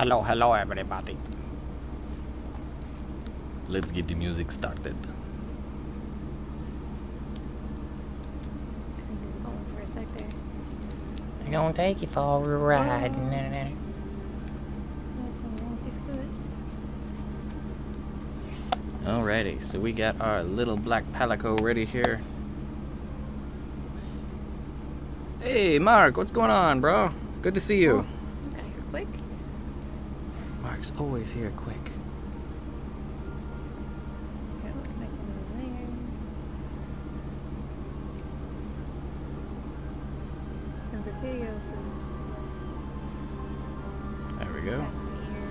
Hello, everybody. Let's get the music started. Going for a sec there. I'm gonna take you for a ride. That's some wonky foot. Alrighty, so we got our little black palico ready here. Hey, Mark, what's going on, bro? Good to see you. You got here quick. Mark's always here quick. Okay, let's make another layer. Some Brachydios is There we go. that's an ear.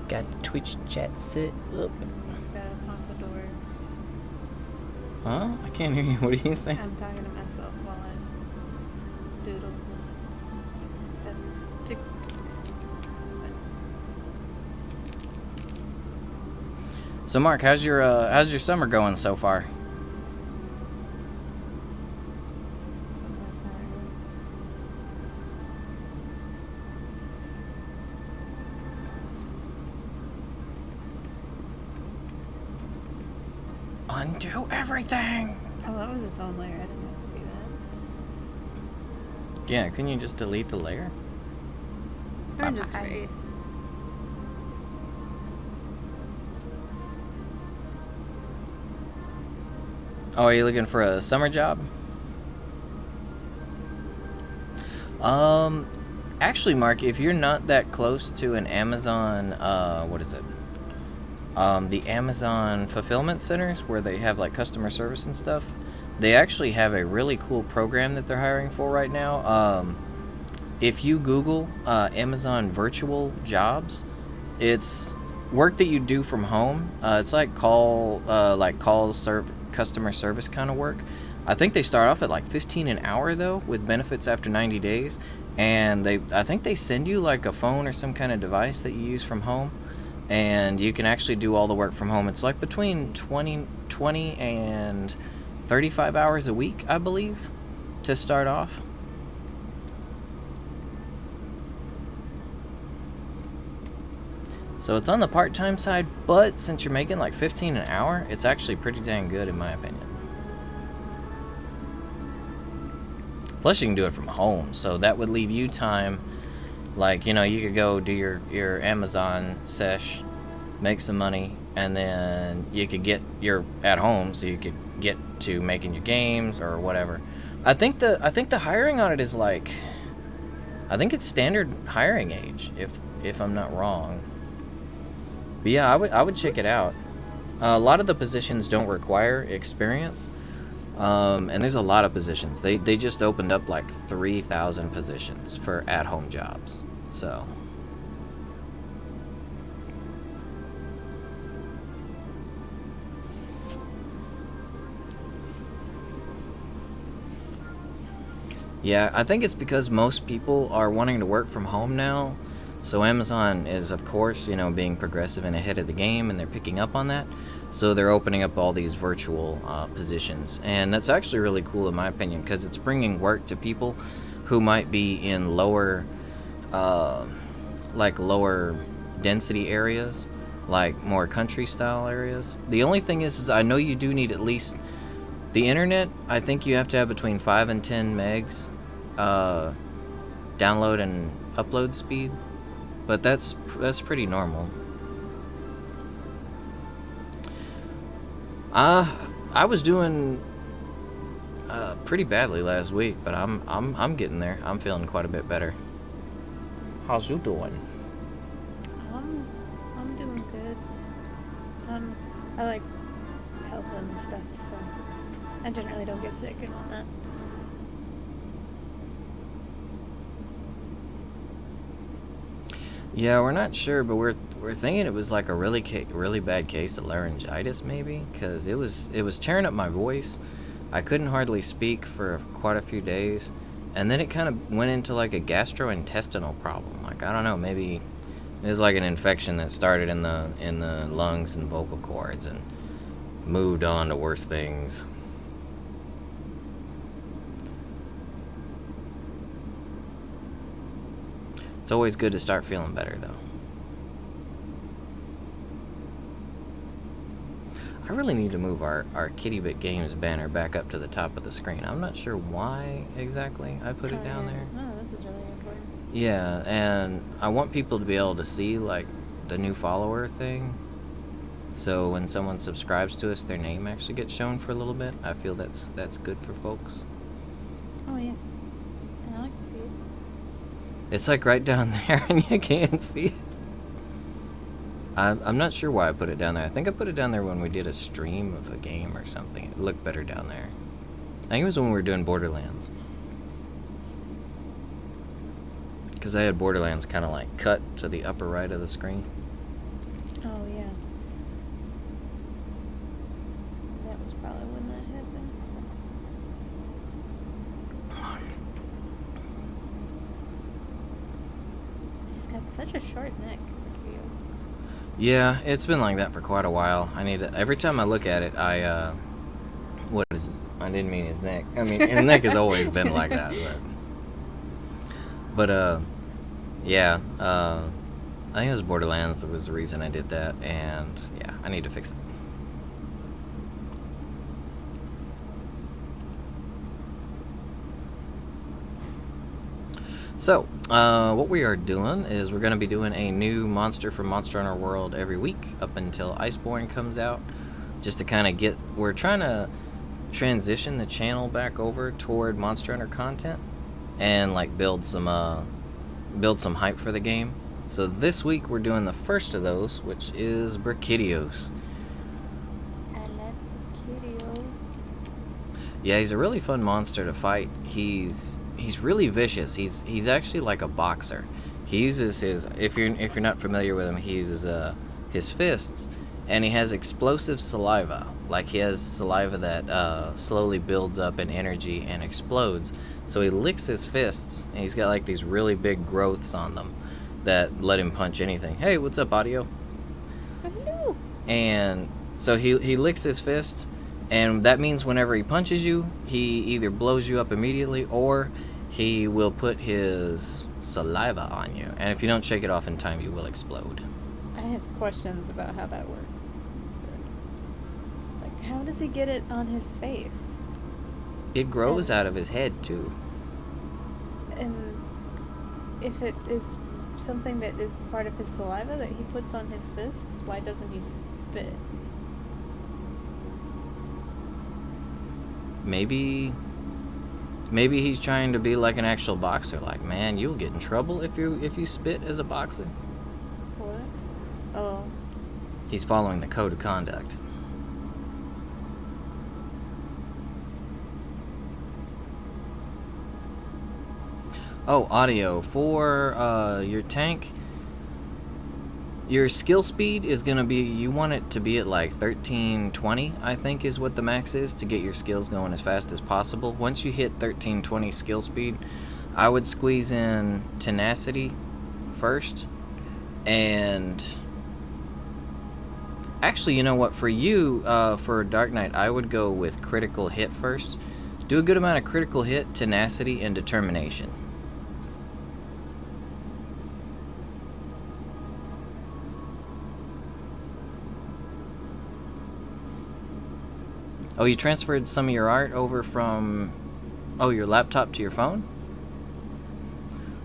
Got the Twitch chat set up. It's got a pompadour. Huh? I can't hear you. What are you saying? I'm talking to myself while I doodle this. So, Mark, how's your summer going so far? Undo everything. Oh, that was its own layer. I didn't have to do that. Yeah, couldn't you just delete the layer? Or just erase. Oh, are you looking for a summer job? Actually, Mark, if you're not that close to an Amazon, what is it? The Amazon fulfillment centers where they have like customer service and stuff, they actually have a really cool program that they're hiring for right now. If you Google Amazon virtual jobs, it's work that you do from home. It's like customer service kind of work. I think they start off at like $15 an hour though, with benefits after 90 days. And I think they send you like a phone or some kind of device that you use from home, and you can actually do all the work from home. It's like between 20 and 35 hours a week, I believe, to start off. So it's on the part-time side, but since you're making like $15 an hour, it's actually pretty dang good in my opinion. Plus you can do it from home, so that would leave you time. Like, you know, you could go do your Amazon sesh, make some money, and then you could you're at home, so you could get to making your games or whatever. I think the hiring on it is like, I think it's standard hiring age, if I'm not wrong. But yeah, I would check it out. A lot of the positions don't require experience, and there's a lot of positions. They just opened up like 3,000 positions for at-home jobs. So yeah, I think it's because most people are wanting to work from home now. So Amazon is, of course, you know, being progressive and ahead of the game, and they're picking up on that. So they're opening up all these virtual positions, and that's actually really cool in my opinion, because it's bringing work to people who might be in lower density areas, like more country style areas. The only thing is I know you do need at least the internet. I think you have to have between 5 and 10 megs download and upload speed, but that's pretty normal. I was doing pretty badly last week, but I'm getting there. I'm feeling quite a bit better. How's you doing? I'm doing good. I like helping and stuff, so I generally don't get sick and all that. Yeah, we're not sure, but we're thinking it was like a really bad case of laryngitis, maybe, because it was tearing up my voice. I couldn't hardly speak for quite a few days, and then it kind of went into like a gastrointestinal problem. Like, I don't know, maybe it was like an infection that started in the lungs and vocal cords and moved on to worse things. It's always good to start feeling better, though. I really need to move our Kitty Bit Games banner back up to the top of the screen. I'm not sure why exactly I put it down there. No, this is really important. Yeah, and I want people to be able to see, like, the new follower thing. So when someone subscribes to us, their name actually gets shown for a little bit. I feel that's good for folks. Oh, yeah. I like to see it. It's like right down there and you can't see it. I'm not sure why I put it down there. I think I put it down there when we did a stream of a game or something. It looked better down there. I think it was when we were doing Borderlands. Because I had Borderlands kind of like cut to the upper right of the screen. Oh, yeah. That was probably when that happened. He's got such a short neck, Brachydios. Yeah, it's been like that for quite a while. I need to, every time I look at it, what is it? I didn't mean his neck. I mean, his neck has always been like that, yeah, I think it was Borderlands that was the reason I did that, and yeah, I need to fix it. So, what we are doing is we're going to be doing a new monster from Monster Hunter World every week up until Iceborne comes out. Just to kind of we're trying to transition the channel back over toward Monster Hunter content and like build some hype for the game. So this week we're doing the first of those, which is Brachydios. I love Brachydios. Yeah, he's a really fun monster to fight. He's really vicious. He's actually like a boxer. He uses his, if you're not familiar with him, he uses his fists, and he has explosive saliva. Like he has saliva that slowly builds up in energy and explodes. So he licks his fists, and he's got like these really big growths on them that let him punch anything. Hey, what's up, Audio? Hello. And so he licks his fist, and that means whenever he punches you, he either blows you up immediately or he will put his saliva on you. And if you don't shake it off in time, you will explode. I have questions about how that works. Like, how does he get it on his face? It grows out of his head, too. And if it is something that is part of his saliva that he puts on his fists, why doesn't he spit? Maybe he's trying to be like an actual boxer. Like, man, you'll get in trouble if you spit as a boxer. What? Oh. He's following the code of conduct. Oh, Audio. For your tank, your skill speed is going to be, you want it to be at like 1320, I think is what the max is, to get your skills going as fast as possible. Once you hit 1320 skill speed, I would squeeze in tenacity first. And actually, you know what, for you, for Dark Knight, I would go with critical hit first. Do a good amount of critical hit, tenacity, and determination. Oh, you transferred some of your art over from, your laptop to your phone?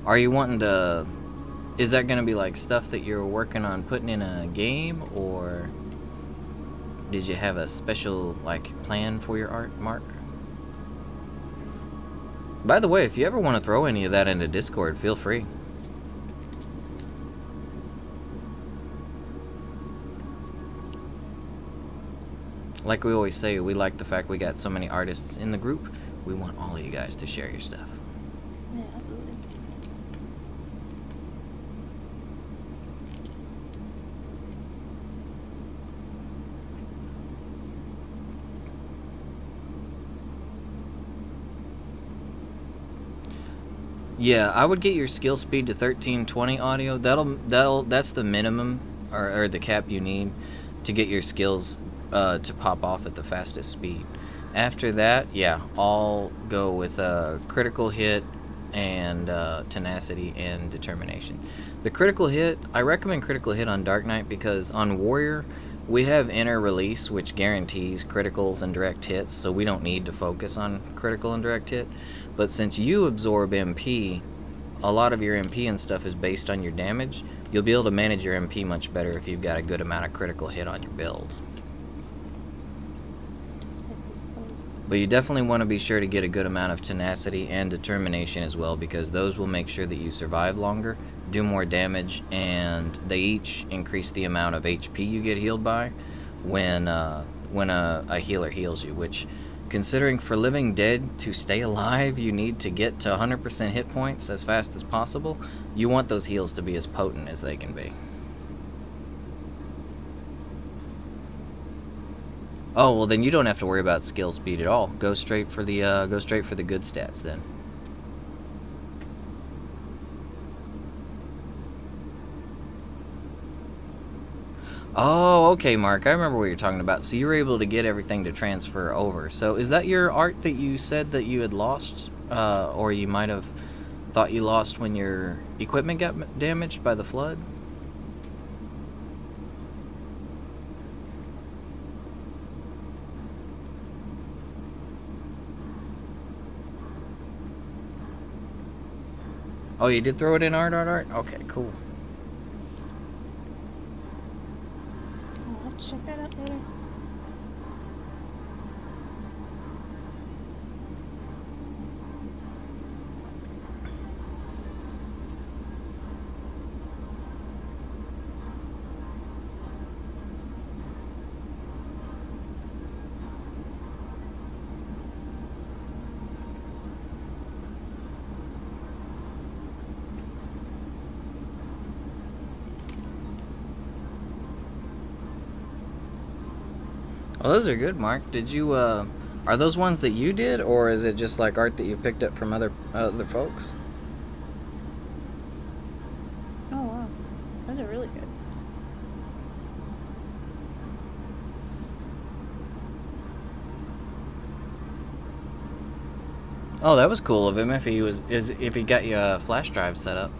Are you wanting to, is that going to be like stuff that you're working on putting in a game, or did you have a special like plan for your art, Mark? By the way, if you ever want to throw any of that into Discord, feel free. Like we always say, we like the fact we got so many artists in the group. We want all of you guys to share your stuff. Yeah, absolutely. Yeah, I would get your skill speed to 1320 Audio. That's the minimum or the cap you need to get your skills to pop off at the fastest speed. After that, yeah, I'll go with critical hit and tenacity and determination. The critical hit, I recommend critical hit on Dark Knight because on Warrior, We have inner release, which guarantees criticals and direct hits, so we don't need to focus on critical and direct hit. But since you absorb MP, a lot of your MP and stuff is based on your damage. You'll be able to manage your MP much better if you've got a good amount of critical hit on your build. But you definitely want to be sure to get a good amount of tenacity and determination as well, because those will make sure that you survive longer, do more damage, and they each increase the amount of HP you get healed by when a healer heals you, which, considering for living dead to stay alive you need to get to 100% hit points as fast as possible, you want those heals to be as potent as they can be. Oh, well then you don't have to worry about skill speed at all. Go straight for the good stats then. Oh, okay, Mark. I remember what you're talking about. So you were able to get everything to transfer over. So is that your art that you said that you had lost? Or you might have thought you lost when your equipment got damaged by the flood? Oh, you did throw it in art? Okay, cool. I'll have to check that out later. Oh, those are good, Mark. Did you, are those ones that you did, or is it just like art that you picked up from other folks? Oh wow, those are really good. Oh, that was cool of him if he got you a flash drive set up.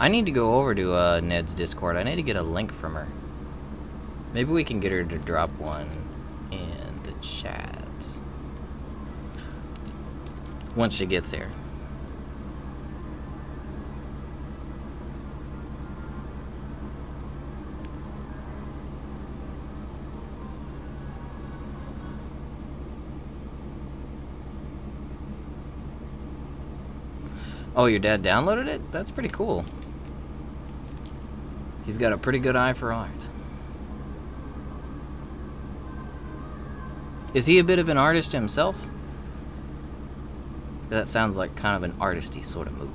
I need to go over to Ned's Discord. I need to get a link from her. Maybe we can get her to drop one in the chat once she gets here. Oh, your dad downloaded it? That's pretty cool. He's got a pretty good eye for art. Is he a bit of an artist himself? That sounds like kind of an artisty sort of move.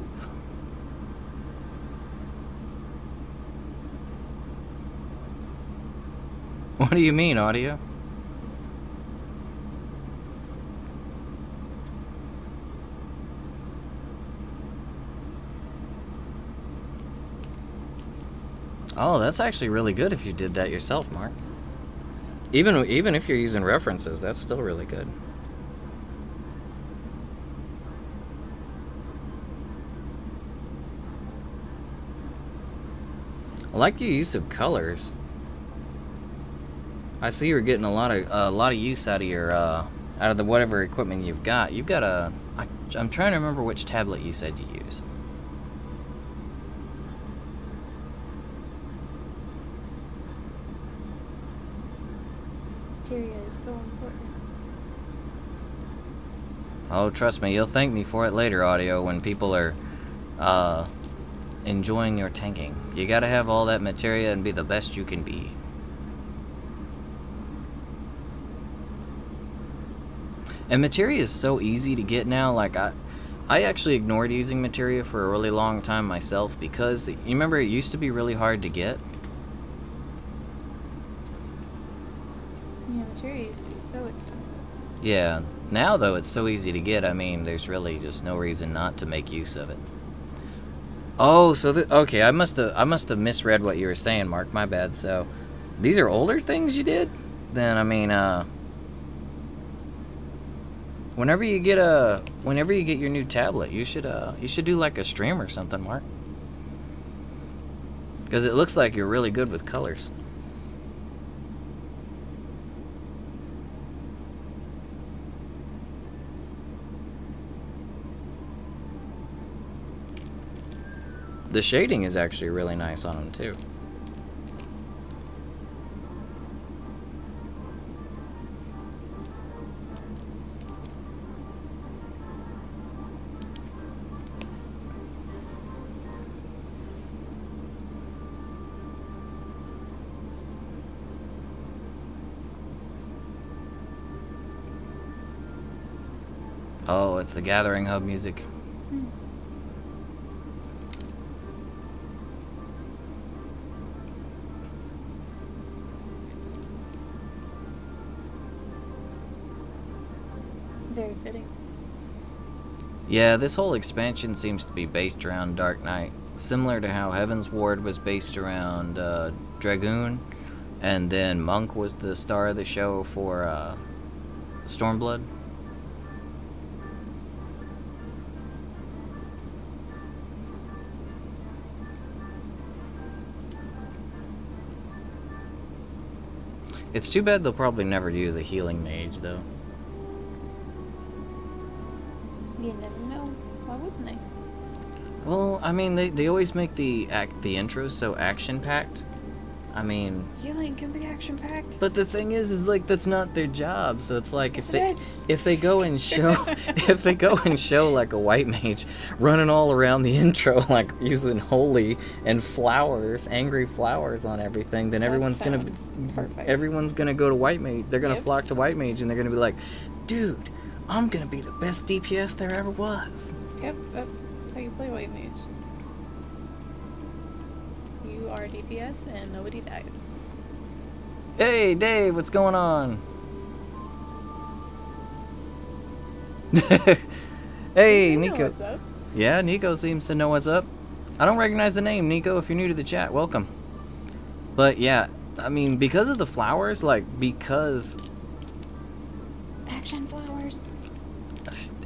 What do you mean, audio? Oh, that's actually really good if you did that yourself, Mark. Even if you're using references, that's still really good. I like your use of colors. I see you're getting a lot of use out of your out of the whatever equipment you've got. You've got I'm trying to remember which tablet you said you use. Materia is so important. Oh, trust me, you'll thank me for it later, audio, when people are enjoying your tanking. You gotta have all that materia and be the best you can be. And materia is so easy to get now. Like I actually ignored using materia for a really long time myself, because you remember it used to be really hard to get. Yeah, materia used to be so expensive. Yeah, now though it's so easy to get. I mean, there's really just no reason not to make use of it. Oh, so okay, I must have misread what you were saying, Mark. My bad. So, these are older things you did? Then I mean, Whenever you get your new tablet, you should do like a stream or something, Mark. Because it looks like you're really good with colors. The shading is actually really nice on them too. Oh, it's the Gathering Hub music. Very fitting. Yeah, this whole expansion seems to be based around Dark Knight, similar to how Heaven's Ward was based around Dragoon, and then Monk was the star of the show for Stormblood. It's too bad they'll probably never use a healing mage, though. You never know. Why wouldn't they? Well, I mean, they always make the intros so action-packed. I mean... Healing can be action-packed. But the thing is like, that's not their job, so it's like, Yes, if they go and show... if they go and show, like, a white mage running all around the intro, like, using holy and flowers, angry flowers on everything, then everyone's gonna go to white mage. They're gonna flock to white mage, and they're gonna be like, dude, I'm gonna be the best DPS there ever was. Yep, that's how you play white mage. You are DPS and nobody dies. Hey, Dave, what's going on? Hey, You know Nico. what's up? Yeah, Nico seems to know what's up. I don't recognize the name, Nico. If you're new to the chat, welcome. But yeah, I mean, because of the flowers, because Action flowers.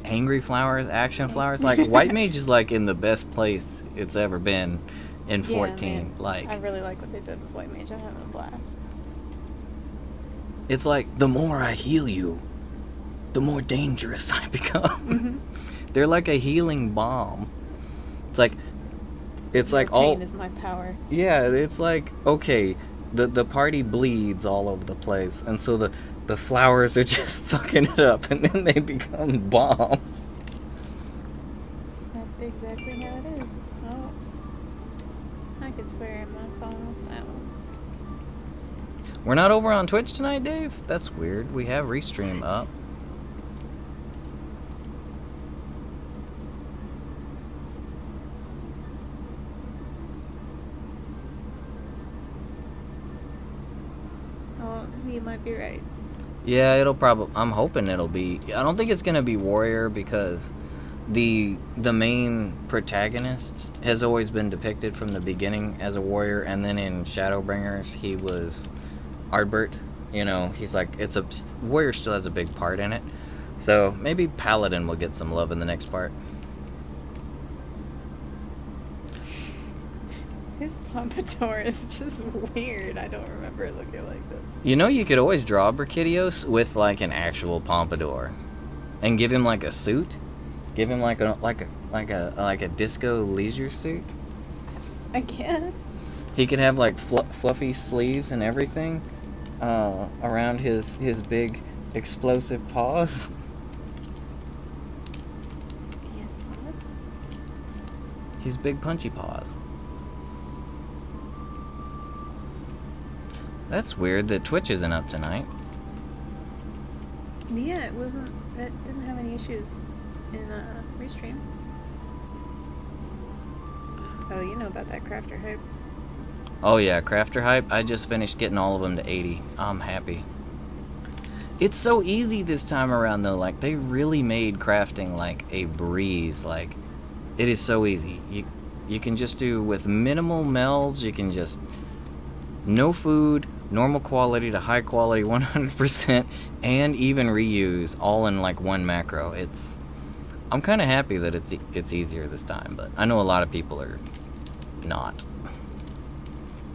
angry flowers, action flowers, white mage is in the best place it's ever been in 14. Yeah, man. I really like what they did with white mage. I'm having a blast. It's like, the more I heal you, the more dangerous I become. Mm-hmm. They're like a healing bomb. It's like Pain all... is my power. Yeah, it's like, okay, the party bleeds all over the place, and so the flowers are just sucking it up, and then they become bombs. That's exactly how it is. Oh. I could swear my phone was silenced. We're not over on Twitch tonight, Dave? That's weird. We have Restream up. Oh, you might be right. Yeah, it'll probably... I'm hoping it'll be... I don't think it's going to be Warrior, because the main protagonist has always been depicted from the beginning as a warrior, and then in Shadowbringers, he was Ardbert. You know, he's like... Warrior still has a big part in it. So, maybe Paladin will get some love in the next part. His pompadour is just weird. I don't remember it looking like this. You know, you could always draw Brachydios with an actual pompadour, and give him a suit. Give him like a disco leisure suit. I guess. He could have fluffy sleeves and everything around his big explosive paws. He has paws? His big punchy paws. That's weird that Twitch isn't up tonight. Yeah, it wasn't. It didn't have any issues in Restream. Oh, you know about that crafter hype. Oh yeah, crafter hype. I just finished getting all of them to 80. I'm happy. It's so easy this time around though. They really made crafting a breeze. It is so easy. You can just do with minimal melds. You can just no food, normal quality to high quality 100% and even reuse all in like one macro. I'm kind of happy that it's easier this time, but I know a lot of people are not.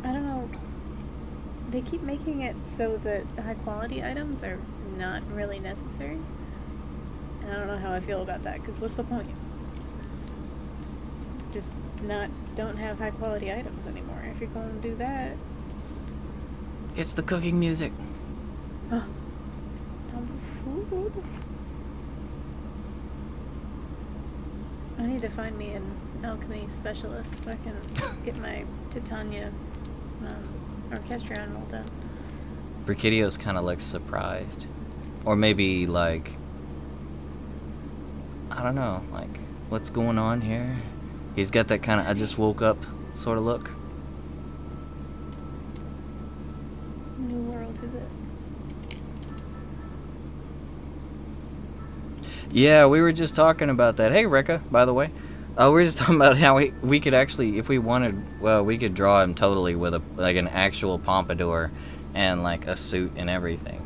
I don't know. They keep making it so that high quality items are not really necessary. And I don't know how I feel about that, because what's the point? Just don't have high quality items anymore. If you're going to do that. It's the cooking music. Oh. Sound of food. I need to find me an alchemy specialist so I can get my Titania orchestrion all done. Brachydios kind of looks surprised. Or maybe like, I don't know, like, what's going on here? He's got that kind of I just woke up sort of look. New world to this. Yeah, we were just talking about that. Hey, Rekka, by the way. We were just talking about how we could actually, if we wanted, well, we could draw him totally with like an actual pompadour and like a suit and everything.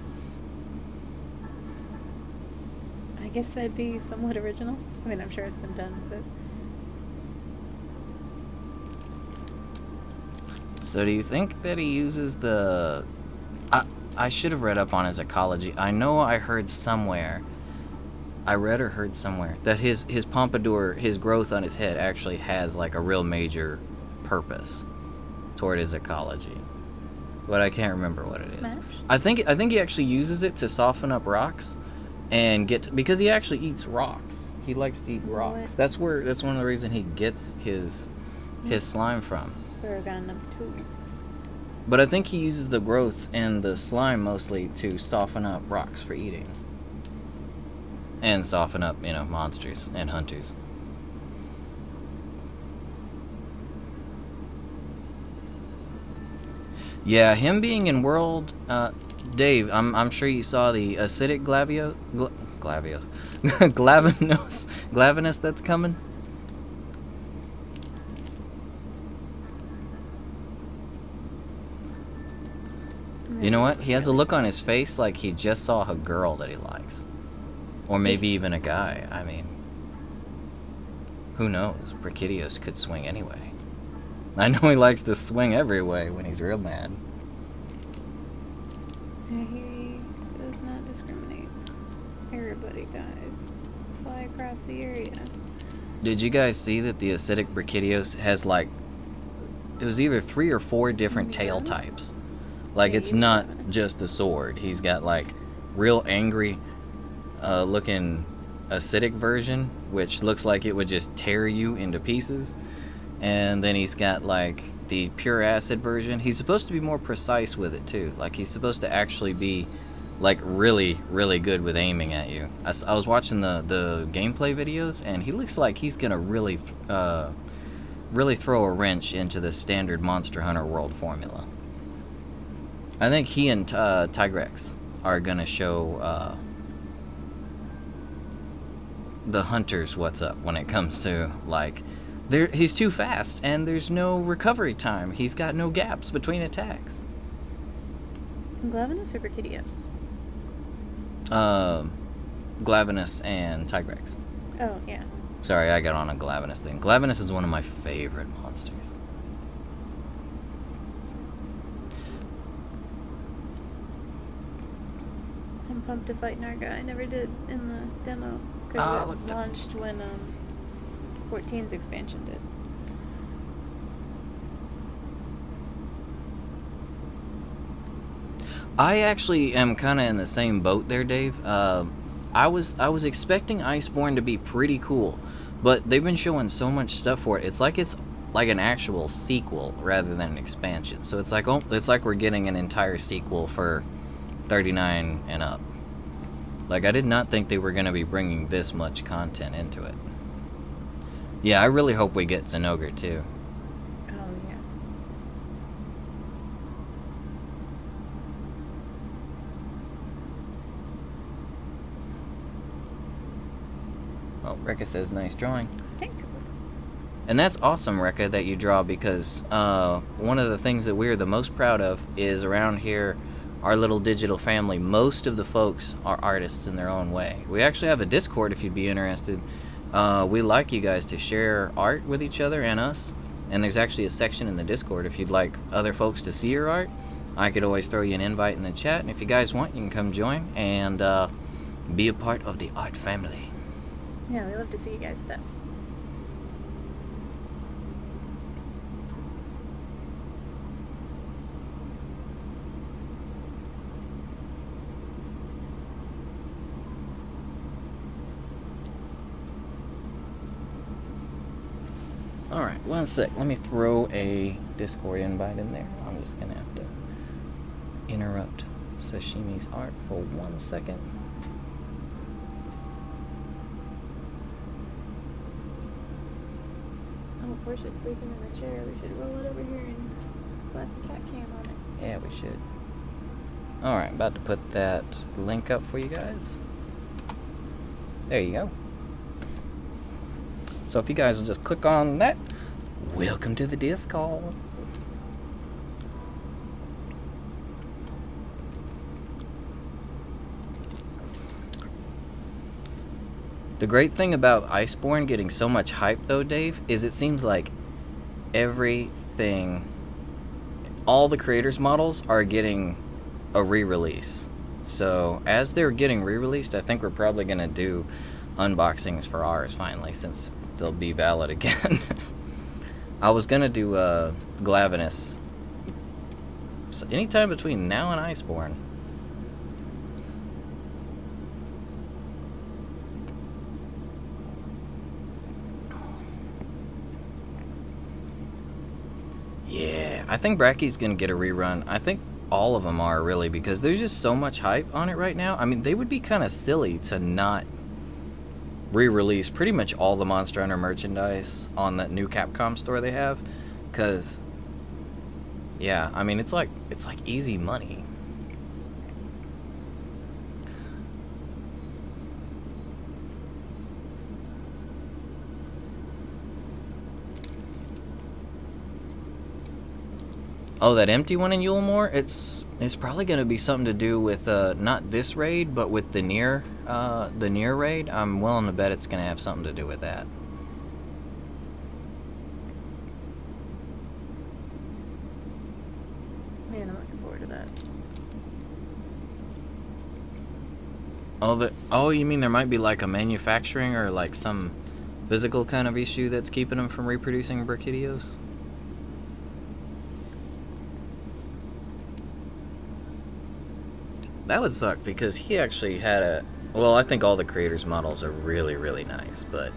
I guess that'd be somewhat original. I mean, I'm sure it's been done, but... So do you think that he uses the... I should have read up on his ecology. I know I heard somewhere... I read or heard somewhere that his pompadour, his growth on his head actually has like a real major purpose toward his ecology, but I can't remember what it is. I think he actually uses it to soften up rocks and because he actually eats rocks. He likes to eat rocks. That's one of the reasons he gets his slime from. Paragon number 2. But I think he uses the growth and the slime mostly to soften up rocks for eating. And soften up, monsters and hunters. Yeah, him being in World... Dave, I'm sure you saw the acidic Glavinus that's coming. You know what? He has a look on his face like he just saw a girl that he likes. Or maybe even a guy. I mean, who knows? Brachydios could swing anyway. I know he likes to swing every way when he's real mad. He does not discriminate. Everybody dies. Fly across the area. Did you guys see that the acidic Brachydios has like... It was either 3 or 4 different tail types. Like, it's not just a sword. He's got like real angry... looking acidic version, which looks like it would just tear you into pieces, and then he's got like the pure acid version. He's supposed to be more precise with it too. Like, he's supposed to actually be like really good with aiming at you. I was watching the gameplay videos, and he looks like he's gonna really throw a wrench into the standard Monster Hunter World formula. I think he and Tigrex are gonna show the hunters what's up when it comes to like he's too fast and there's no recovery time. He's got no gaps between attacks. Glavinus or Brachydios? Glavinus and Tigrex. Oh, yeah. Sorry, I got on a Glavinus thing. Glavinus is one of my favorite monsters. I'm pumped to fight Narga. I never did in the demo. Because it launched when 14's expansion did. I actually am kind of in the same boat there, Dave. I was expecting Iceborne to be pretty cool, but they've been showing so much stuff for it. It's like an actual sequel rather than an expansion. So it's like we're getting an entire sequel for 39 and up. Like, I did not think they were going to be bringing this much content into it. Yeah, I really hope we get Zinogre too. Oh, yeah. Well, Rekka says nice drawing. Thank you. And that's awesome, Rekka, that you draw, because one of the things that we're the most proud of is around here, our little digital family, most of the folks are artists in their own way. We actually have a Discord if you'd be interested. We like you guys to share art with each other and us. And there's actually a section in the Discord if you'd like other folks to see your art. I could always throw you an invite in the chat. And if you guys want, you can come join and be a part of the art family. Yeah, we love to see you guys' stuff. Alright, one sec. Let me throw a Discord invite in there. I'm just going to have to interrupt Sashimi's art for 1 second. Oh, Portia's sleeping in the chair. We should roll it over here and slap the cat cam on it. Yeah, we should. Alright, about to put that link up for you guys. There you go. So if you guys will just click on that, welcome to the Discord. The great thing about Iceborne getting so much hype, though, Dave, is it seems like everything, all the creators' models are getting a re-release. So as they're getting re-released, I think we're probably going to do unboxings for ours finally, since they'll be valid again. I was going to do Glavenus anytime between now and Iceborne. Yeah, I think Brachy's going to get a rerun. I think all of them are, really, because there's just so much hype on it right now. I mean, they would be kind of silly to not re-release pretty much all the Monster Hunter merchandise on that new Capcom store they have, because, yeah, I mean, it's like easy money. Oh, that empty one in Yulemore? It's probably going to be something to do with not this raid, but with the near raid. I'm willing to bet it's going to have something to do with that. Man, I'm looking forward to that. Oh, you mean there might be like a manufacturing or like some physical kind of issue that's keeping them from reproducing Brachydios? That would suck, because he actually had a... Well, I think all the creators' models are really, really nice, but...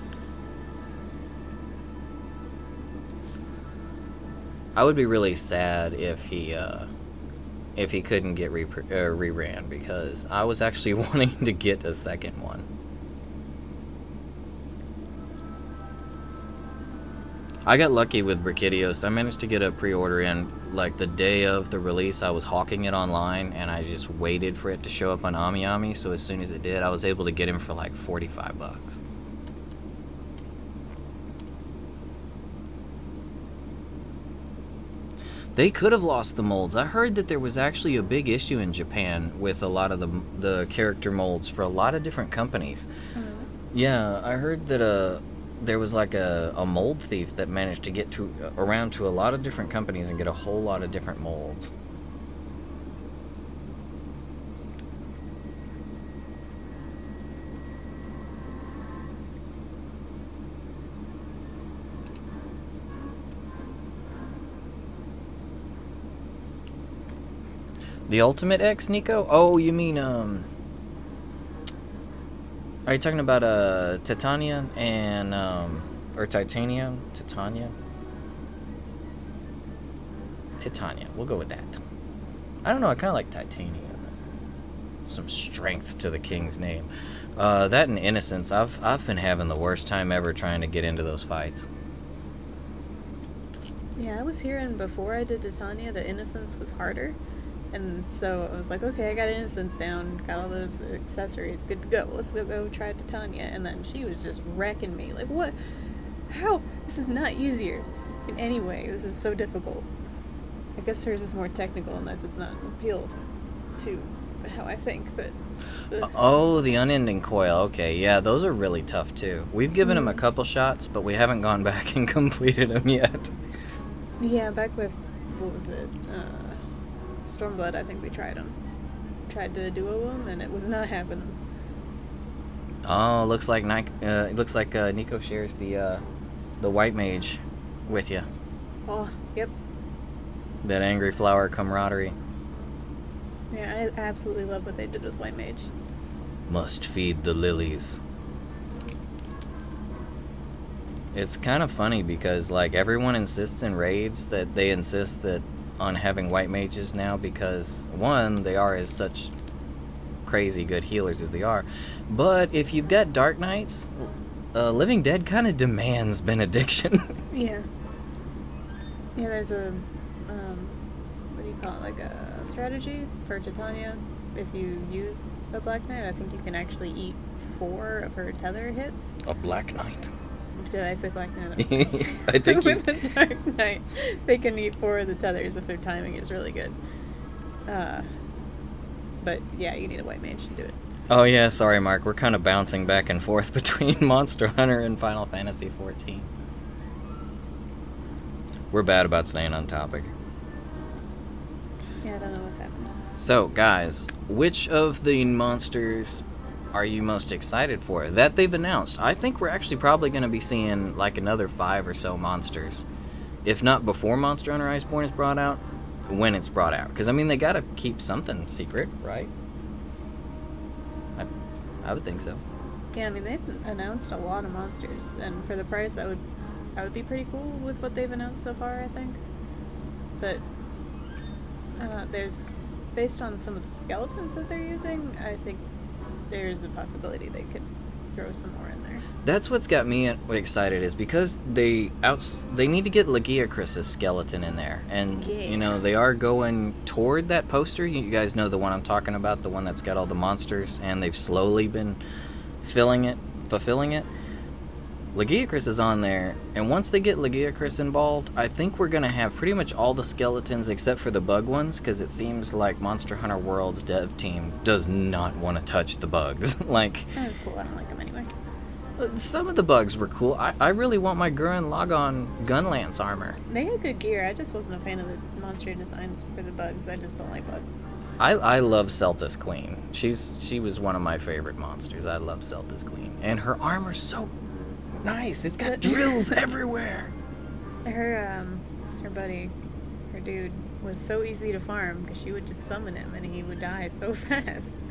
I would be really sad if he couldn't get reran, because I was actually wanting to get a second one. I got lucky with Brachydios. I managed to get a pre-order in like the day of the release. I was hawking it online, and I just waited for it to show up on AmiAmi, so as soon as it did, I was able to get him for like $45. They could have lost the molds. I heard that there was actually a big issue in Japan with a lot of the character molds for a lot of different companies. Yeah, I heard that there was like a mold thief that managed to get around to a lot of different companies and get a whole lot of different molds. The Ultimate X, Nico? Oh, you mean, are you talking about, Titania and, or Titanium? Titania? Titania. We'll go with that. I don't know, I kind of like Titania. Some strength to the king's name. That and Innocence. I've been having the worst time ever trying to get into those fights. Yeah, I was hearing before I did Titania that Innocence was harder. And so I was like, okay, I got Innocence down, got all those accessories, good to go. Let's go try Titania. And then she was just wrecking me. Like, what? How? This is not easier in any way. This is so difficult. I guess hers is more technical, and that does not appeal to how I think, but... Oh, the unending coil. Okay, yeah, those are really tough, too. We've given him a couple shots, but we haven't gone back and completed them yet. Yeah, back with... What was it? Stormblood, I think we tried them. Tried to duo them, and it was not happening. Oh, looks like Nico shares the white mage with you. Oh, yep. That angry flower camaraderie. Yeah, I absolutely love what they did with White Mage. Must feed the lilies. It's kind of funny because, like, everyone insists in raids that they insist that on having white mages now because, one, they are as such crazy good healers as they are, but if you've got Dark Knights, Living Dead kind of demands benediction. Yeah. Yeah, there's a, what do you call it, like a strategy for Titania. If you use a Black Knight, I think you can actually eat 4 of her tether hits. A Black Knight. Did I say Black Knight? I'm sorry. I think with the Dark Knight, they can eat 4 of the tethers if their timing is really good. But yeah, you need a white mage to do it. Oh yeah, sorry Mark, we're kind of bouncing back and forth between Monster Hunter and Final Fantasy XIV. We're bad about staying on topic. Yeah, I don't know what's happening. So, guys, which of the monsters are you most excited for that they've announced? I think we're actually probably going to be seeing like another 5 or so monsters. If not before Monster Hunter Iceborne is brought out, when it's brought out. Because, I mean, they got to keep something secret, right? I would think so. Yeah, I mean, they've announced a lot of monsters, and for the price, I would be pretty cool with what they've announced so far, I think. But there's, based on some of the skeletons that they're using, I think there's a possibility they could throw some more in there. That's what's got me excited, is because they need to get Lagiacrus's skeleton in there, and you know they are going toward that poster. You guys know the one I'm talking about, the one that's got all the monsters, and they've slowly been fulfilling it. Lagiacrus is on there, and once they get Lagiacrus involved, I think we're going to have pretty much all the skeletons except for the bug ones, because it seems like Monster Hunter World's dev team does not want to touch the bugs. Like, That's cool, I don't like them anyway. some of the bugs were cool. I really want my Gurren Lagann Gunlance armor. They had good gear, I just wasn't a fan of the monster designs for the bugs. I just don't like bugs. I love Celtis Queen. She was one of my favorite monsters. I love Celtis Queen. And her armor's so nice. It's got drills everywhere. Her buddy, her dude, was so easy to farm because she would just summon him and he would die so fast.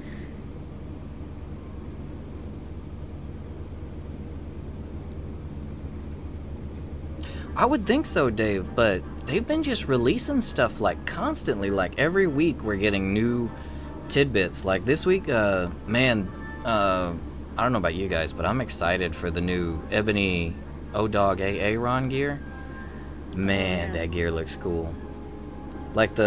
I would think so, Dave, but they've been just releasing stuff like constantly. Like every week we're getting new tidbits. Like this week, I don't know about you guys, but I'm excited for the new Ebony O-Dog AA Ron gear. Man, that gear looks cool. Like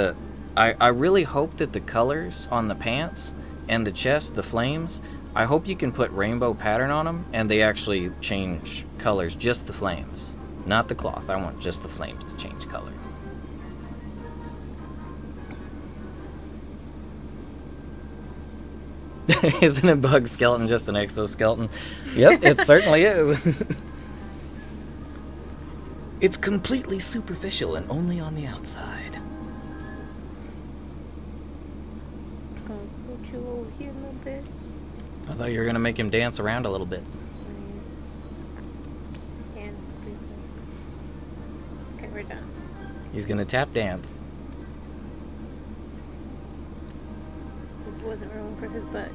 I really hope that the colors on the pants and the chest, the flames, I hope you can put rainbow pattern on them and they actually change colors, just the flames. Not the cloth. I want just the flames to change color. Isn't a bug skeleton just an exoskeleton? Yep, it certainly is. It's completely superficial and only on the outside. It's gonna scoot you over here a little bit. I thought you were going to make him dance around a little bit. Can briefly. Okay, we're done. He's going to tap dance. Just wasn't room for his butt.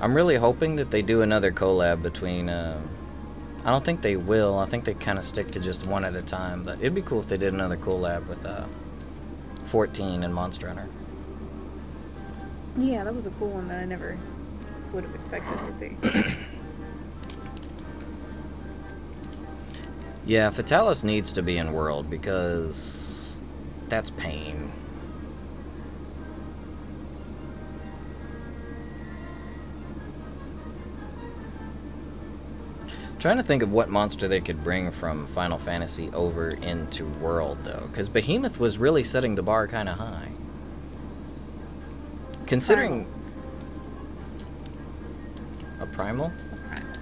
I'm really hoping that they do another collab between... I don't think they will. I think they kind of stick to just one at a time. But it'd be cool if they did another collab with 14 and Monster Hunter. Yeah, that was a cool one that I never would have expected to see. Yeah, Fatalis needs to be in World because that's pain. Trying to think of what monster they could bring from Final Fantasy over into World, though, because Behemoth was really setting the bar kind of high. Considering a primal? A primal.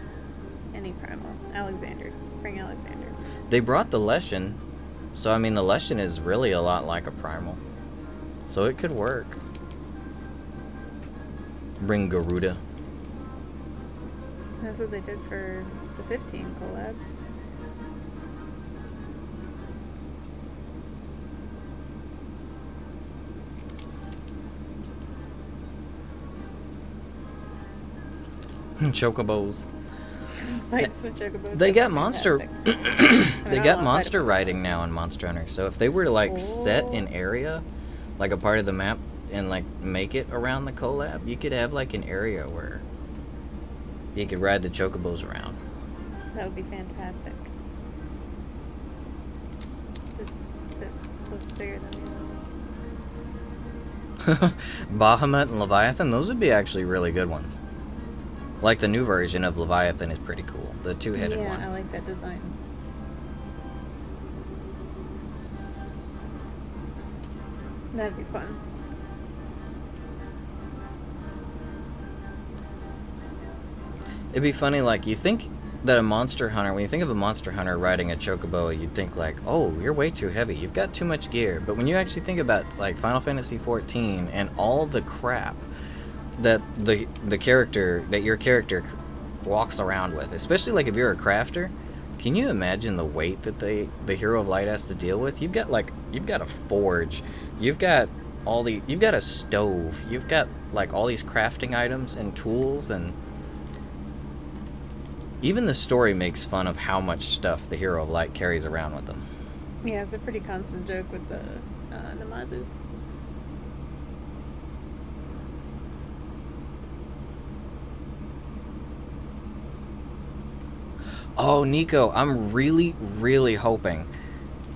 Any primal. Alexander. Bring Alexander. They brought the Leshen, so I mean the Leshen is really a lot like a primal, so it could work. Bring Garuda. That's what they did for the 15 collab. Chocobos. Fight some chocobos. They That's got monster. fantastic. They I got love monster fighting riding monsters. now in Monster Hunter. So if they were to like set an Oh. area, like a part of the map, and like make it around the collab, you could have like an area where you could ride the chocobos around. That would be fantastic. This fist looks bigger than the other one. Bahamut and Leviathan, those would be actually really good ones. Like the new version of Leviathan is pretty cool. The two-headed Yeah, one. I like that design. That'd be fun. It'd be funny, like, you think that a Monster Hunter, when you think of a Monster Hunter riding a chocobo, you'd think, like, oh, you're way too heavy. You've got too much gear. But when you actually think about, like, Final Fantasy XIV and all the crap that the character, that your character walks around with, especially, like, if you're a crafter, can you imagine the weight that the Hero of Light has to deal with? You've got a forge. You've got a stove. You've got, like, all these crafting items and tools, and even the story makes fun of how much stuff the Hero of Light carries around with them. Yeah, it's a pretty constant joke with the Namazu. Oh, Nico, I'm really, really hoping.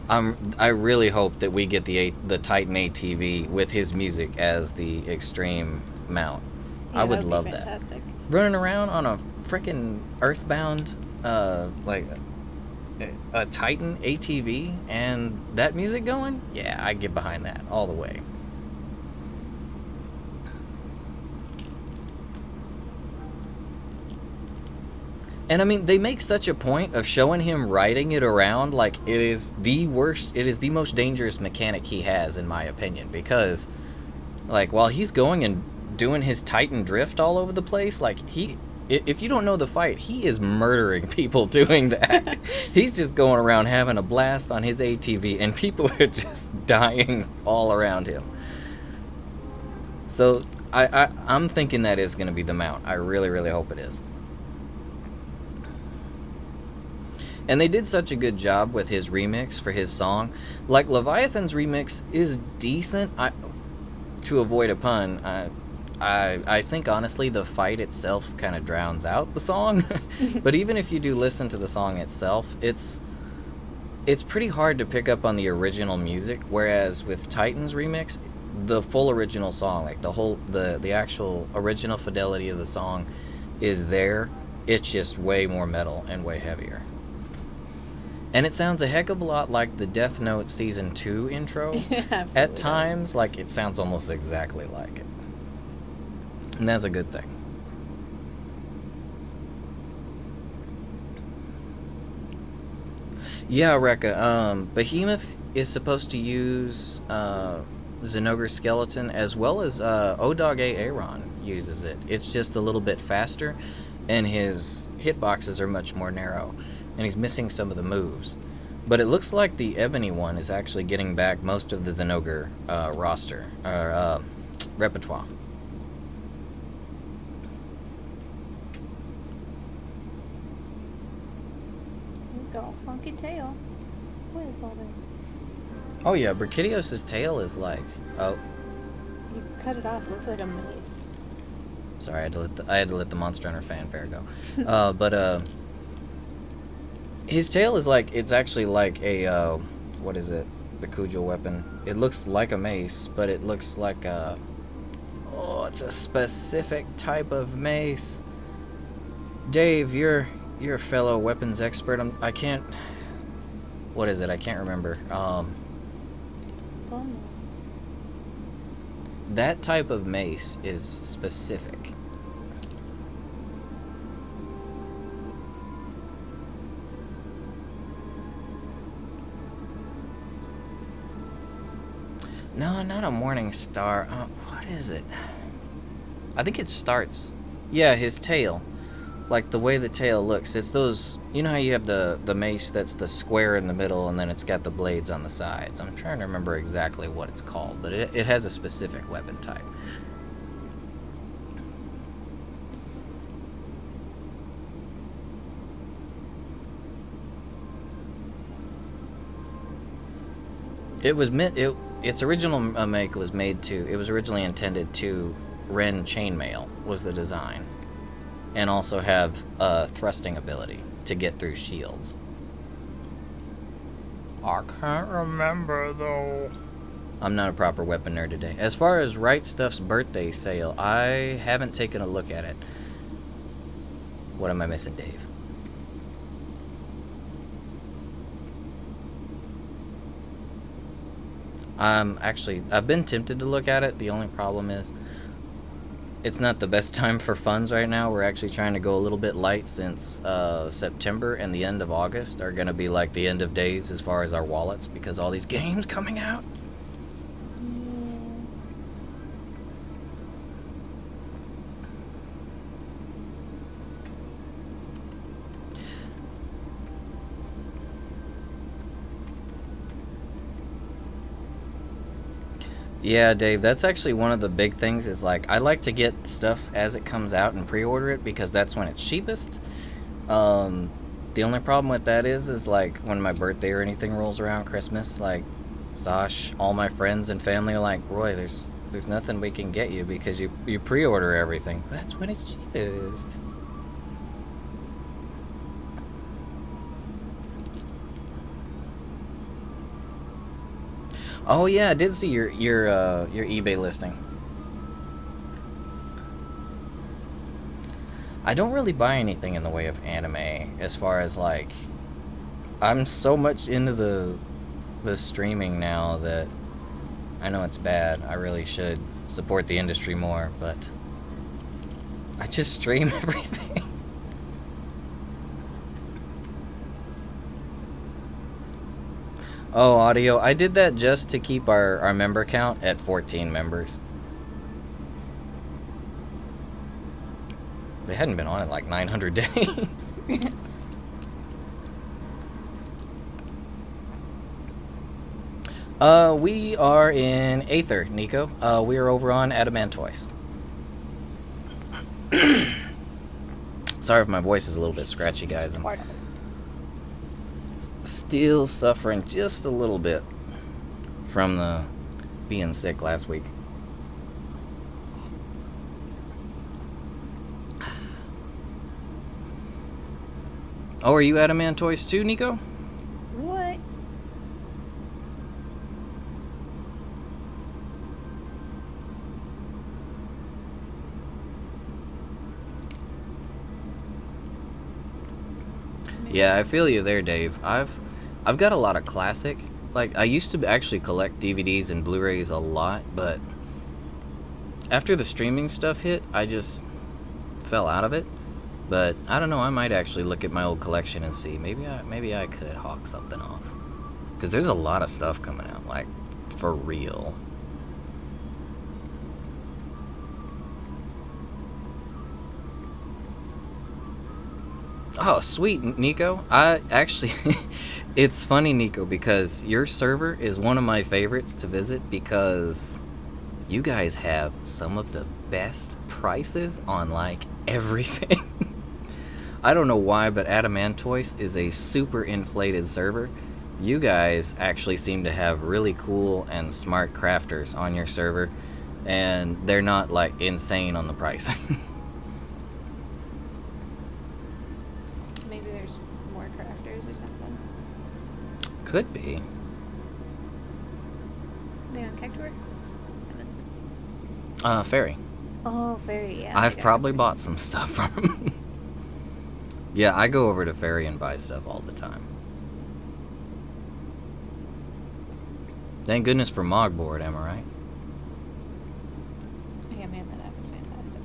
I really hope that we get the Titan ATV with his music as the extreme mount. Yeah, I would that'd be love fantastic. that. Running around on a freaking Earthbound, like a Titan ATV and that music going? Yeah, I get behind that all the way. And I mean, they make such a point of showing him riding it around like it is the worst, it is the most dangerous mechanic he has, in my opinion, because, like, while he's going and doing his Titan drift all over the place, like, if you don't know the fight, he is murdering people doing that. He's just going around having a blast on his ATV, and people are just dying all around him. So, I'm thinking that is going to be the mount. I really, really hope it is. And they did such a good job with his remix for his song. Like, Leviathan's remix is decent. To avoid a pun, I think, honestly, the fight itself kind of drowns out the song. But even if you do listen to the song itself, it's pretty hard to pick up on the original music. Whereas with Titan's remix, the full original song, like the actual original fidelity of the song is there. It's just way more metal and way heavier. And it sounds a heck of a lot like the Death Note Season 2 intro. At times, like, it sounds almost exactly like it. And that's a good thing. Yeah, Rekka, Behemoth is supposed to use Zenogre's skeleton, as well as Odog Aaron uses it. It's just a little bit faster, and his hitboxes are much more narrow. And he's missing some of the moves. But it looks like the Ebony one is actually getting back most of the Zenogre roster, or repertoire. Got a funky tail. What is all this? Oh yeah, Brachydios' tail is like, oh, You cut it off. It looks like a mace. sorry, I had to let the Monster Hunter fanfare go. But his tail is like, it's actually like a, what is it? The Kujal weapon. It looks like a mace, but it looks like a, oh, it's a specific type of mace. Dave, you're You're a fellow weapons expert. I can't. What is it? I can't remember. Don't know. That type of mace is specific. No, not a morning star. What is it? I think it starts. Yeah, his tail. Like the way the tail looks. It's those. You know how you have the mace that's the square in the middle and then it's got the blades on the sides. I'm trying to remember exactly what it's called, but it has a specific weapon type. It was meant. Its original make was made to. It was originally intended to rend chainmail was the design, and also have thrusting ability to get through shields. I can't remember though. I'm not a proper weapon nerd today. As far as Right Stuff's birthday sale, I haven't taken a look at it. What am I missing, Dave? Actually, I've been tempted to look at it. The only problem is it's not the best time for funds right now. We're actually trying to go a little bit light since September and the end of August are going to be like the end of days as far as our wallets because all these games coming out. Yeah, Dave, that's actually one of the big things is like I like to get stuff as it comes out and pre-order it because that's when it's cheapest. The only problem with that is like when my birthday or anything rolls around, Christmas, like Sash, all my friends and family are like, Roy, there's nothing we can get you because you pre-order everything. That's when it's cheapest. Oh yeah, I did see your eBay listing. I don't really buy anything in the way of anime as far as like I'm so much into the streaming now that I know it's bad. I really should support the industry more, but I just stream everything. Oh, audio. I did that just to keep our member count at 14 members. They hadn't been on it like 900 days. We are in Aether, Nico. We are over on Adamantoise. Sorry if my voice is a little bit scratchy, guys. I'm still suffering just a little bit from the being sick last week. Oh, are you Adamantoise too, Nico? What? Yeah, I feel you there, Dave. I've got a lot of classic. Like, I used to actually collect DVDs and Blu-rays a lot, but after the streaming stuff hit, I just fell out of it. But I don't know, I might actually look at my old collection and see. Maybe I could hawk something off. Because there's a lot of stuff coming out, like, for real. Oh, sweet, Nico. I actually, it's funny, Nico, because your server is one of my favorites to visit because you guys have some of the best prices on, like, everything. I don't know why, but Adamantoise is a super inflated server. You guys actually seem to have really cool and smart crafters on your server, and they're not, like, insane on the pricing. Could be. They on Kektor? Fairy. Oh, Fairy, yeah. I've probably bought some stuff from him. Yeah, I go over to Ferry and buy stuff all the time. Thank goodness for Mogboard, am I right? Yeah, man, that app is fantastic.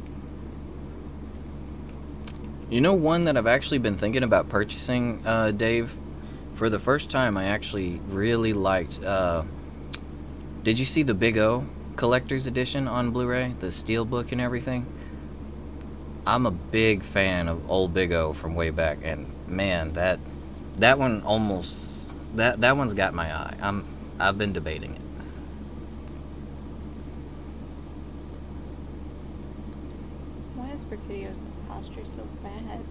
You know one that I've actually been thinking about purchasing, Dave? For the first time, I actually really liked... did you see the Big O Collector's Edition on Blu-ray? The Steelbook and everything? I'm a big fan of old Big O from way back, and man, that one almost... That one's got my eye. I've been debating it. Why is Brachydios' posture so bad?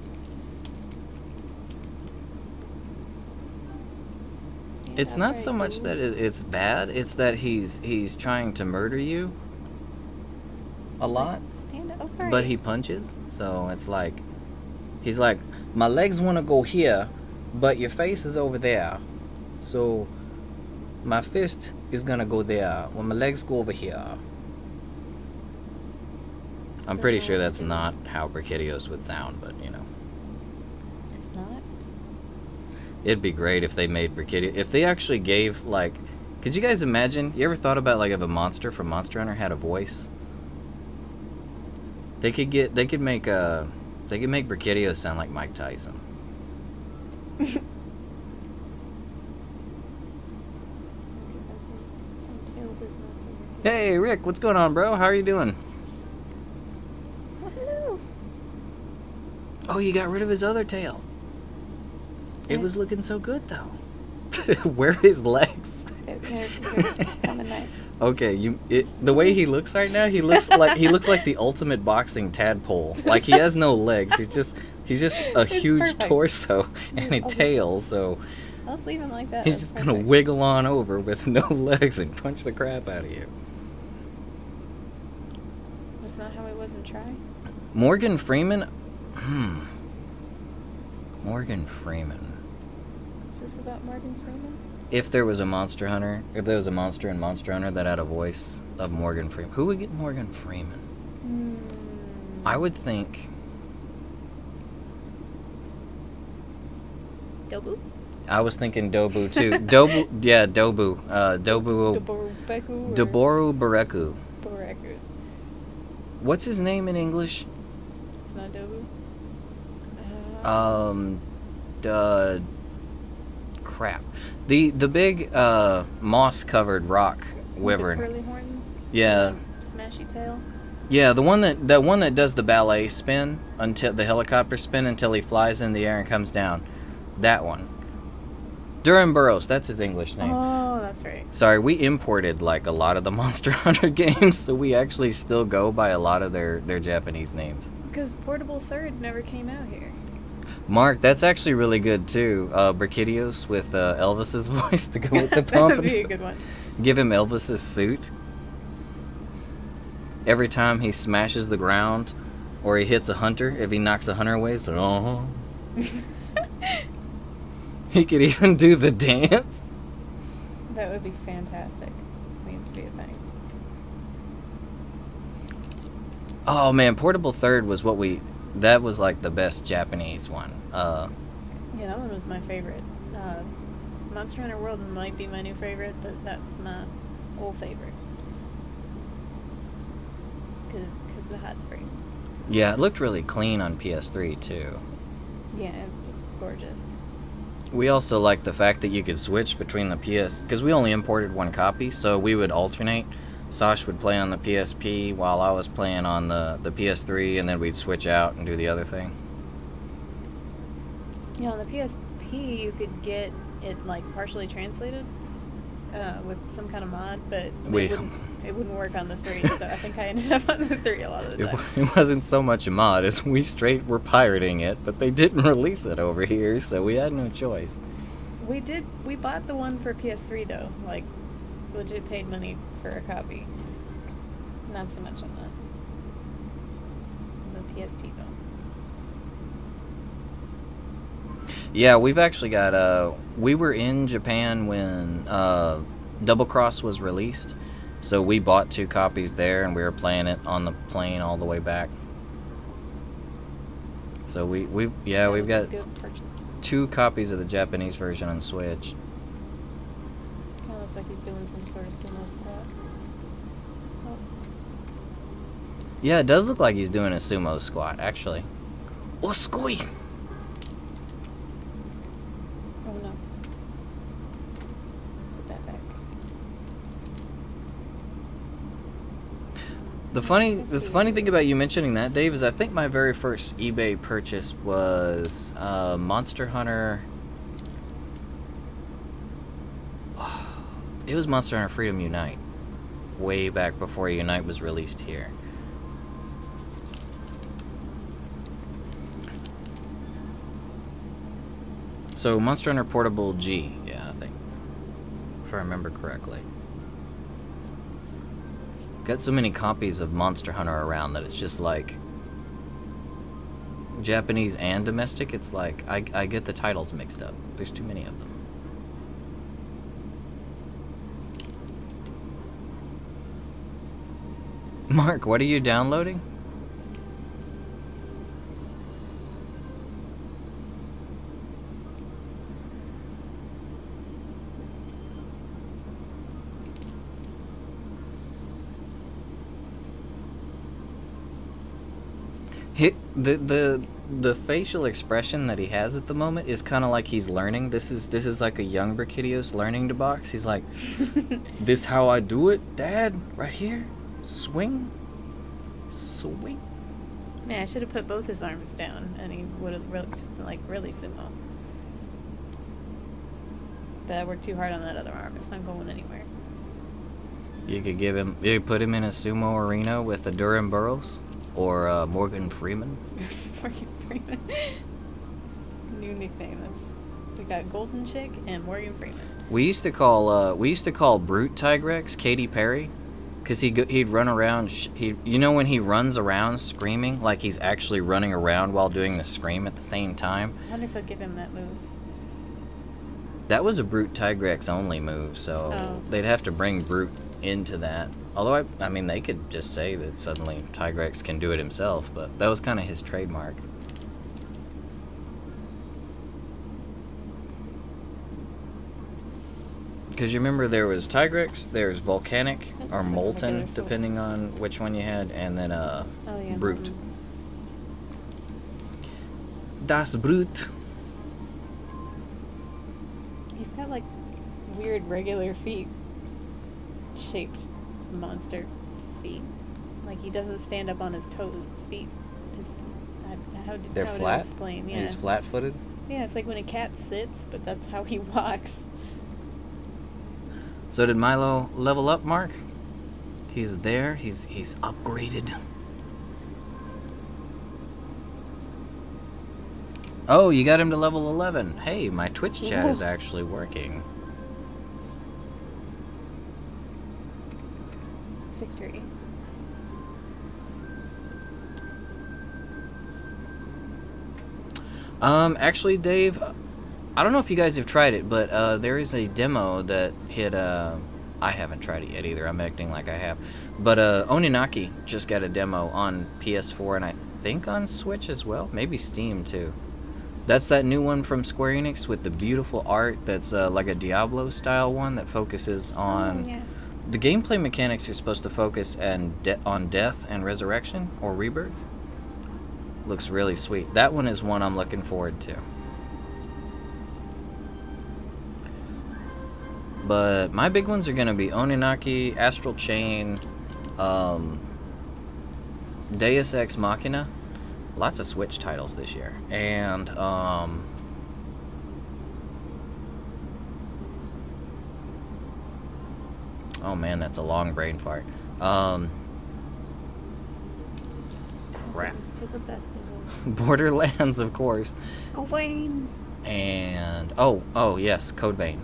Stand It's not upright, so much dude. that it's bad, it's that he's trying to murder you a lot, Stand upright. but he punches, so it's like... He's like, my legs want to go here, but your face is over there, so... My fist is gonna go there when my legs go over here. I'm pretty sure that's not how Brachydios would sound, but you know. It's not? It'd be great if they made Brachydios. If they actually gave, like... Could you guys imagine? You ever thought about, like, if a monster from Monster Hunter had a voice? They could make Brachydios sound like Mike Tyson. This is some tail business over here. Hey, Rick, what's going on, bro? How are you doing? Oh, hello. Oh, you got rid of his other tail. It Yeah. was looking so good, though. Where are his legs? They're coming next. Okay, the way he looks right now, he looks like the ultimate boxing tadpole. Like he has no legs. He's just a It's huge perfect. torso and a I'll just- tail. So I'll just leave him like that. he's That's just gonna perfect. wiggle on over with no legs and punch the crap out of you. That's not how it was in Try. Morgan Freeman. Morgan Freeman. Is this about Morgan Freeman? If there was a monster in Monster Hunter that had a voice of Morgan Freeman, who would get Morgan Freeman? I would think. Dobu? I was thinking Dobu too. Dobu, yeah, Dobu. Dobu. Doboru Doboru Bareku. Boreku. What's his name in English? It's not Dobu? Crap. The big moss-covered rock With wyvern. the curly horns? Yeah. The smashy tail? Yeah, the one that does the ballet spin until the helicopter spin until he flies in the air and comes down. That one. Durham Burroughs, that's his English name. Oh, that's right. Sorry, we imported like a lot of the Monster Hunter games, so we actually still go by a lot of their Japanese names. Because Portable Third never came out here. Mark, that's actually really good too. Brachydios with Elvis's voice to go with the That pump. would be a good one. Give him Elvis's suit. Every time he smashes the ground or he hits a hunter, if he knocks a hunter away, so he could even do the dance. That would be fantastic. This needs to be a thing. Oh man, Portable Third was that was like the best Japanese one. Yeah, that one was my favorite. Monster Hunter World might be my new favorite, but that's my old favorite. Because the hot springs. Yeah, it looked really clean on PS3 too. Yeah, it was gorgeous. We also liked the fact that you could switch between the PS, because we only imported one copy, so we would alternate. Sash would play on the PSP while I was playing on the PS3, and then we'd switch out and do the other thing. Yeah, on the PSP you could get it like partially translated with some kind of mod, but it wouldn't work on the 3, so I think I ended up on the 3 a lot of the time. It wasn't so much a mod as we straight were pirating it, but they didn't release it over here, so we had no choice. We bought the one for PS3 though, like legit paid money for a copy. Not so much on the PSP though. Yeah, we've actually got, we were in Japan when Double Cross was released, so we bought 2 copies there, and we were playing it on the plane all the way back. So we've That we've was got a good purchase. 2 copies of the Japanese version on Switch. Kind of looks like he's doing some sort of sumo squat. Oh, Yeah, it does look like he's doing a sumo squat, actually. Oskoi! oh no. Let's put that back. The funny thing about you mentioning that, Dave, is I think my very first eBay purchase was Monster Hunter. It was Monster Hunter Freedom Unite, way back before Unite was released here. So Monster Hunter Portable G, yeah, I think, if I remember correctly. Got so many copies of Monster Hunter around that it's just like Japanese and domestic. It's like I get the titles mixed up. There's too many of them. Mark, what are you downloading? The facial expression that he has at the moment is kind of like he's learning. This is like a young Brachydios learning to box. He's like, this how I do it, Dad, right here. Swing. Man, I should have put both his arms down, and he would have looked like really sumo. But I worked too hard on that other arm. It's not going anywhere. You could put him in a sumo arena with a Durham Burroughs or Morgan Freeman. Morgan Freeman. New nickname. We got Golden Chick and Morgan Freeman. We used to call Brute Tigrex Katy Perry, because he'd run around. When he runs around screaming, like he's actually running around while doing the scream at the same time. I wonder if they'll give him that move. That was a Brute Tigrex only move, so they'd have to bring Brute into that. Although I mean they could just say that suddenly Tigrex can do it himself, but that was kind of his trademark. Because you remember there was Tigrex, there's Volcanic or Molten, depending on which one you had, and then Brute. Das Brute. He's got like weird regular feet shaped monster feet. Like he doesn't stand up on his toes. His feet. They're flat? To explain? Yeah. He's flat-footed? Yeah, it's like when a cat sits, but that's how he walks. So did Milo level up, Mark? He's there. He's upgraded. Oh, you got him to level 11. Hey, my Twitch chat is actually working. Victory. Actually, Dave, I don't know if you guys have tried it, but there is a demo that hit. I haven't tried it yet either. I'm acting like I have. But Oninaki just got a demo on PS4 and I think on Switch as well. Maybe Steam too. That's that new one from Square Enix with the beautiful art that's like a Diablo style one that focuses on... Oh, yeah. The gameplay mechanics are supposed to focus on death and resurrection or rebirth. Looks really sweet. That one is one I'm looking forward to. But my big ones are going to be Oninaki, Astral Chain, Deus Ex Machina. Lots of Switch titles this year. And, oh man, that's a long brain fart. Crap. To the best of us. Borderlands, of course. Gawain. And, oh yes, Code Vein.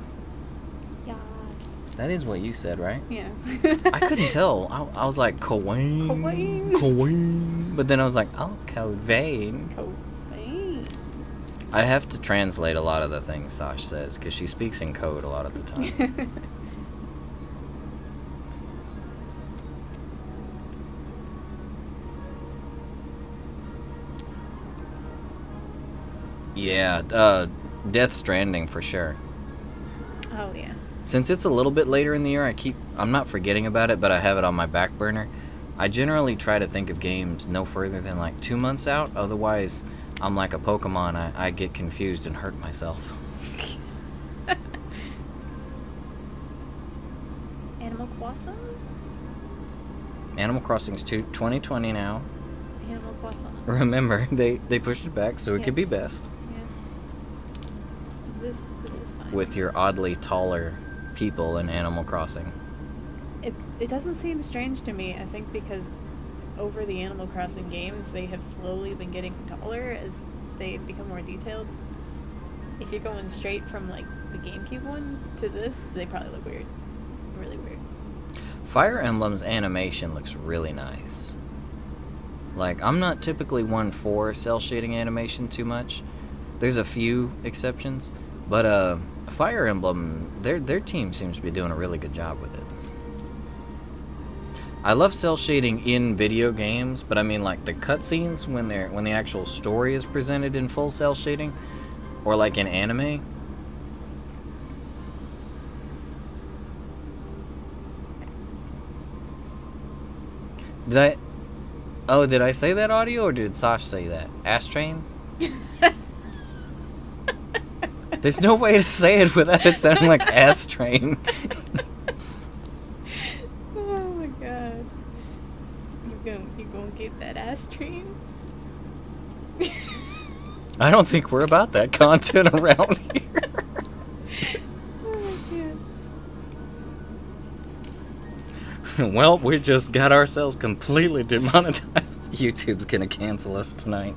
Yes. That is what you said, right? Yeah. I couldn't tell. I was like, Kawain. Kawain. But then I was like, oh, Code Vein. Gawain. I have to translate a lot of the things Sash says, because she speaks in code a lot of the time. Yeah, Death Stranding for sure. Oh yeah. Since it's a little bit later in the year, I'm not forgetting about it, but I have it on my back burner. I generally try to think of games no further than like 2 months out. Otherwise, I'm like a Pokemon. I get confused and hurt myself. Animal Crossing? Animal Crossing's 2020 now. Animal Crossing. Remember, they pushed it back so it could be Yes. best. Yes. This is fine. With your oddly taller people in Animal Crossing. It doesn't seem strange to me. I think because over the Animal Crossing games, they have slowly been getting taller as they become more detailed. If you're going straight from like the GameCube one to this, they probably look weird. Really weird. Fire Emblem's animation looks really nice. Like, I'm not typically one for cell shading animation too much. There's a few exceptions, but Fire Emblem, their team seems to be doing a really good job with it. I love cell shading in video games, but I mean like the cutscenes when the actual story is presented in full cell shading, or like in anime. Did I say that audio, or did Sash say that? Ass train? There's no way to say it without it sounding like ass train. Oh my god. You gonna get that ass train? I don't think we're about that content around here. Oh my god. Well, we just got ourselves completely demonetized. YouTube's gonna cancel us tonight.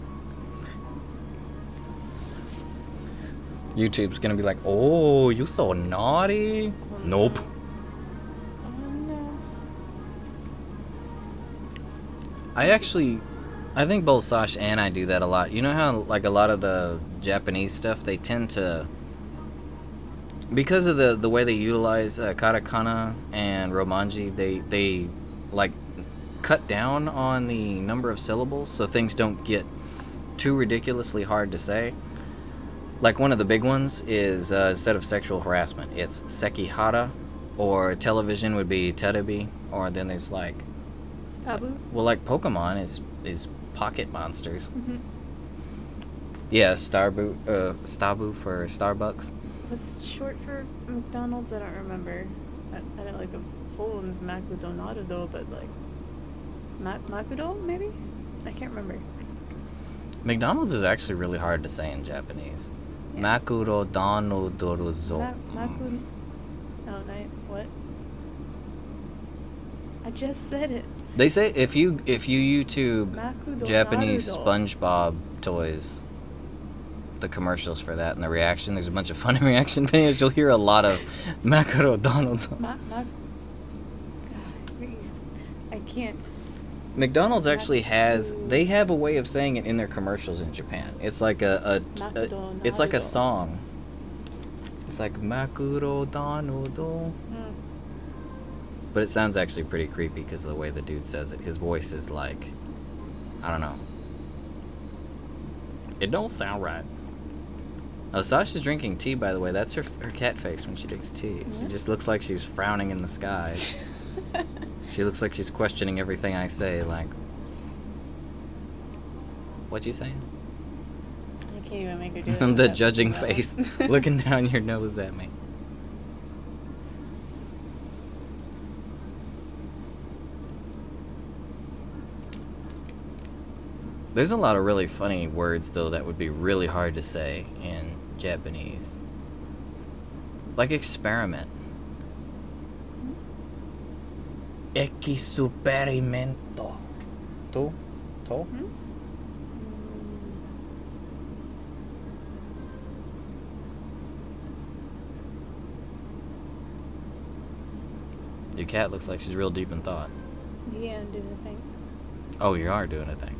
YouTube's gonna be like, oh, you so naughty. Oh, Nope. Oh no. I think both Sash and I do that a lot. You know how, like, a lot of the Japanese stuff, they tend to, because of the way they utilize katakana and romanji, they like cut down on the number of syllables so things don't get too ridiculously hard to say. Like, one of the big ones is instead of sexual harassment, it's sekihara, or television would be terebi, or then there's like Stabu? well, like Pokemon is pocket monsters. Mm-hmm. Yeah, Stabu for Starbucks. What's short for McDonald's? I don't remember. I don't like the full one's Makudonado though, but like Makudo maybe? I can't remember. McDonald's is actually really hard to say in Japanese. Yeah. Makuro dano doruzo. Makud. Oh, no, what? I just said it. They say if you YouTube Makudo Japanese Naruto. SpongeBob toys, the commercials for that and the reaction, there's a bunch of funny reaction videos. You'll hear a lot of Makuro Donald's. God, please. I can't. McDonald's actually they have a way of saying it in their commercials in Japan. It's like it's like a song. It's like Makuro Danodo. Mm. But it sounds actually pretty creepy because of the way the dude says it. His voice is like, I don't know. It don't sound right. Oh, Sasha's drinking tea, by the way. That's her cat face when she drinks tea. She What? just looks like she's frowning in the sky. She looks like she's questioning everything I say, like, what you saying? I can't even make her do it. The without judging thinking face, about it. looking down your nose at me. There's a lot of really funny words, though, that would be really hard to say in Japanese. Like experiment. Experimento. To? Hmm? Your cat looks like she's real deep in thought. Yeah, I'm doing the thing. Oh, you are doing a thing.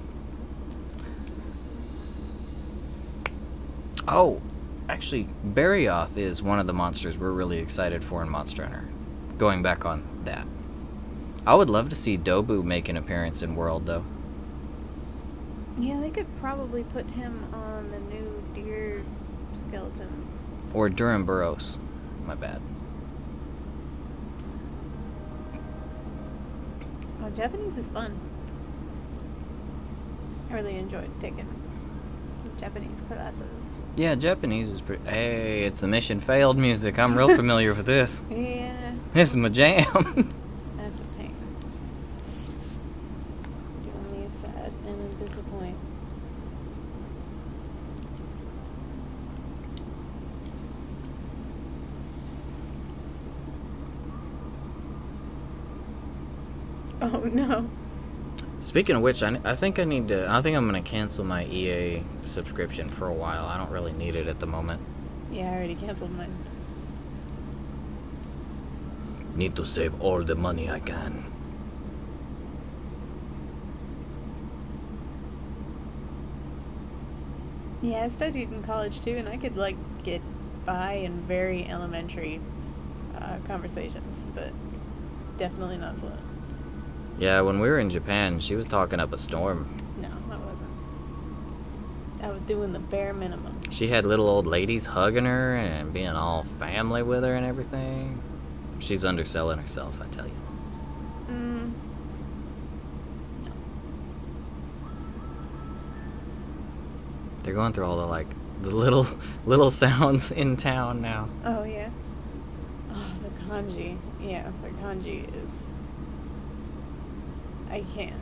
Oh, actually, Barioth is one of the monsters we're really excited for in Monster Hunter. Going back on that. I would love to see Dobu make an appearance in World, though. Yeah, they could probably put him on the new deer skeleton. Or Duramburos. My bad. Oh, Japanese is fun. I really enjoyed taking Japanese classes. Yeah, Japanese is pretty... Hey, it's the Mission Failed music. I'm real familiar with this. Yeah, This is my jam. that's a thing. Doing me sad and a disappoint. Oh no. Speaking of which, I think I need to... I think I'm going to cancel my EA subscription for a while. I don't really need it at the moment. Yeah, I already canceled mine. Need to save all the money I can. Yeah, I studied in college too, and I could like get by in very elementary conversations, but definitely not fluent. Yeah, when we were in Japan, she was talking up a storm. No, I wasn't. I was doing the bare minimum. She had little old ladies hugging her and being all family with her and everything. She's underselling herself, I tell you. No. They're going through all the little sounds in town now. Oh yeah. Oh, the kanji. Yeah, the kanji is. I can't.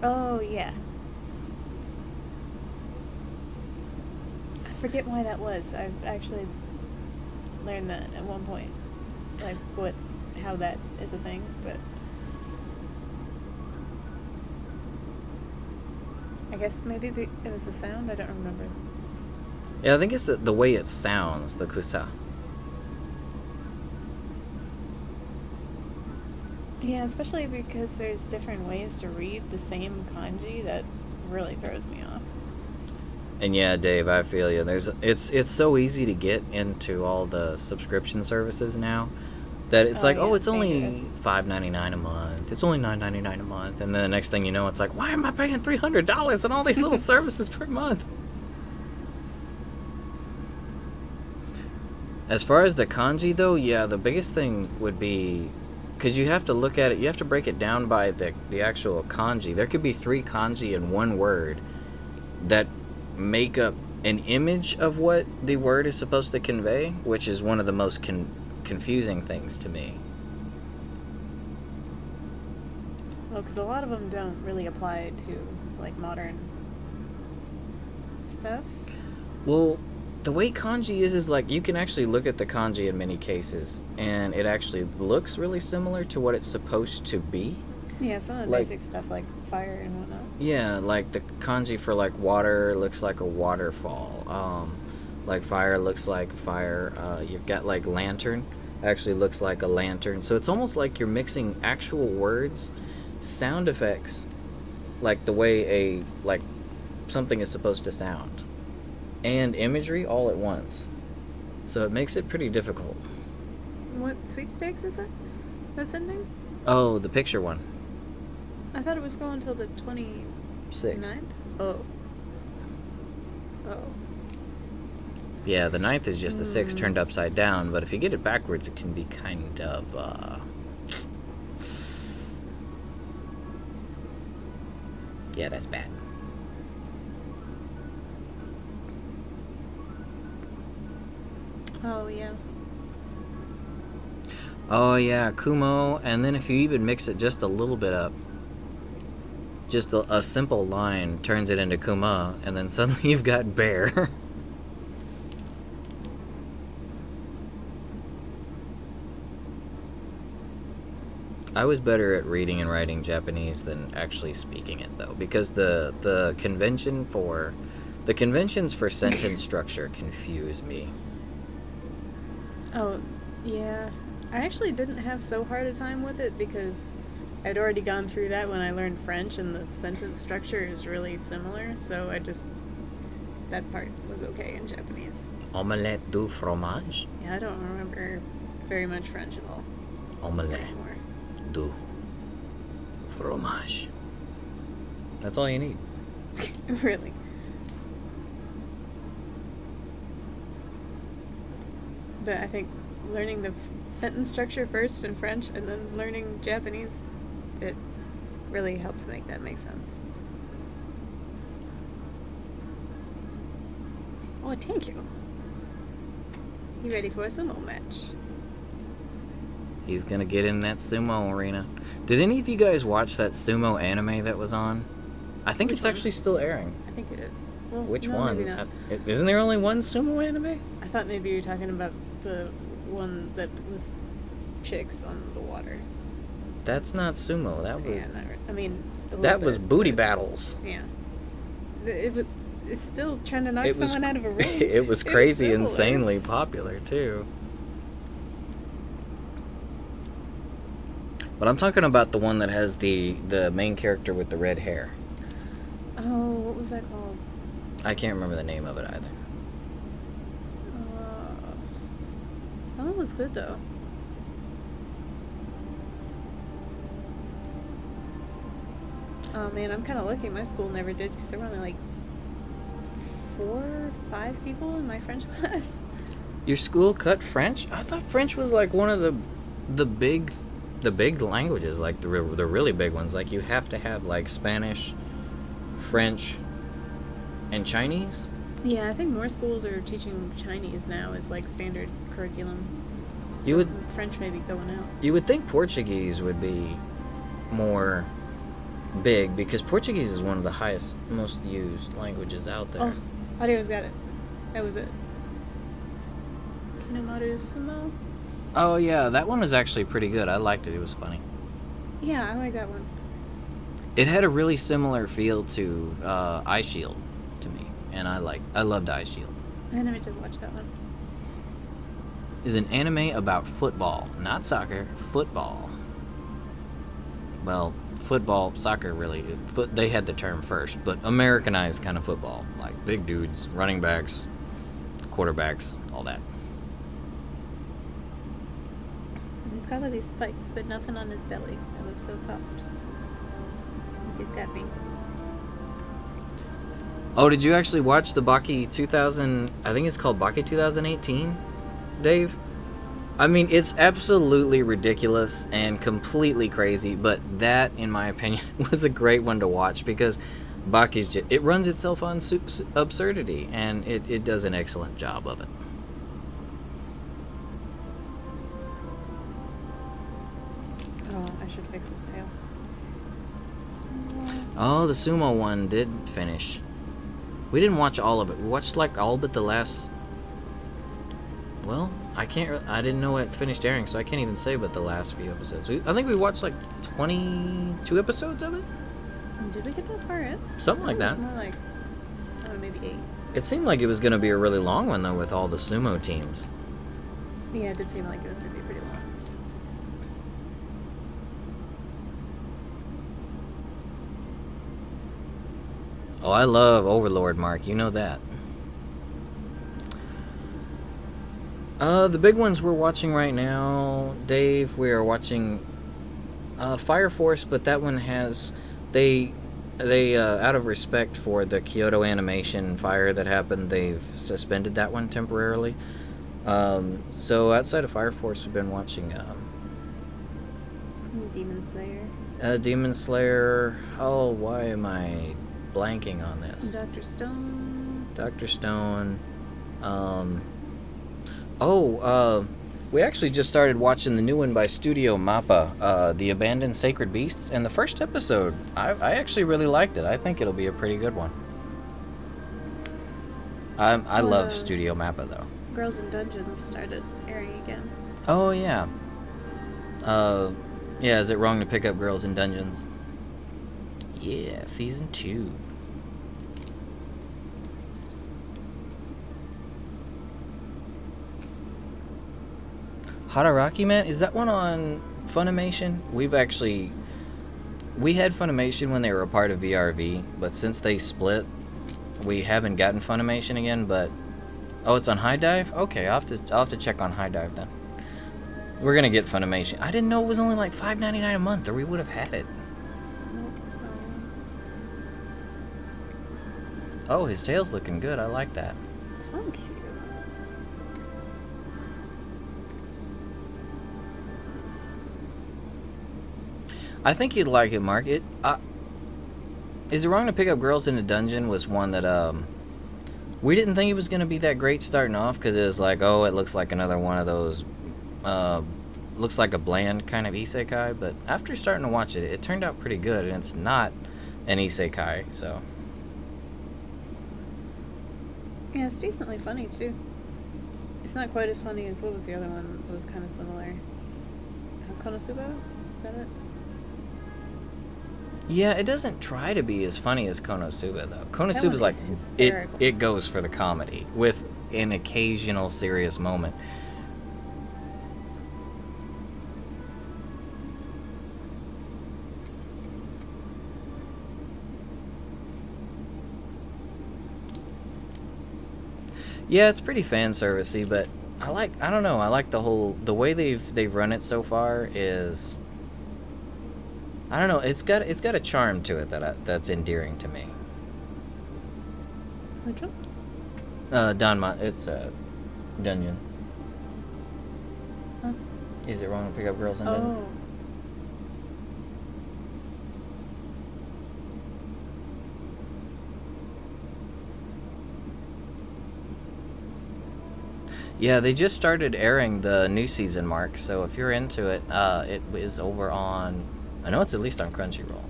Oh yeah. I forget why that was. I've actually learned that at one point, like how that is a thing, but I guess maybe it was the sound. I don't remember. Yeah, I think it's the way it sounds, the kusa. Yeah, especially because there's different ways to read the same kanji. That really throws me off. And yeah, Dave, I feel you. It's so easy to get into all the subscription services now that it's like, yeah, oh, it's only dangerous. $5.99 a month. It's only $9.99 a month, and then the next thing you know, it's like, why am I paying $300 on all these little services per month? As far as the kanji, though, yeah, the biggest thing would be, because you have to look at it, you have to break it down by the actual kanji. There could be 3 kanji in one word that make up an image of what the word is supposed to convey, which is one of the most confusing things to me. Well, because a lot of them don't really apply to like modern stuff. Well, the way kanji is like you can actually look at the kanji in many cases, and it actually looks really similar to what it's supposed to be. Yeah, some of the Like- basic stuff like fire and whatnot. Yeah, like the kanji for like water looks like a waterfall. Like fire looks like fire. You've got like lantern, actually looks like a lantern. So it's almost like you're mixing actual words, sound effects, like the way something is supposed to sound, and imagery all at once. So it makes it pretty difficult. What sweepstakes is that? That's ending? Oh, the picture one. I thought it was going until the 29th. 6th. Oh. Oh. Yeah, the 9th is just the 6 turned upside down, but if you get it backwards, it can be kind of, yeah, that's bad. Oh yeah. Oh, yeah, Kumo, and then if you even mix it just a little bit up, just a simple line turns it into Kuma, and then suddenly you've got bear. I was better at reading and writing Japanese than actually speaking it, though, because the conventions for sentence structure confuse me. Oh, yeah. I actually didn't have so hard a time with it because I'd already gone through that when I learned French, and the sentence structure is really similar, so that part was okay in Japanese. Omelette du fromage? Yeah, I don't remember very much French at all Omelette anymore. du fromage. That's all you need. Really. But I think learning the sentence structure first in French and then learning Japanese, it really helps make that make sense. Oh, thank you. You ready for a sumo match? He's gonna get in that sumo arena. Did any of you guys watch that sumo anime that was on? I think it's actually still airing. I think it is. Well, Which no, one? Maybe not. Isn't there only one sumo anime? I thought maybe you were talking about the one that was chicks on the water. That's not sumo. That was. Yeah, not, I mean, That was booty battles. Yeah. It's still trying to knock someone out of a ring. It was crazy, similar. insanely popular too. But I'm talking about the one that has the main character with the red hair. Oh, what was that called? I can't remember the name of it either. That one was good though. Oh man, I'm kind of lucky. My school never did because there were only like 4 or 5 people in my French class. Your school cut French? I thought French was like one of the big languages, like the really big ones. Like you have to have like Spanish, French, and Chinese. Yeah, I think more schools are teaching Chinese now as like standard curriculum. You would French maybe going out. You would think Portuguese would be more big because Portuguese is one of the highest, most used languages out there. Oh, Audio's got it. That was it. Kinemaru Sumo? Oh yeah, that one was actually pretty good. I liked it. It was funny. Yeah, I like that one. It had a really similar feel to Eye Shield to me, and I loved Eye Shield. I never did watch that one. Is an anime about football, not soccer, football. Well, football, soccer really, they had the term first, but Americanized kind of football, like big dudes, running backs, quarterbacks, all that. He's got all these spikes, but nothing on his belly. It looks so soft. He's got wrinkles. Oh, did you actually watch the Baki 2000, I think it's called Baki 2018, Dave? I mean, it's absolutely ridiculous and completely crazy, but that, in my opinion, was a great one to watch because Baki's it runs itself on absurdity, and it does an excellent job of it. Oh, I should fix his tail. Oh, the sumo one did finish. We didn't watch all of it. We watched like all but the last. Well, I didn't know it finished airing, so I can't even say but the last few episodes. I think we watched like 22 episodes of it. Did we get that far in? Something like that. It was more like, I don't know, maybe 8. It seemed like it was going to be a really long one though, with all the sumo teams. Yeah, it did seem like it was going to be pretty long. Oh, I love Overlord, Mark. You know that. The big ones we're watching right now, Dave, we are watching Fire Force, but that one has they out of respect for the Kyoto animation fire that happened, they've suspended that one temporarily. So outside of Fire Force, we've been watching Demon Slayer. Demon Slayer. Oh, why am I blanking on this? Dr. Stone. Dr. Stone. We actually just started watching the new one by Studio Mappa, The Abandoned Sacred Beasts, and the first episode, I actually really liked it. I think it'll be a pretty good one. I love Studio Mappa, though. Girls in Dungeons started airing again. Oh, yeah. Yeah, is it wrong to pick up Girls in Dungeons? Yeah, season 2. Hadaraki Man, is that one on Funimation? We had Funimation when they were a part of VRV, but since they split, we haven't gotten Funimation again, but oh, it's on High Dive? Okay, I'll have to check on High Dive then. We're gonna get Funimation. I didn't know it was only like $5.99 a month, or we would have had it. Oh, his tail's looking good. I like that. Thank you. I think you'd like it, Mark. Is it wrong to pick up girls in a dungeon was one that we didn't think it was going to be that great starting off because it was like, oh, it looks like another one of those looks like a bland kind of isekai, but after starting to watch it, it turned out pretty good, and it's not an isekai, so. Yeah, it's decently funny too. It's not quite as funny as what was the other one that was kind of similar. Konosuba? Is that it? Yeah, it doesn't try to be as funny as Konosuba, though. Konosuba's one like, is hysterical. it goes for the comedy, with an occasional serious moment. Yeah, it's pretty fan servicey, but I don't know, I like the way they've run it so far is, I don't know, it's got a charm to it that's endearing to me. Which one? It's a dungeon. Huh? Is it wrong to pick up girls in dungeon? Oh. Yeah, they just started airing the new season, Mark, so if you're into it, it is over on, I know it's at least on Crunchyroll.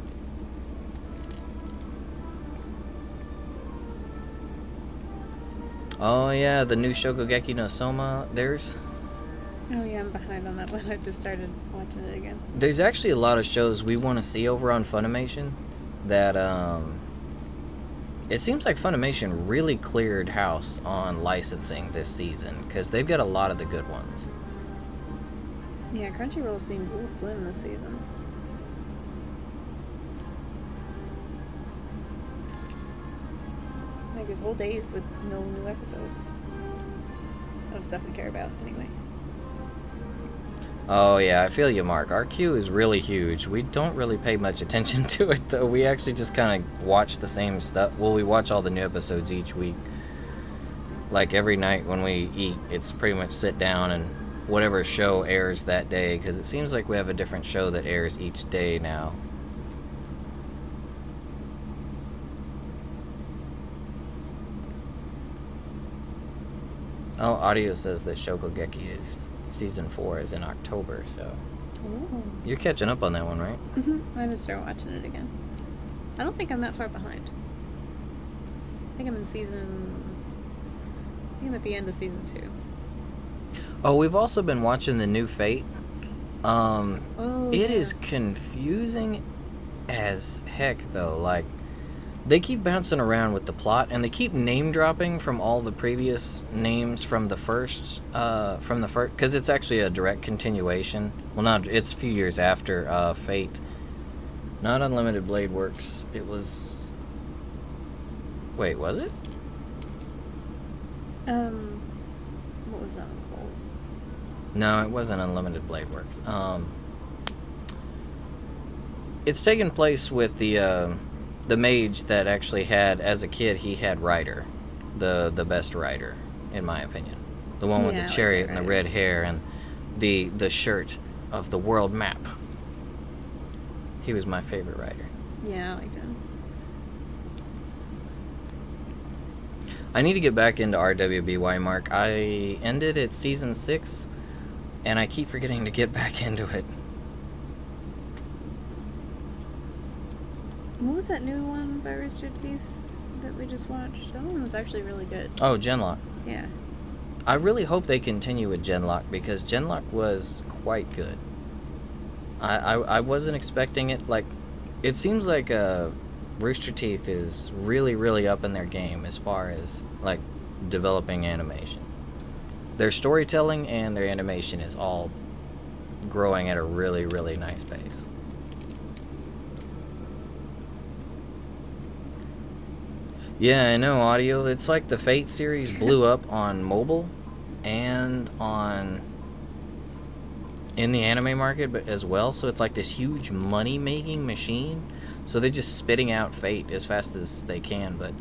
Oh yeah, the new Shokugeki no Soma, Oh yeah, I'm behind on that one. I just started watching it again. there's actually a lot of shows we want to see over on Funimation that, it seems like Funimation really cleared house on licensing this season, because they've got a lot of the good ones. Yeah, Crunchyroll seems a little slim this season. Like there's whole days with no new episodes of stuff we care about anyway. Oh yeah, I feel you, Mark. Our queue is really huge. We don't really pay much attention to it, though. We actually just kind of watch the same stuff. Well, we watch all the new episodes each week. Like every night when we eat, it's pretty much sit down and whatever show airs that day, because it seems like we have a different show that airs each day now. Oh, audio says that Shokugeki is season 4 is in October, so Ooh. you're catching up on that one, right? I just start watching it again. I don't think I'm that far behind. I think I'm in I'm at the end of season 2. Oh, we've also been watching the new Fate. It is Yeah. confusing as heck, though. Like, they keep bouncing around with the plot, and they keep name dropping from all the previous names from the first, because it's actually a direct continuation. Well, not, it's a few years after Fate. Not Unlimited Blade Works. It was. Wait, was it? What was that one called? No, it wasn't Unlimited Blade Works. It's taken place with the mage that actually had, as a kid, he had Rider, the best rider, in my opinion. The one with Yeah, I the like chariot that and the rider. red hair and the shirt of the world map. He was my favorite rider. Yeah, I liked him. I need to get back into RWBY, Mark. I ended at season 6, and I keep forgetting to get back into it. What was that new one by Rooster Teeth that we just watched? That one was actually really good. Oh, Genlock. Yeah. I really hope they continue with Genlock, because Genlock was quite good. I wasn't expecting it. Like, it seems like Rooster Teeth is really, really up in their game as far as, like, developing animation. Their storytelling and their animation is all growing at a really, really nice pace. Yeah, I know, audio. It's like the Fate series blew up on mobile and in the anime market, but as well. So it's like this huge money-making machine. So they're just spitting out Fate as fast as they can. But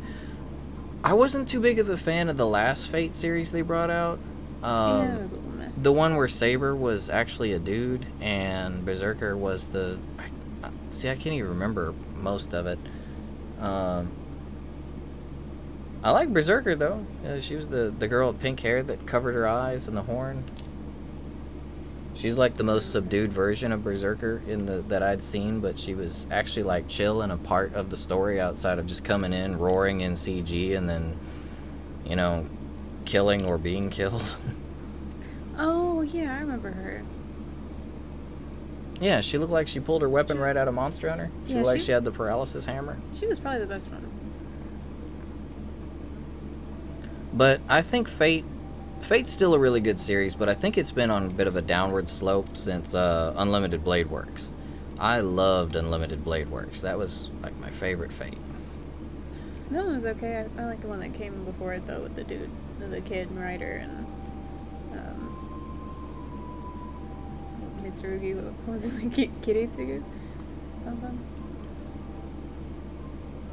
I wasn't too big of a fan of the last Fate series they brought out. Yeah, it was a little meh. The one where Saber was actually a dude and Berserker was the... See, I can't even remember most of it. I like Berserker, though. She was the girl with pink hair that covered her eyes and the horn. She's like the most subdued version of Berserker that I'd seen, but she was actually like chill and a part of the story outside of just coming in, roaring in CG, and then, you know, killing or being killed. Oh, yeah, I remember her. Yeah, she looked like she pulled her weapon right out of Monster Hunter. She looked like she had the paralysis hammer. She was probably the best one. But I think Fate's still a really good series, but I think it's been on a bit of a downward slope since Unlimited Blade Works. I loved Unlimited Blade Works. That was like my favorite Fate. No, it was okay. I like the one that came before it, though, with the dude, the kid and Ryder and Mitsurugi. What was it, like Kiritsugu? Something.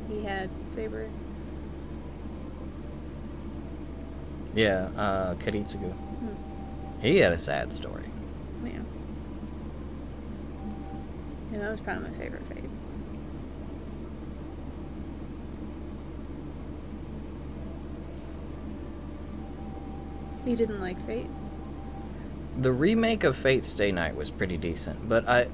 He had Saber. Yeah, Kiritsugu. He had a sad story. Yeah. Yeah, that was probably my favorite Fate. You didn't like Fate? The remake of Fate Stay Night was pretty decent, but I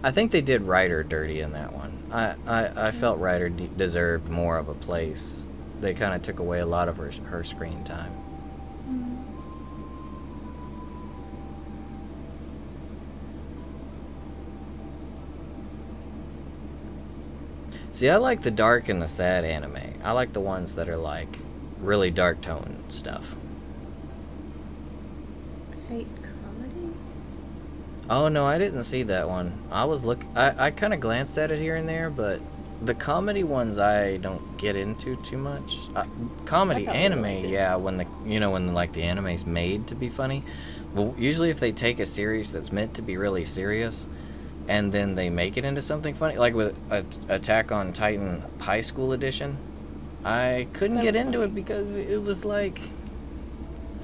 think they did Ryder dirty in that one. I felt Ryder deserved more of a place. They kind of took away a lot of her screen time. See, I like the dark and the sad anime. I like the ones that are like really dark tone stuff. Fate comedy? Oh no, I didn't see that one. I kind of glanced at it here and there, but the comedy ones I don't get into too much. Comedy anime, yeah, when the anime's made to be funny. Well, usually if they take a series that's meant to be really serious and then they make it into something funny, like with Attack on Titan High School Edition, I couldn't get into it because it was like,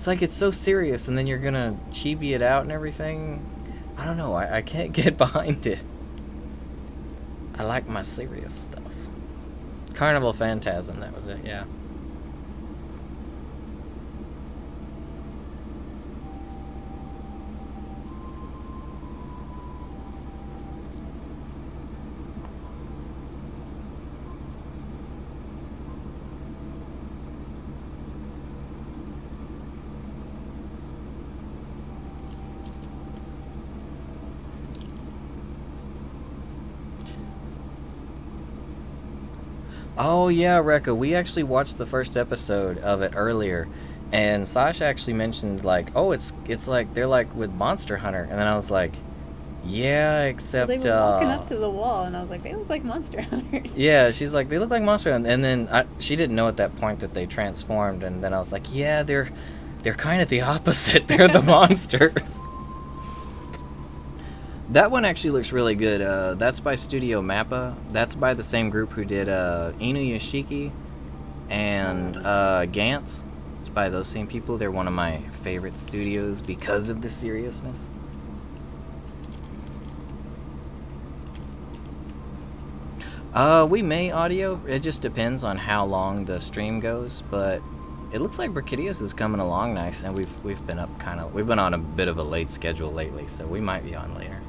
it's so serious and then you're gonna chibi it out and everything. I don't know, I can't get behind it. I like my serious stuff. Carnival Phantasm, that was it, yeah. Oh yeah, Rekka, we actually watched the first episode of it earlier, and Sasha actually mentioned like, oh, it's like they're like with Monster Hunter, and then I was like, yeah, except Well, they were walking up to the wall, and I was like, they look like Monster Hunters. Yeah, she's like, they look like Monster Hunter, and then she didn't know at that point that they transformed, and then I was like, yeah, they're kind of the opposite. They're the monsters. That one actually looks really good. That's by Studio Mappa. That's by the same group who did Inuyashiki and Gantz. It's by those same people. They're one of my favorite studios because of the seriousness. We may audio. It just depends on how long the stream goes, but it looks like Brachydios is coming along nice, and we've been up we've been on a bit of a late schedule lately, so we might be on later.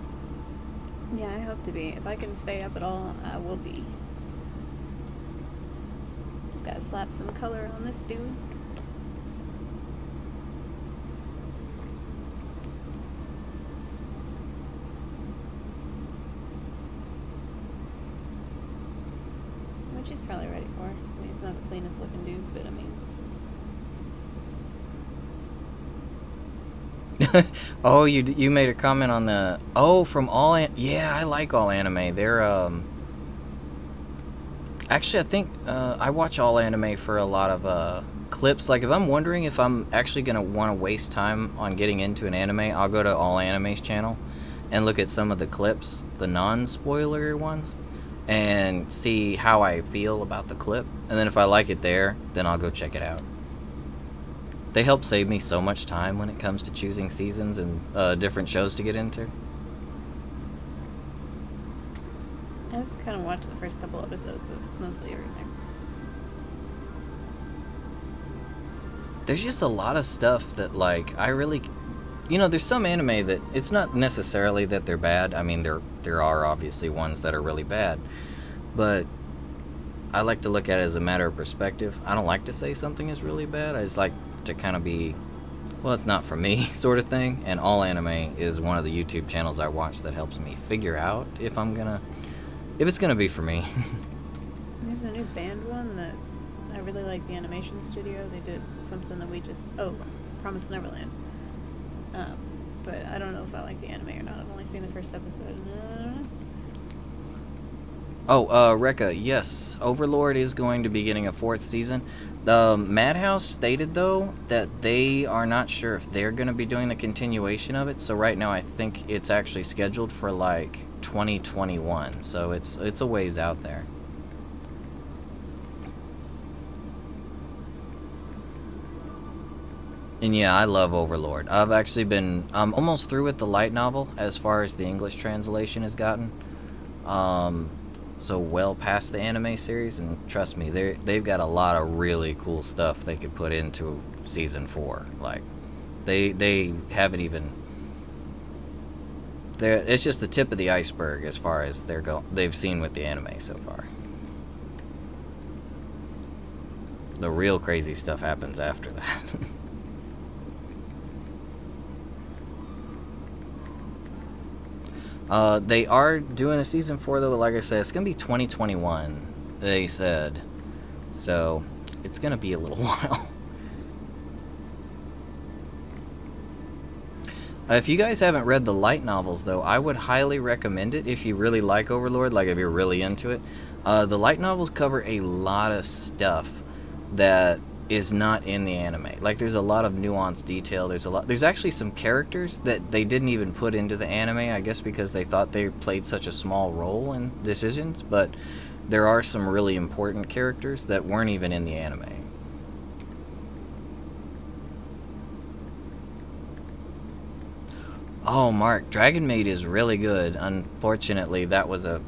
Yeah, I hope to be. If I can stay up at all, I will be. Just gotta slap some color on this dude. Which he's probably ready for. I mean, he's not the cleanest looking dude, but I mean. Oh, you made a comment on the... Oh, from yeah, I like All Anime. They're, Actually, I think I watch All Anime for a lot of clips. Like, if I'm wondering if I'm actually going to want to waste time on getting into an anime, I'll go to All Anime's channel and look at some of the clips, the non-spoiler ones. and see how I feel about the clip. And then if I like it there, then I'll go check it out. They help save me so much time when it comes to choosing seasons and different shows to get into. I just kind of watched the first couple episodes of mostly everything. There's just a lot of stuff that, like, I really... You know, there's some anime that... It's not necessarily that they're bad. I mean, there are obviously ones that are really bad. But I like to look at it as a matter of perspective. I don't like to say something is really bad. I just like to kind of be... Well, it's not for me, sort of thing. And All Anime is one of the YouTube channels I watch that helps me figure out if it's gonna be for me. There's a new band one that I really like, the animation studio. They did something that we just... Oh, Promised Neverland. But I don't know if I like the anime or not. I've only seen the first episode. Oh, Rekka, yes. Overlord is going to be getting a 4th season. The Madhouse stated, though, that they are not sure if they're going to be doing the continuation of it. So right now I think it's actually scheduled for, like, 2021. So it's a ways out there. And yeah, I love Overlord. I'm almost through with the light novel as far as the English translation has gotten. So well past the anime series, and trust me, they've got a lot of really cool stuff they could put into season 4. Like, they haven't even... It's just the tip of the iceberg as far as they've seen with the anime so far. The real crazy stuff happens after that. They are doing a season 4, though. Like I said, it's going to be 2021, they said. So, it's going to be a little while. If you guys haven't read the light novels, though, I would highly recommend it if you really like Overlord, like if you're really into it. The light novels cover a lot of stuff that is not in the anime. Like, there's a lot of nuanced detail. There's actually some characters that they didn't even put into the anime, I guess because they thought they played such a small role in decisions, but there are some really important characters that weren't even in the anime. Oh, Mark, Dragon Maid is really good. Unfortunately, that was a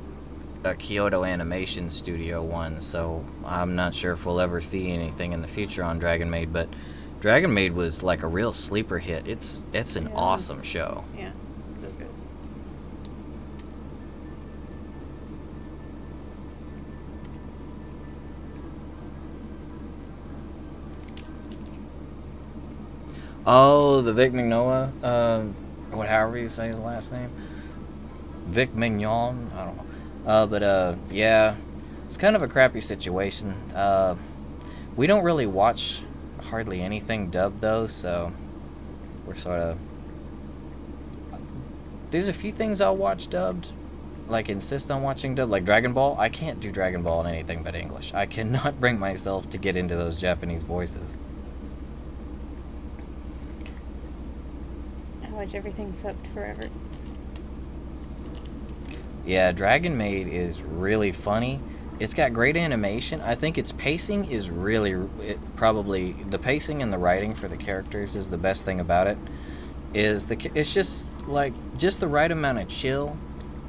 Kyoto Animation Studio one, so I'm not sure if we'll ever see anything in the future on Dragon Maid, but Dragon Maid was like a real sleeper hit. It's an awesome show. Yeah, so good. Oh, the Vic Mignola, however you say his last name. Vic Mignon, I don't know. Yeah, it's kind of a crappy situation. We don't really watch hardly anything dubbed, though, so we're sort of... There's a few things I'll watch dubbed, like insist on watching dubbed, like Dragon Ball. I can't do Dragon Ball in anything but English. I cannot bring myself to get into those Japanese voices. I watch everything subbed forever. Yeah, Dragon Maid is really funny. It's got great animation. I think its pacing is probably the pacing and the writing for the characters is the best thing about it. It's just like just the right amount of chill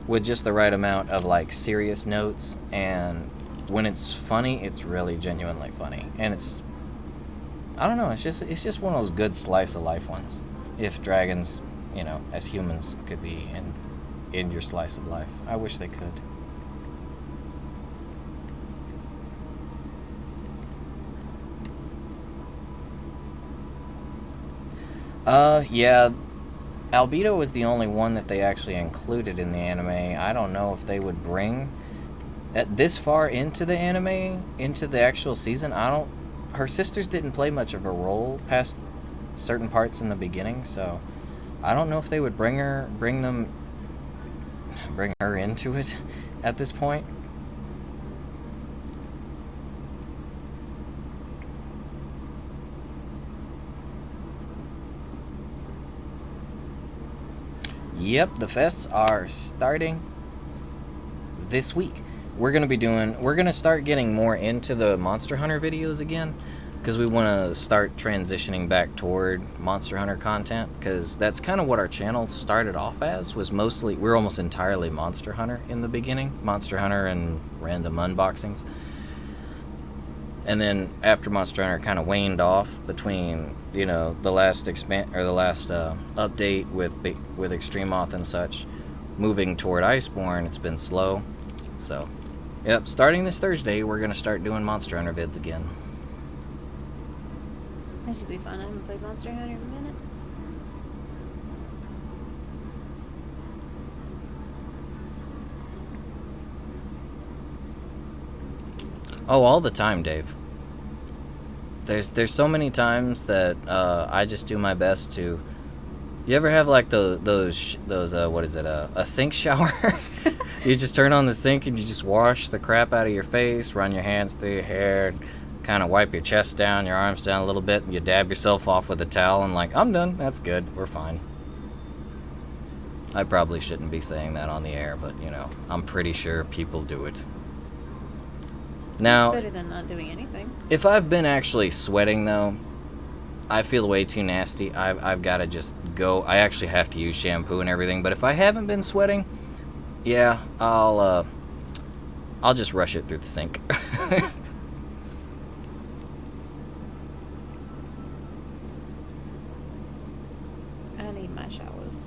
with just the right amount of like serious notes, and when it's funny, it's really genuinely funny. And I don't know, it's just one of those good slice of life ones. If dragons, as humans could be in your slice of life. I wish they could. Yeah, Albedo was the only one that they actually included in the anime. I don't know if they would bring this far into the anime, into the actual season. Her sisters didn't play much of a role past certain parts in the beginning, so I don't know if they would bring her into it at this point. Yep, the fests are starting this week. we're gonna start getting more into the Monster Hunter videos again, because we want to start transitioning back toward Monster Hunter content, because that's kind of what our channel started off as. Was mostly, we're almost entirely Monster Hunter in the beginning, Monster Hunter and random unboxings. And then after Monster Hunter kind of waned off between, you know, the last update with Extreme Moth and such, moving toward Iceborne, it's been slow. So, yep, starting this Thursday, we're gonna start doing Monster Hunter vids again. That should be fun. I haven't played Monster Hunter in a minute. Oh, all the time, Dave. There's so many times that I just do my best to. You ever have like those what is it, a sink shower? You just turn on the sink and you just wash the crap out of your face, run your hands through your hair, kind of wipe your chest down, your arms down a little bit, and you dab yourself off with a towel and like, I'm done, that's good, we're fine. I probably shouldn't be saying that on the air, but you know, I'm pretty sure people do it. Now, It's better than not doing anything. if I've been actually sweating though, I feel way too nasty. I've got to just go. I actually have to use shampoo and everything, but if I haven't been sweating, yeah, I'll just rush it through the sink. I need my showers.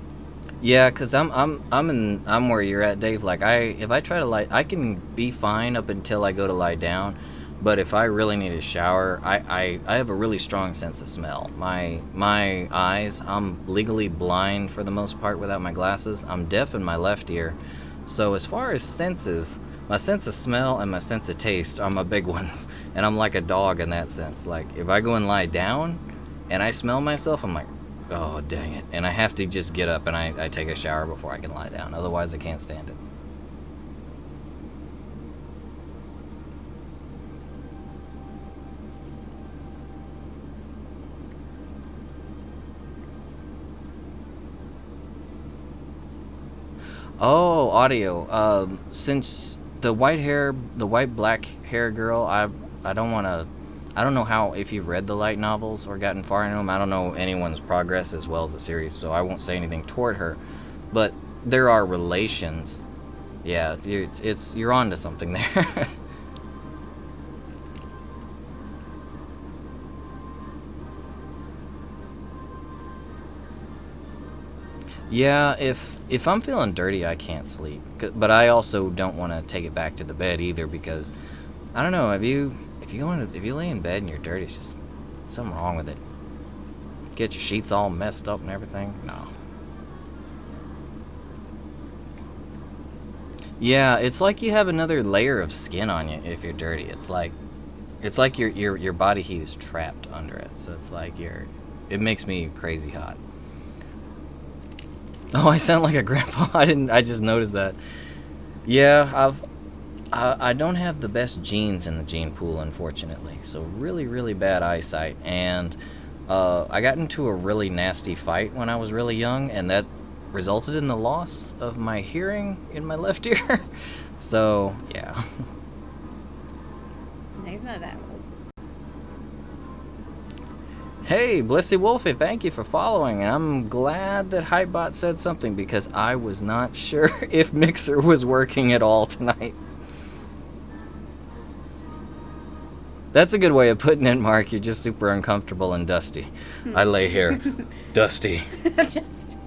Yeah, cause I'm where you're at, Dave. Like if I try to I can be fine up until I go to lie down, but if I really need a shower, I have a really strong sense of smell. My eyes, I'm legally blind for the most part without my glasses. I'm deaf in my left ear, so as far as senses, my sense of smell and my sense of taste are my big ones, and I'm like a dog in that sense. Like if I go and lie down, and I smell myself, I'm like, oh, dang it. And I have to just get up and I take a shower before I can lie down. Otherwise, I can't stand it. Oh, audio. Since the white black hair girl, I don't want to. I don't know how, if you've read the light novels or gotten far into them. I don't know anyone's progress as well as the series, so I won't say anything toward her. But there are relations. Yeah, you're on to something there. Yeah, if I'm feeling dirty, I can't sleep. But I also don't want to take it back to the bed either, because I don't know. If you lay in bed and you're dirty, it's just something wrong with it. Get your sheets all messed up and everything. No. Yeah, it's like you have another layer of skin on you if you're dirty. It's like your body heat is trapped under it. So it's like it makes me crazy hot. Oh, I sound like a grandpa. I just noticed that. Yeah, I don't have the best genes in the gene pool, unfortunately. So really, really bad eyesight. And I got into a really nasty fight when I was really young, and that resulted in the loss of my hearing in my left ear. So, yeah. No, he's not that old. Hey, Blissy Wolfie, thank you for following. And I'm glad that Hypebot said something, because I was not sure if Mixer was working at all tonight. That's a good way of putting it, Mark. You're just super uncomfortable and dusty. I lay here, dusty. Just.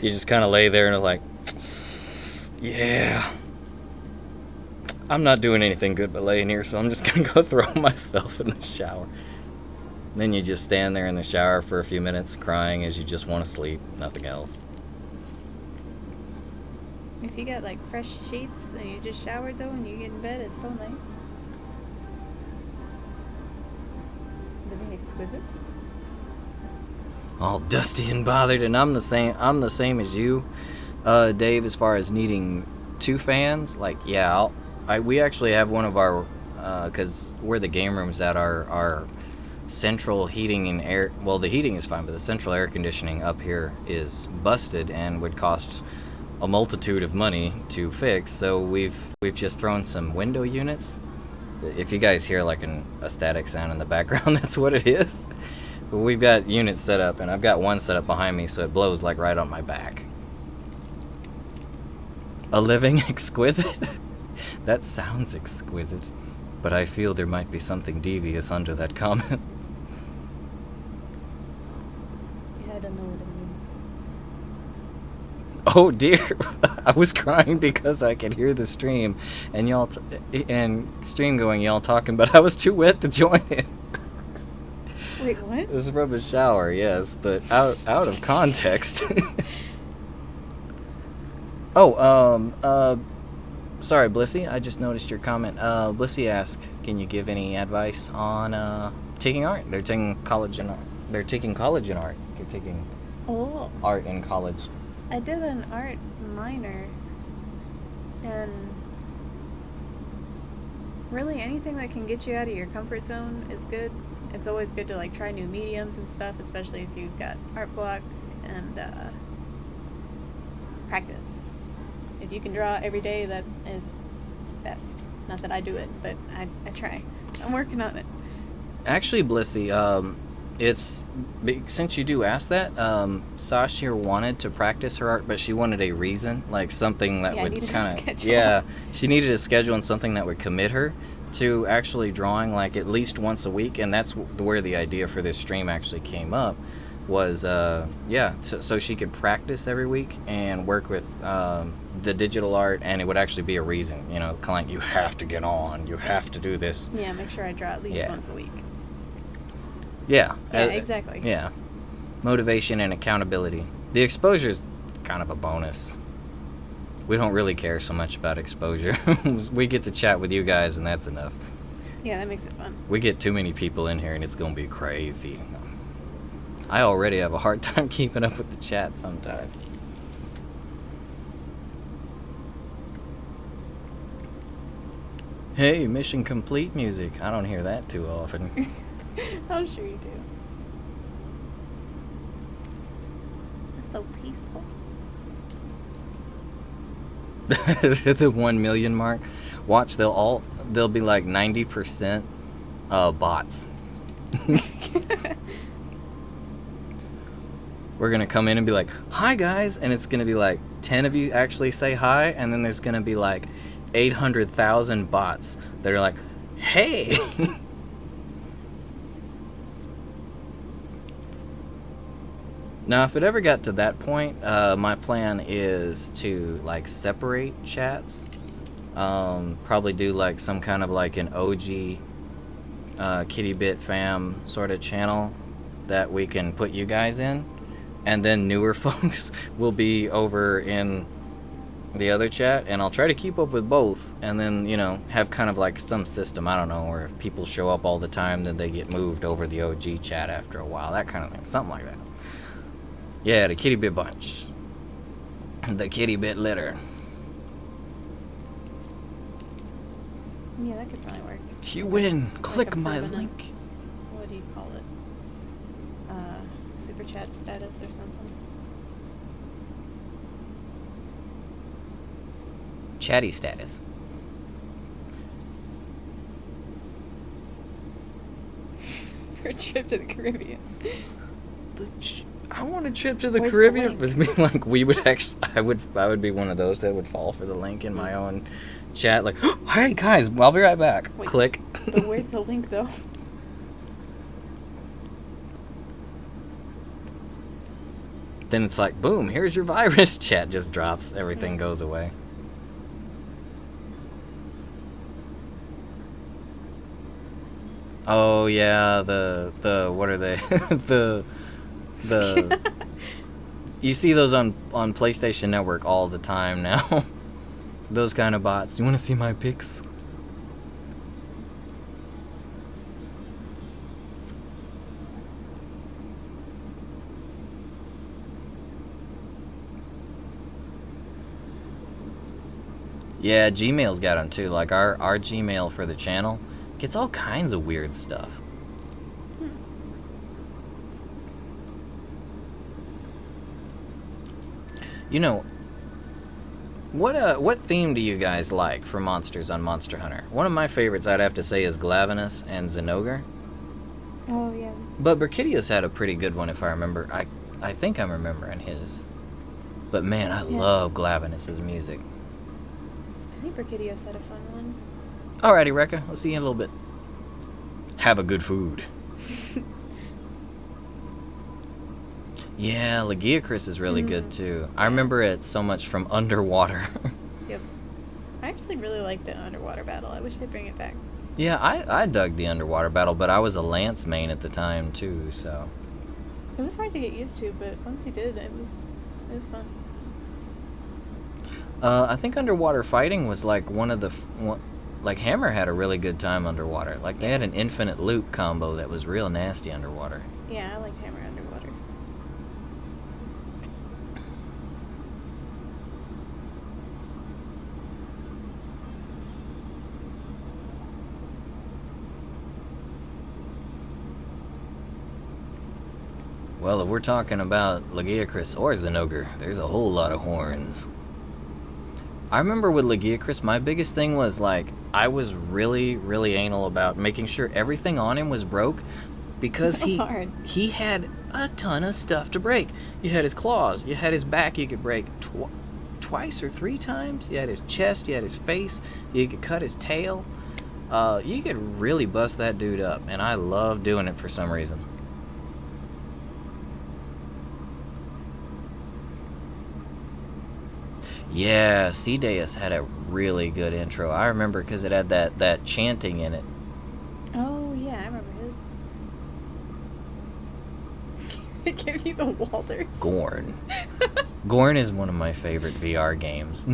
You just kind of lay there and are like, yeah. I'm not doing anything good but laying here, so I'm just going to go throw myself in the shower. Then you just stand there in the shower for a few minutes crying as you just want to sleep, nothing else. If you got like fresh sheets and you just showered though and you get in bed, it's so nice. Living exquisite. All dusty and bothered, and I'm the same as you, Dave, as far as needing two fans. Like, yeah, we actually have one of our, because where the game room's at, our central heating and air, well, the heating is fine, but the central air conditioning up here is busted and would cost a multitude of money to fix, so we've just thrown some window units. If you guys hear like a static sound in the background, that's what it is. But we've got units set up, and I've got one set up behind me, so it blows like right on my back. A living exquisite? That sounds exquisite, but I feel there might be something devious under that comment. Yeah, I don't know what it means. Oh dear, I was crying because I could hear the stream and y'all stream going, y'all talking, but I was too wet to join it. Wait, what? It was from a shower, yes, but out of context. Sorry, Blissy, I just noticed your comment. Blissy asked, can you give any advice on taking art? They're taking college in art. They're taking college in art. They're taking art in college. I did an art minor, and really anything that can get you out of your comfort zone is good. It's always good to like try new mediums and stuff, especially if you've got art block, and practice. If you can draw every day, that is best. Not that I do it, but I try. I'm working on it. Actually, Blissy, since you do ask that, Sash here wanted to practice her art, but she wanted a reason, like something that would kind of, she needed a schedule and something that would commit her to actually drawing like at least once a week, and that's where the idea for this stream actually came up, was so she could practice every week and work with the digital art, and it would actually be a reason, kind of like, you have to get on, you have to do this. Yeah, make sure I draw at least once a week. Yeah. Yeah, exactly. Yeah. Motivation and accountability. The exposure is kind of a bonus. We don't really care so much about exposure. We get to chat with you guys, and that's enough. Yeah, that makes it fun. We get too many people in here, and it's going to be crazy. I already have a hard time keeping up with the chat sometimes. Hey, mission complete music. I don't hear that too often. I'm sure you do. It's so peaceful. The 1 million mark. Watch, they'll be like 90% bots. We're gonna come in and be like, hi guys, and it's gonna be like 10 of you actually say hi, and then there's gonna be like 800,000 bots that are like, hey. Now, if it ever got to that point, my plan is to like separate chats. Probably do like some kind of like an OG Kitty Bit fam sort of channel that we can put you guys in, and then newer folks will be over in the other chat, and I'll try to keep up with both, and then have kind of like some system, I don't know, or if people show up all the time, then they get moved over the OG chat after a while, that kind of thing, something like that. Yeah, the Kitty Bit bunch. The Kitty Bit litter. Yeah, that could probably work. You win. Like Click a my permanent- link. What do you call it? Super chat status or something. Chatty status. For a trip to the Caribbean. I want a trip to the Where's the Caribbean link? with me. Like, we would actually, I would be one of those that would fall for the link in my own chat. Like, hey guys, I'll be right back. Wait. Click. But where's the link though? Then it's like, boom, here's your virus. Chat just drops. Everything goes away. Oh yeah, the what are they? the you see those on PlayStation Network all the time now. Those kind of bots. You want to see my pics? Yeah, Gmail's got them too. Like our Gmail for the channel gets all kinds of weird stuff. What theme do you guys like for monsters on Monster Hunter? One of my favorites, I'd have to say, is Glavenus and Zinogre. Oh, yeah. But Brachydios had a pretty good one, if I remember. I think I'm remembering his. But man, I love Glavenus' music. I think Brachydios had a fun one. Alrighty, Rekka. I'll see you in a little bit. Have a good food. Yeah, Lagiacrus is really good too. I remember it so much from Underwater. Yep. I actually really like the underwater battle. I wish they'd bring it back. Yeah, I dug the Underwater battle, but I was a Lance main at the time too, so. It was hard to get used to, but once you did, it was fun. I think Underwater fighting was like one of the. Like Hammer had a really good time underwater. Like they had an infinite loop combo that was real nasty underwater. Yeah, I liked Hammer underwater. Well, if we're talking about Lagiacrus or Zinogre, there's a whole lot of horns. I remember with Lagiacrus, my biggest thing was like, I was really, really anal about making sure everything on him was broke because he had a ton of stuff to break. You had his claws, you had his back you could break twice or 3 times, you had his chest, you had his face, you could cut his tail. You could really bust that dude up, and I love doing it for some reason. Yeah, Deus had a really good intro. I remember because it had that chanting in it. Oh, yeah, I remember his. It gave you the Walters. Gorn. Gorn is one of my favorite VR games.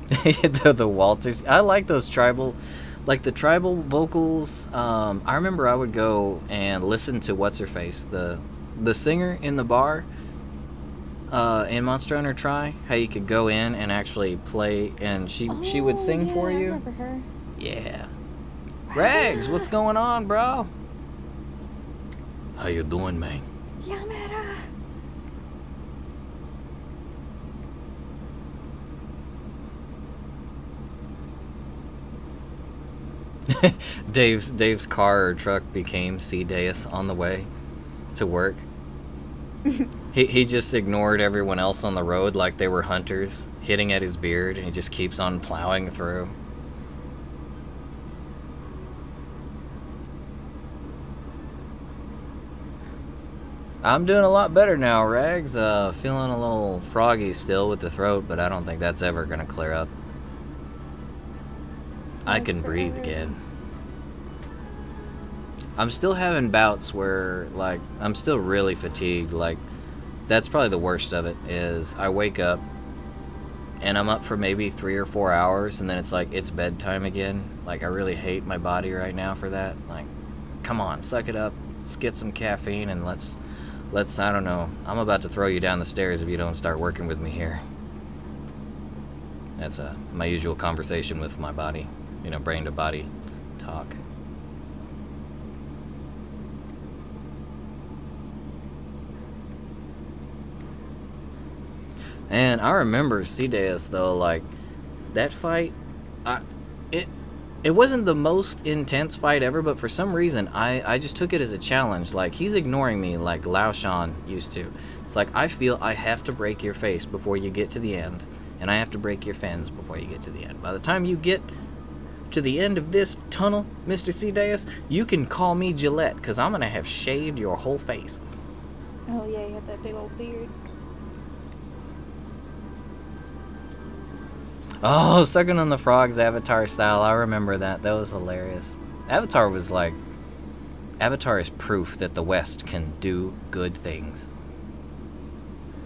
the Walters. I like those tribal, like the tribal vocals. I remember I would go and listen to What's-Her-Face, the singer in the bar in Monster Hunter Tri, how you could go in and actually play, and she would sing for you. I remember her. Yeah. Rags, what's going on, bro? How you doing, man? Yamera. Dave's car or truck became Deus on the way to work. he just ignored everyone else on the road like they were hunters, hitting at his beard, and he just keeps on plowing through. I'm doing a lot better now, Rags. Feeling a little froggy still with the throat, but I don't think that's ever gonna clear up. I can breathe again. I'm still having bouts where, like, I'm still really fatigued. Like, that's probably the worst of it, is I wake up, and I'm up for maybe 3 or 4 hours, and then it's like, it's bedtime again. Like, I really hate my body right now for that. Like, come on, suck it up. Let's get some caffeine, and let's, I don't know. I'm about to throw you down the stairs if you don't start working with me here. That's my usual conversation with my body. You know, brain to body talk. And I remember Deus though, like, that fight, it wasn't the most intense fight ever, but for some reason, I just took it as a challenge. Like, he's ignoring me like Lao Shan used to. It's like, I feel I have to break your face before you get to the end, and I have to break your fins before you get to the end. By the time you get to the end of this tunnel, Mr. Deus, you can call me Gillette, because I'm going to have shaved your whole face. Oh, yeah, you had that big old beard. Oh, sucking on the frogs Avatar style. I remember that. That was hilarious. Avatar was like... Avatar is proof that the West can do good things.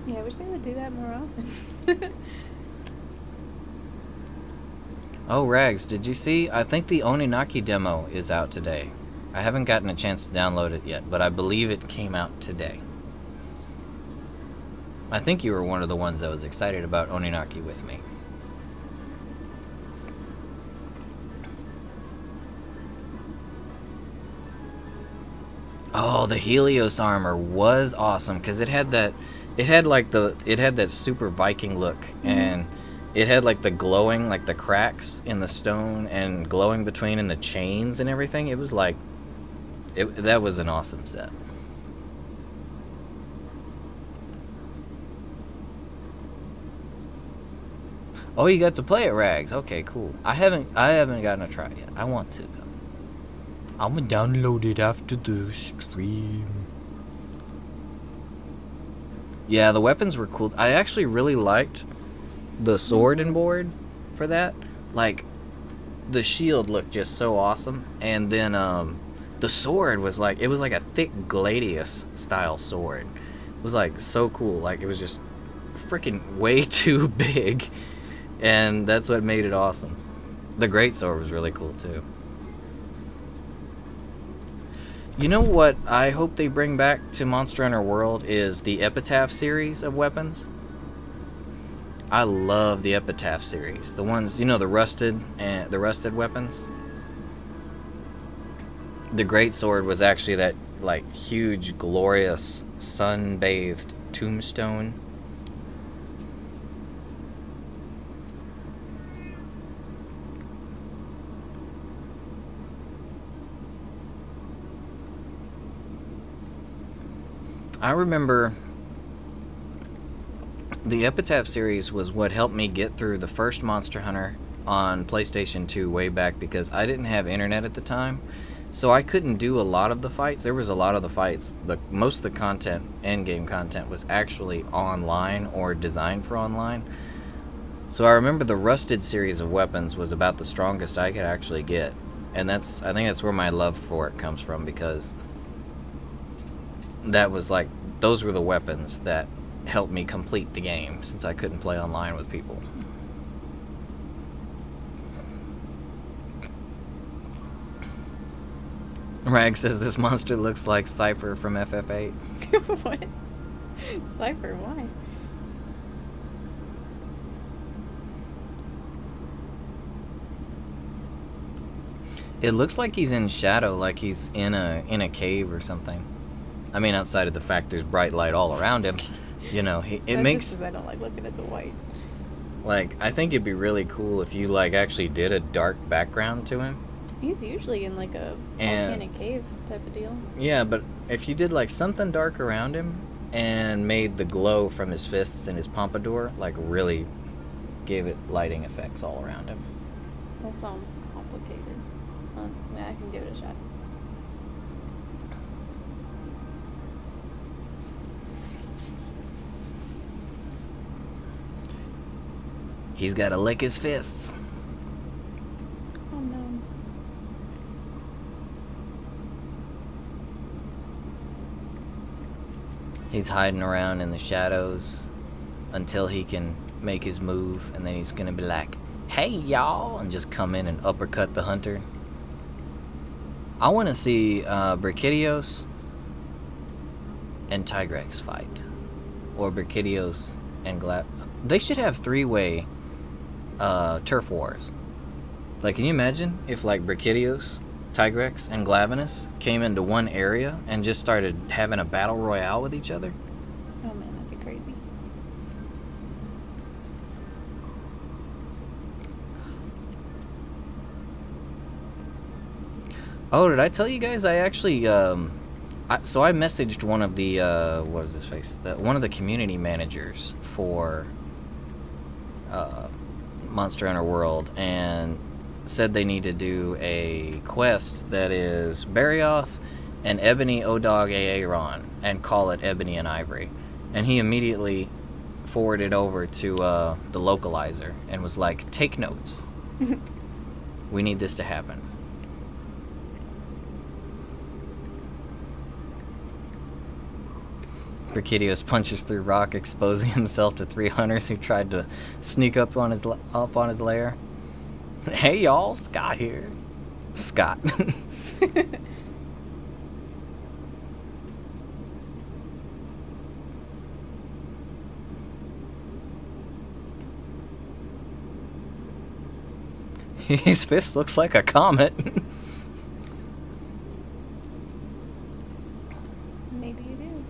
Yeah, I wish they would do that more often. Oh, Rags, did you see? I think the Oninaki demo is out today. I haven't gotten a chance to download it yet, but I believe it came out today. I think you were one of the ones that was excited about Oninaki with me. Oh, the Helios armor was awesome because it had It had that super Viking look, and it had like the glowing, like the cracks in the stone and glowing between in the chains and everything. It was like, that was an awesome set. Oh, you got to play it, Rags. Okay, cool. I haven't gotten to try it yet. I want to though. I'm gonna download it after the stream. Yeah, the weapons were cool. I actually really liked the sword and board for that. Like, the shield looked just so awesome, and then the sword was like, it was like a thick gladius style sword. It was like so cool. Like, it was just freaking way too big, and that's what made it awesome. The greatsword was really cool too. You know what I hope they bring back to Monster Hunter World is the Epitaph series of weapons. I love the Epitaph series. The ones, you know, the rusted weapons. The greatsword was actually that like huge, glorious, sun-bathed tombstone. I remember the Epitaph series was what helped me get through the first Monster Hunter on PlayStation 2 way back, because I didn't have internet at the time, so I couldn't do a lot of the fights. There was a lot of the fights, most of the content, end-game content, was actually online or designed for online. So I remember the Rusted series of weapons was about the strongest I could actually get, and I think that's where my love for it comes from, because that was like, those were the weapons that helped me complete the game, since I couldn't play online with people. Rag says this monster looks like Cypher from FF8. What? Cypher, why? It looks like he's in shadow, like he's in a cave or something. I mean, outside of the fact there's bright light all around him, you know, it makes. Just 'cause I don't like looking at the white. Like, I think it'd be really cool if you like actually did a dark background to him. He's usually in like a volcanic cave type of deal. Yeah, but if you did like something dark around him and made the glow from his fists and his pompadour, like really gave it lighting effects all around him. That sounds complicated. Yeah, I can give it a shot. He's gotta lick his fists. Oh no. He's hiding around in the shadows until he can make his move, and then he's gonna be like, "Hey y'all," and just come in and uppercut the hunter. I want to see Brachydios and Tigrex fight, or Brachydios and They should have three-way turf wars. Like, can you imagine if like Brachydios, Tigrex, and Glavenus came into one area and just started having a battle royale with each other? Oh man, that'd be crazy. Oh, did I tell you guys? I actually, so I messaged one of the, what is his face? One of the community managers for Monster Hunter World, and said they need to do a quest that is Barioth and Ebony Odog Aaron, and call it Ebony and Ivory. And he immediately forwarded over to the localizer and was like, "Take notes. We need this to happen." Brachydios punches through rock, exposing himself to 3 hunters who tried to sneak up on his lair. "Hey y'all, Scott here." Scott. His fist looks like a comet. Maybe it is.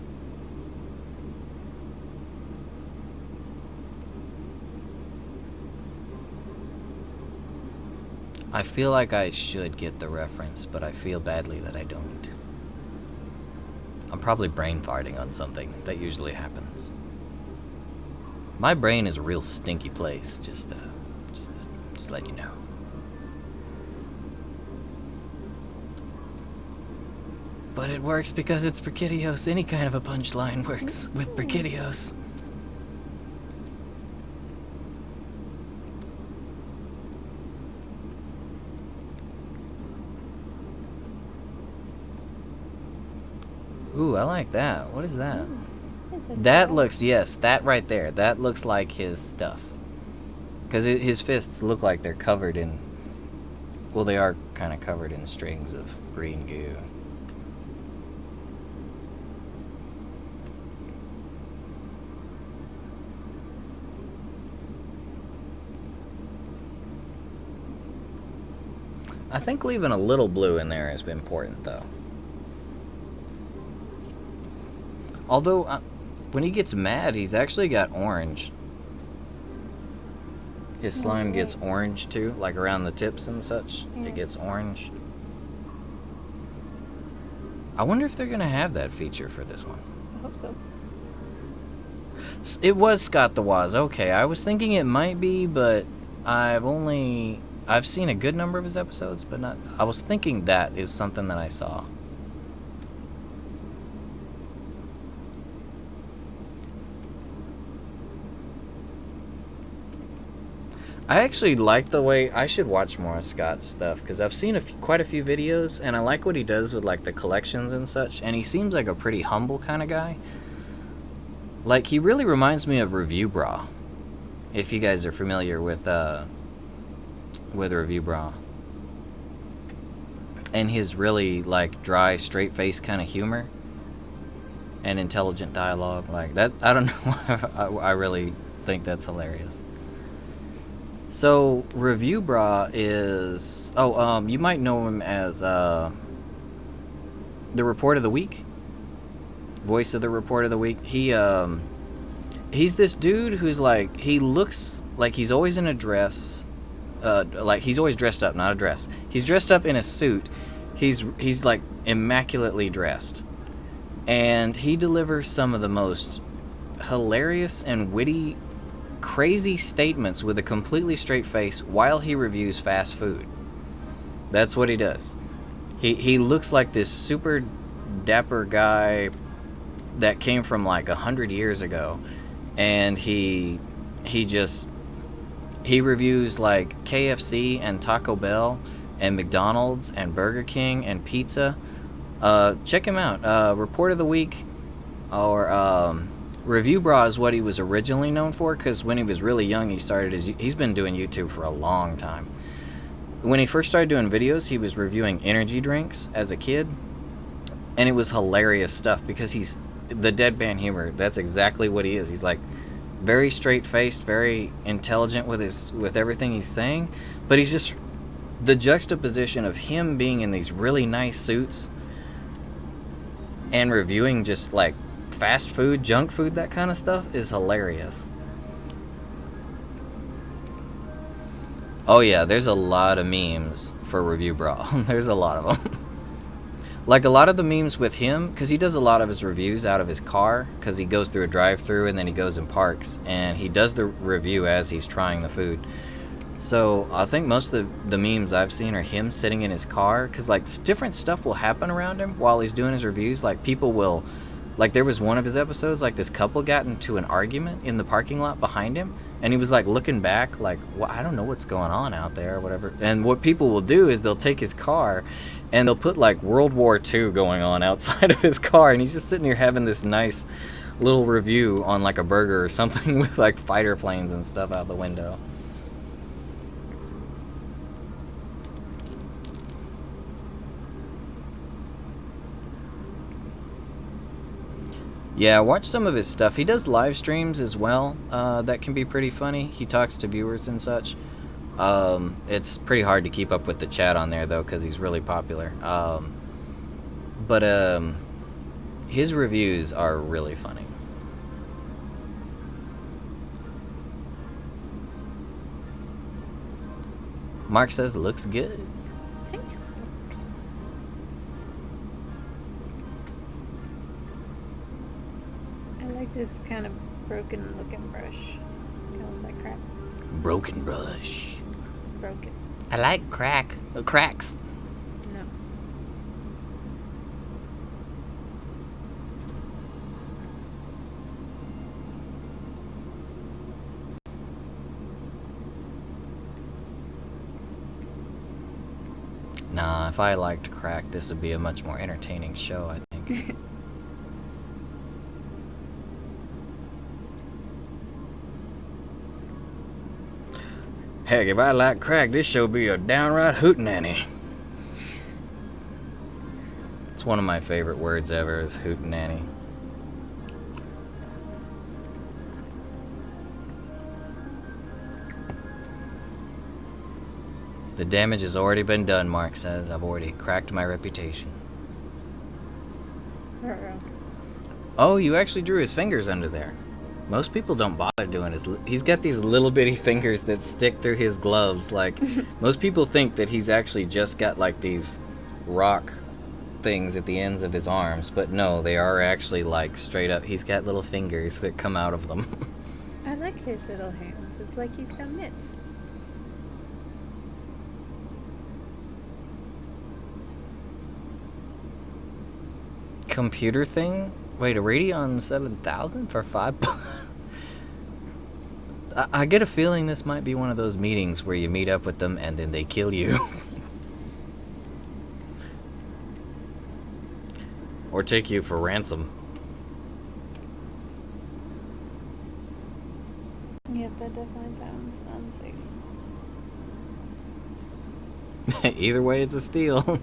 I feel like I should get the reference, but I feel badly that I don't. I'm probably brain farting on something. That usually happens. My brain is a real stinky place, just let you know. But it works because it's Brachydios. Any kind of a punchline works with Brachydios. Ooh, I like that. What is that? That looks, yes, that right there. That looks like his stuff. Because his fists look like they're covered in... Well, they are kind of covered in strings of green goo. I think leaving a little blue in there is important, though. Although, when he gets mad, he's actually got orange. His slime gets orange, too, like around the tips and such. Yeah. It gets orange. I wonder if they're going to have that feature for this one. I hope so. It was Scott the Woz. Okay, I was thinking it might be, but I've seen a good number of his episodes, but not... I was thinking that is something that I saw. I actually like the way... I should watch more of Scott's stuff, because I've seen quite a few videos, and I like what he does with, like, the collections and such, and he seems like a pretty humble kind of guy. Like, he really reminds me of Review Bra, if you guys are familiar with Review Bra. And his really, like, dry, straight-faced kind of humor and intelligent dialogue. Like, that... I don't know. I really think that's hilarious. So, Review Bra is... Oh, you might know him as the Report of the Week. Voice of the Report of the Week. He's this dude who's like... He looks like he's always in a dress. Like, he's always dressed up, not a dress. He's dressed up in a suit. He's like, immaculately dressed. And he delivers some of the most hilarious and witty... crazy statements with a completely straight face while he reviews fast food. That's what he does. He looks like this super dapper guy that came from like 100 years ago, and he reviews like KFC and Taco Bell and McDonald's and Burger King and pizza. Check him out. Report of the Week, or Review Bra is what he was originally known for, because when he was really young, he's been doing YouTube for a long time. When he first started doing videos, he was reviewing energy drinks as a kid, and it was hilarious stuff, because he's the deadpan humor. That's exactly what he is. He's like very straight-faced, very intelligent with everything he's saying, but he's just the juxtaposition of him being in these really nice suits and reviewing just like fast food, junk food, that kind of stuff is hilarious. Oh yeah, there's a lot of memes for Review Bra. There's a lot of them. Like a lot of the memes with him, because he does a lot of his reviews out of his car, because he goes through a drive-thru and then he goes and parks, and he does the review as he's trying the food. So I think most of the memes I've seen are him sitting in his car, because like different stuff will happen around him while he's doing his reviews. Like people will... Like, there was one of his episodes, like, this couple got into an argument in the parking lot behind him, and he was, like, looking back, like, well, I don't know what's going on out there, or whatever. And what people will do is they'll take his car, and they'll put, like, World War II going on outside of his car, and he's just sitting here having this nice little review on, like, a burger or something with, like, fighter planes and stuff out the window. Yeah, watch some of his stuff. He does live streams as well. That can be pretty funny. He talks to viewers and such. It's pretty hard to keep up with the chat on there, though, because he's really popular. But his reviews are really funny. Mark says it looks good. Thank you. I like this kind of broken looking brush. It looks like cracks. Broken brush. Broken. I like cracks. No. Nah, if I liked crack, this would be a much more entertaining show, I think. Heck, if I like crack, this show would be a downright hootenanny. It's one of my favorite words ever, is hootenanny. The damage has already been done, Mark says. I've already cracked my reputation. Oh, you actually drew his fingers under there. Most people don't bother doing his... He's got these little bitty fingers that stick through his gloves. Like, most people think that he's actually just got, like, these rock things at the ends of his arms. But no, they are actually, like, straight up... He's got little fingers that come out of them. I like his little hands. It's like he's got mitts. Computer thing? Wait, a Radeon 7000 for $5? I get a feeling this might be one of those meetings where you meet up with them and then they kill you. Or take you for ransom. Yep, that definitely sounds unsafe. Either way, it's a steal.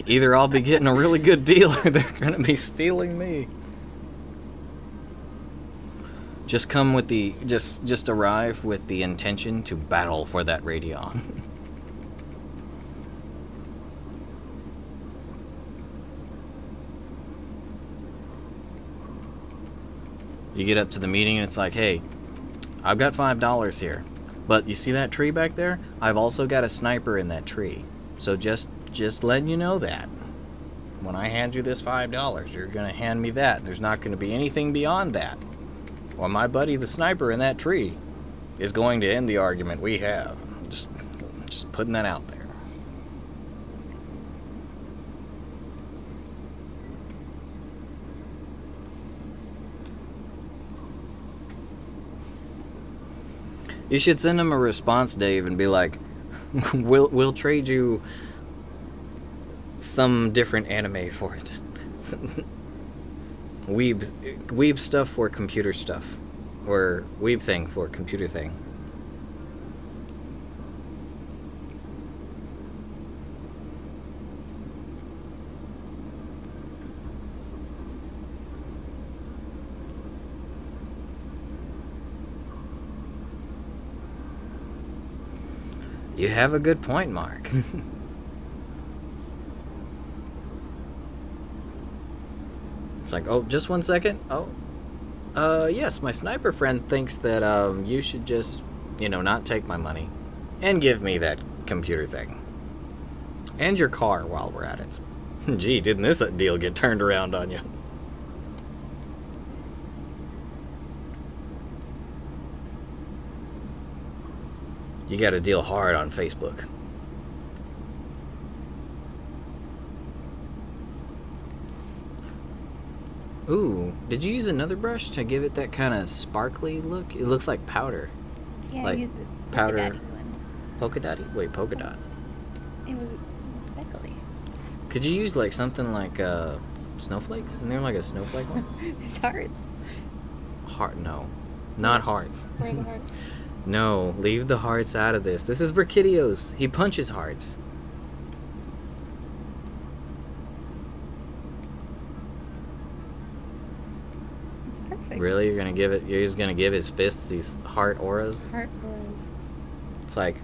Either I'll be getting a really good deal or they're going to be stealing me. Just come with the... Just arrive with the intention to battle for that Radeon. You get up to the meeting and it's like, hey, I've got $5 here. But you see that tree back there? I've also got a sniper in that tree. So just letting you know that. When I hand you this $5, you're going to hand me that. There's not going to be anything beyond that. Or my buddy, the sniper in that tree, is going to end the argument we have. Just putting that out there. You should send him a response, Dave, and be like, we'll trade you some different anime for it. Weeb stuff for computer stuff. Or weeb thing for computer thing. You have a good point, Mark. It's like, oh, just 1 second. Oh, yes, my sniper friend thinks that you should just, not take my money and give me that computer thing and your car while we're at it. Gee, didn't this deal get turned around on you? You got to deal hard on Facebook. Ooh, did you use another brush to give it that kind of sparkly look? It looks like powder. Yeah, like I used the powder. polka dotty one. Polka dotty? Wait, polka dots. It was speckly. Could you use like something like snowflakes? Isn't there like a snowflake one? There's hearts. Heart? No, not hearts. Where are the hearts? No, leave the hearts out of this. This is Brachydios. He punches hearts. It's perfect. Really? You're just gonna give his fists these heart auras? Heart auras. It's like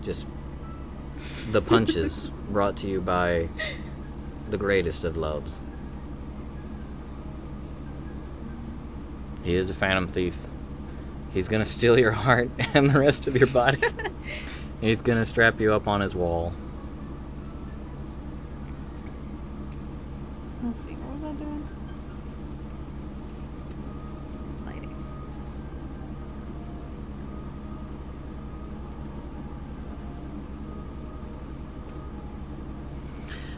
just the punches brought to you by the greatest of loves. He is a phantom thief. He's gonna steal your heart and the rest of your body. He's gonna strap you up on his wall. Let's see, what was I doing? Lighting.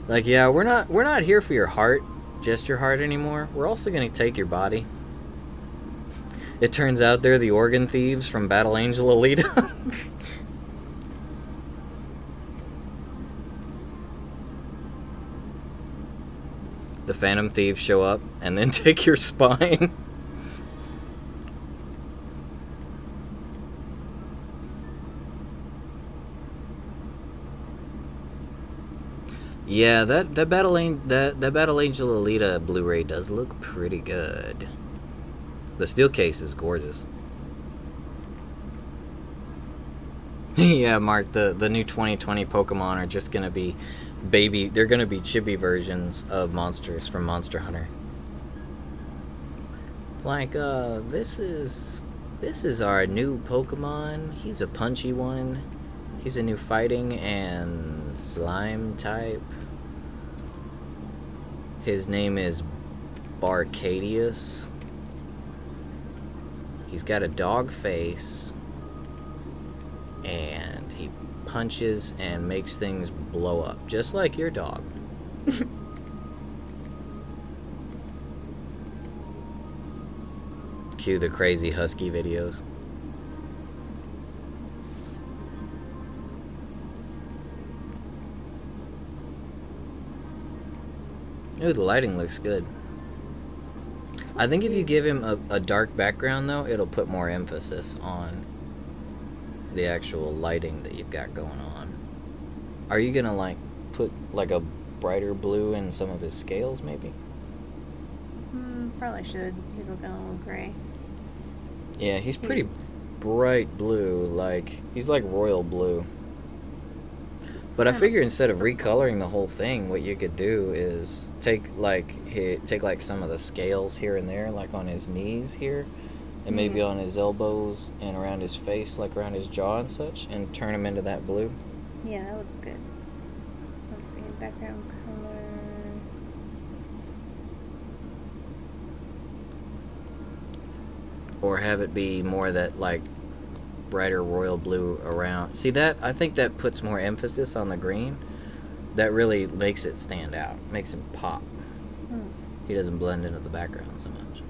Like, yeah, we're not here for your heart, just your heart anymore. We're also gonna take your body. It turns out they're the organ thieves from Battle Angel Alita. The Phantom Thieves show up and then take your spine. Yeah, that Battle Angel Alita Blu-ray does look pretty good. The steel case is gorgeous. Yeah, Mark, the new 2020 Pokemon are just gonna be they're gonna be chibi versions of monsters from Monster Hunter. Like, this is our new Pokemon. He's a punchy one. He's a new fighting and slime type. His name is Brachydios. He's got a dog face. And he punches and makes things blow up, just like your dog. Cue the crazy husky videos. Ooh, the lighting looks good. I think if you give him a dark background, though, it'll put more emphasis on the actual lighting that you've got going on. Are you gonna, like, put, like, a brighter blue in some of his scales, maybe? Probably should. He's looking a little gray. Yeah, he's pretty bright blue. Like, he's like royal blue. But I figure instead of recoloring the whole thing, what you could do is take some of the scales here and there, like on his knees here, and maybe on his elbows and around his face, like around his jaw and such, and turn them into that blue. Yeah, that would look good. Let's see, background color. Or have it be more that, like, brighter royal blue around. See that? I think that puts more emphasis on the green. That really makes it stand out. Makes him pop. He doesn't blend into the background so much.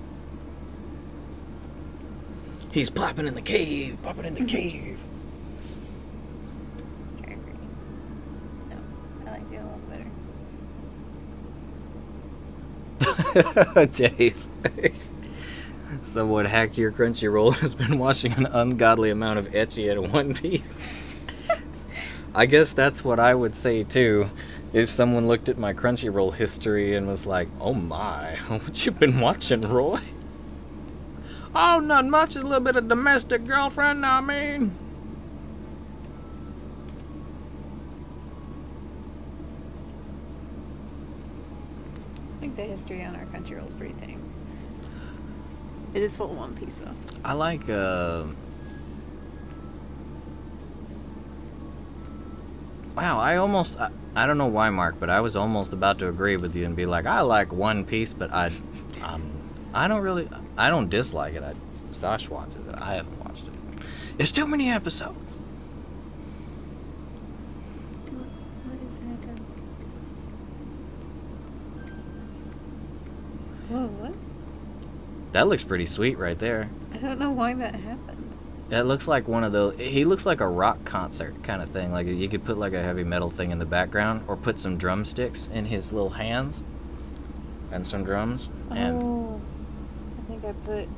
He's popping in the cave. Popping in the cave. It's very green. No, I like the a little better. Dave. Someone hacked your Crunchyroll and has been watching an ungodly amount of ecchi at One Piece. I guess that's what I would say too. If someone looked at my Crunchyroll history and was like, "Oh my, what you been watching, Roy?" Oh, not much. Just a little bit of domestic girlfriend, I mean. I think the history on our Crunchyroll is pretty tame. It is full of One Piece, though. I like, wow, I don't know why, Mark, but I was almost about to agree with you and be like, I like One Piece, but I don't dislike it. Sash watches it. I haven't watched it. It's too many episodes. What is that? Whoa, what? That looks pretty sweet right there. I don't know why that happened. That looks like one of those. He looks like a rock concert kind of thing. Like you could put like a heavy metal thing in the background, or put some drumsticks in his little hands, and some drums. And Oh, I think I put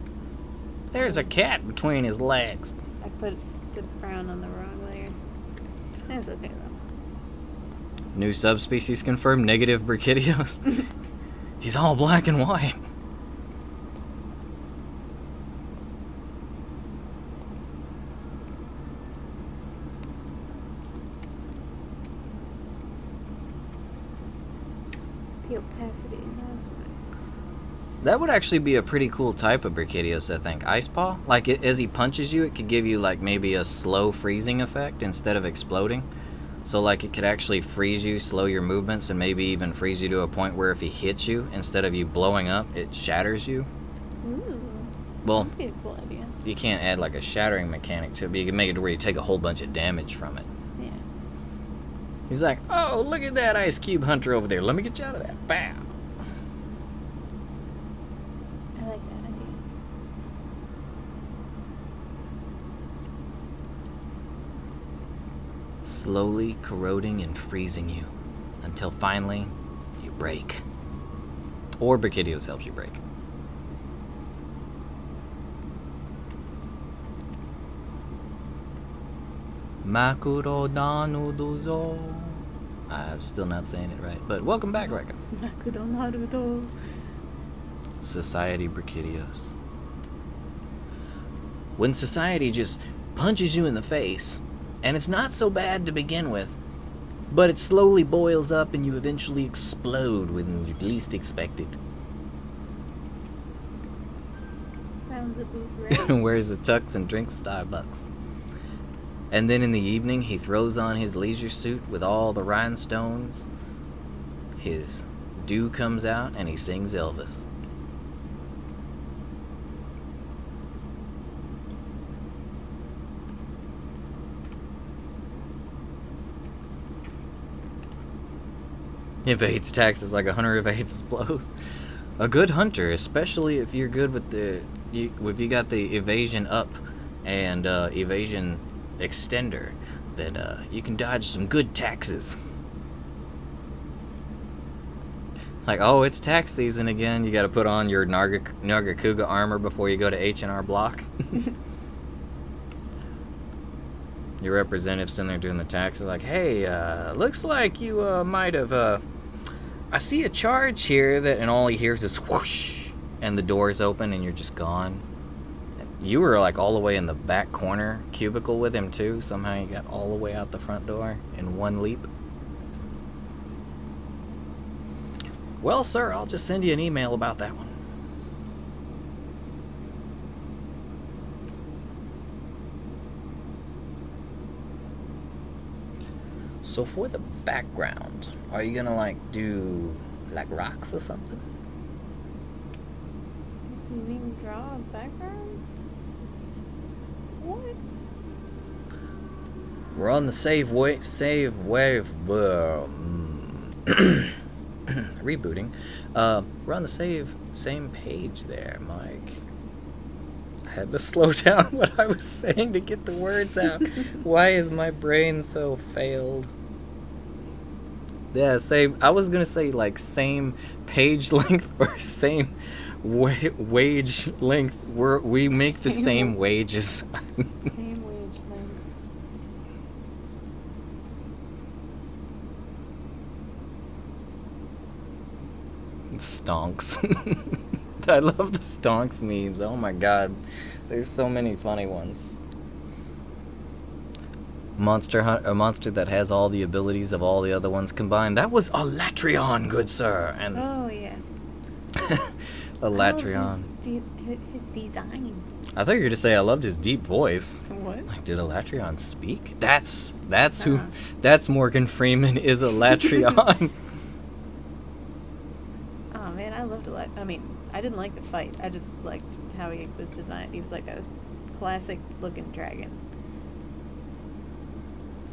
there's a cat between his legs. I put the brown on the wrong layer. It's okay though. New subspecies confirmed. Negative Brachydios. He's all black and white. The opacity, that's right. That would actually be a pretty cool type of Brachydios, I think. Ice Paw? Like, as he punches you, it could give you, like, maybe a slow freezing effect instead of exploding. So, like, it could actually freeze you, slow your movements, and maybe even freeze you to a point where if he hits you, instead of you blowing up, it shatters you. Ooh. Well, That'd be a cool idea. you can't add, like, a shattering mechanic to it, but you can make it to where you take a whole bunch of damage from it. Yeah. He's like, oh, look at that Ice Cube Hunter over there. Let me get you out of that. Bow. I like that idea. Slowly corroding and freezing you until finally you break. Or Brachydios helps you break. Makuro Danu Dozo. I'm still not saying it right, but welcome back, Rekka. Makudo Naruto. Society Brachydios. When society just punches you in the face, and it's not so bad to begin with, but it slowly boils up and you eventually explode when you least expect it. Sounds about right. Wears a tux and drinks Starbucks. And then in the evening, he throws on his leisure suit with all the rhinestones. His dew comes out and he sings Elvis. Evades taxes like a hunter evades blows. A good hunter, especially if you're good with if you got the evasion up and evasion extender, then you can dodge some good taxes. It's like, oh, it's tax season again. You got to put on your Nargacuga armor before you go to H&R Block. Your representative's sitting there doing the taxes, like, hey, looks like you might have. I see a charge here that, and all he hears is whoosh, and the doors open, and you're just gone. You were like all the way in the back corner cubicle with him too. Somehow you got all the way out the front door in one leap. Well, sir, I'll just send you an email about that one. So for the background, are you gonna like do like rocks or something? You mean draw a background? What? We're on the save wave. Rebooting. We're on the same page there, Mike. I had to slow down what I was saying to get the words out. Why is my brain so failed? Yeah, same. I was gonna say like same page length or same wage length. We make the same wages. Same wage length. Stonks. I love the stonks memes. Oh my god, there's so many funny ones. A monster that has all the abilities of all the other ones combined. That was a Latrion, good sir. And Oh, yeah. a Latrion. His design. I thought you were going to say I loved his deep voice. What? Like, did a Latrion speak? That's who. That's Morgan Freeman is a Latrion. Oh, man, I loved it. I mean, I didn't like the fight. I just liked how he was designed. He was like a classic-looking dragon.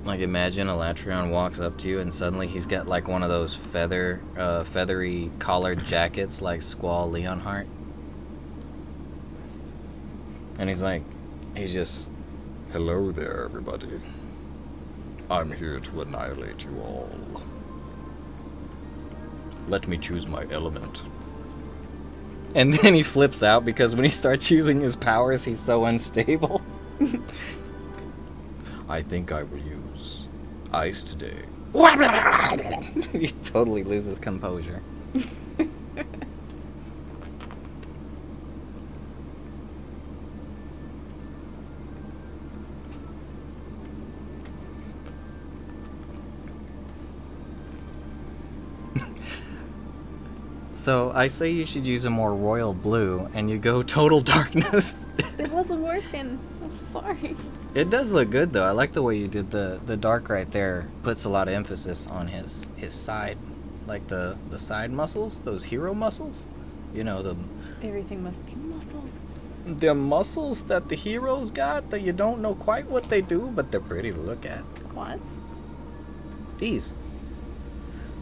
Like, imagine a Latrion walks up to you and suddenly he's got like one of those feathery collared jackets like Squall Leonhardt. And he's just, hello there, everybody. I'm here to annihilate you all. Let me choose my element. And then he flips out because when he starts using his powers, he's so unstable. I think I will use ice today. He totally loses composure. So I say you should use a more royal blue, and you go total darkness. It wasn't working. I'm sorry. It does look good though. I like the way you did the dark right there. Puts a lot of emphasis on his side, like the side muscles, those hero muscles. You know, Everything must be muscles. the muscles that the heroes got that you don't know quite what they do, but they're pretty to look at. Quads? These,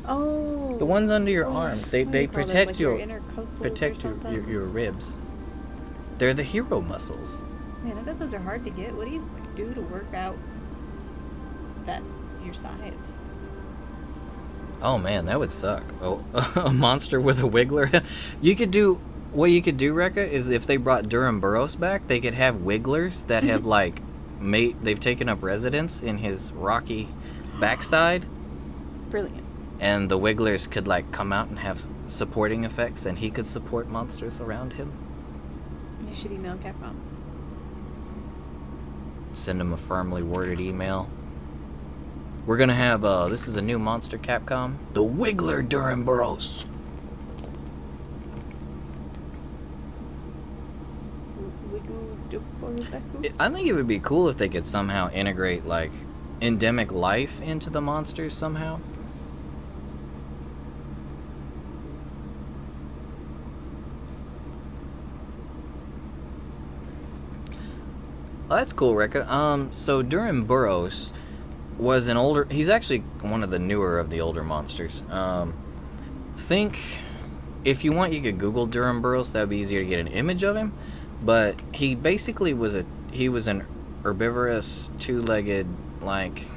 Oh. the ones under your arm, they What do you call those, protect like your intercostals or protect something? your ribs. They're the hero muscles. Man, I bet those are hard to get. What do you do to work out that your sides? Oh man, that would suck. Oh, a monster with a wiggler. You could do what you could do, Rekka, is if they brought Durham Burroughs back, they could have wigglers that have like they've taken up residence in his rocky backside, It's brilliant. and the wigglers could like come out and have supporting effects, and he could support monsters around him. You should email Capcom. Send him a firmly worded email. We're gonna have this is a new monster, Capcom. The Wiggler Durham Burroughs. I think it would be cool if they could somehow integrate like endemic life into the monsters somehow. Oh, that's cool, Rekka. So Durham Burroughs was an older... He's actually one of the newer of the older monsters. Think... If you want, you could Google Durham Burroughs. That would be easier to get an image of him. But he basically was he was an herbivorous, two-legged, like...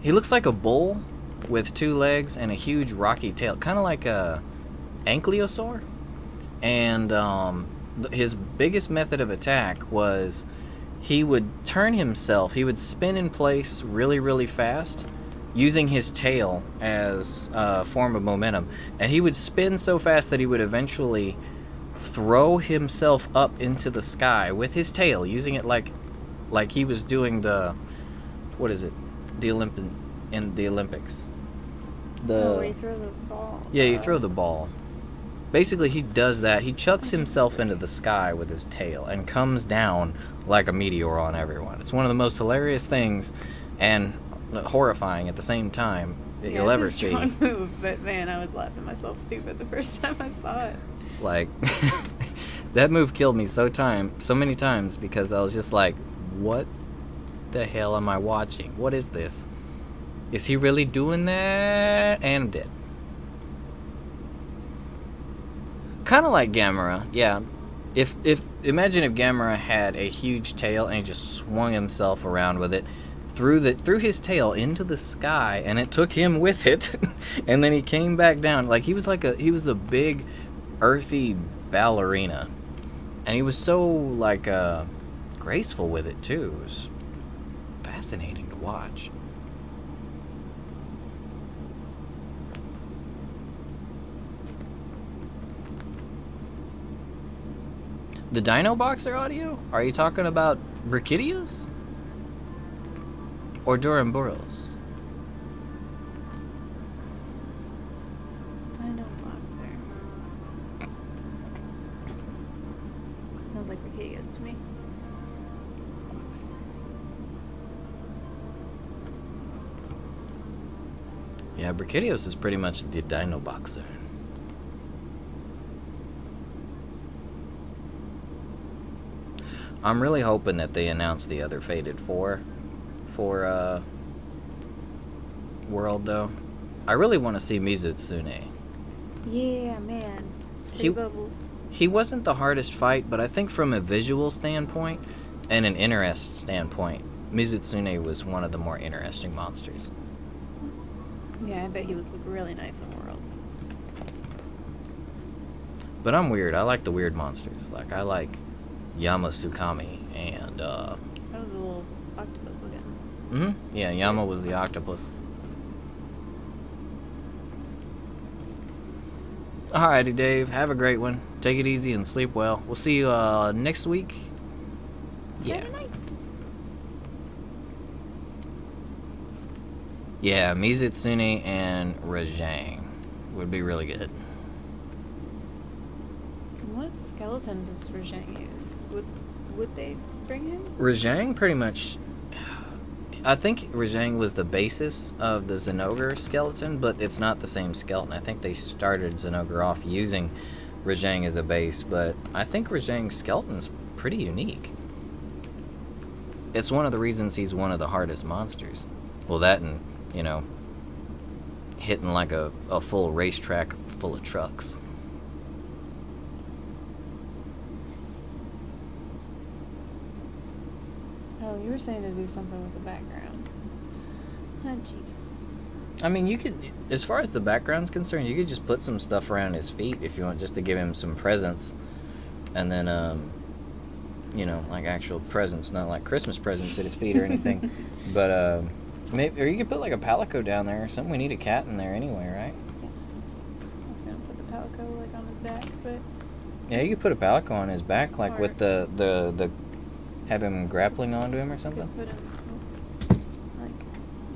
He looks like a bull with two legs and a huge rocky tail. Kind of like a ankylosaur. And his biggest method of attack was he would turn himself. He would spin in place really, really fast, using his tail as a form of momentum. And he would spin so fast that he would eventually throw himself up into the sky with his tail, using it like he was doing the... What is it? The in the Olympics. Where you throw the ball. Yeah, you throw the ball. Basically, he does that. He chucks himself into the sky with his tail and comes down like a meteor on everyone. It's one of the most hilarious things and horrifying at the same time that you'll ever see. It's a strong move, but man, I was laughing myself stupid the first time I saw it. Like, that move killed me so many times because I was just like, what the hell am I watching? What is this? Is he really doing that? And I'm dead. Kind of like Gamera, yeah. Imagine if Gamera had a huge tail and he just swung himself around with it, threw his tail into the sky, and it took him with it, and then he came back down. Like he was the big, earthy ballerina, and he was so like graceful with it too. It was fascinating to watch. The Dino Boxer audio? Are you talking about Brachydios? Or Durham Burroughs? Dino Boxer. Sounds like Brachydios to me. Yeah, Brachydios is pretty much the Dino Boxer. I'm really hoping that they announce the other Fated 4 for World, though. I really want to see Mizutsune. Yeah, man. Pretty bubbles. He wasn't the hardest fight, but I think from a visual standpoint and an interest standpoint, Mizutsune was one of the more interesting monsters. Yeah, I bet he would look really nice in World. But I'm weird. I like the weird monsters. Like, I like Yamasukami and That was a little octopus looking. Yeah, Yama was the octopus. Alrighty, Dave. Have a great one. Take it easy and sleep well. We'll see you next week. Yeah. Yeah, Mizutsune and Rajang would be really good. What skeleton does Rajang use? Would they bring him? Rajang pretty much... I think Rajang was the basis of the Zenogre skeleton, but it's not the same skeleton. I think they started Zenogre off using Rajang as a base, but I think Rajang's skeleton's pretty unique. It's one of the reasons he's one of the hardest monsters. Well, that and, you know, hitting like a full racetrack full of trucks. Oh, you were saying to do something with the background. Oh, jeez. I mean, you could, as far as the background's concerned, you could just put some stuff around his feet if you want, just to give him some presents. And then, you know, like actual presents, not like Christmas presents at his feet or anything. But, maybe, or you could put like a palico down there or something. We need a cat in there anyway, right? Yes. I was gonna put the palico like on his back, but Yeah, you could put a palico on his back, like Or- with the have him grappling onto him or something. could put him like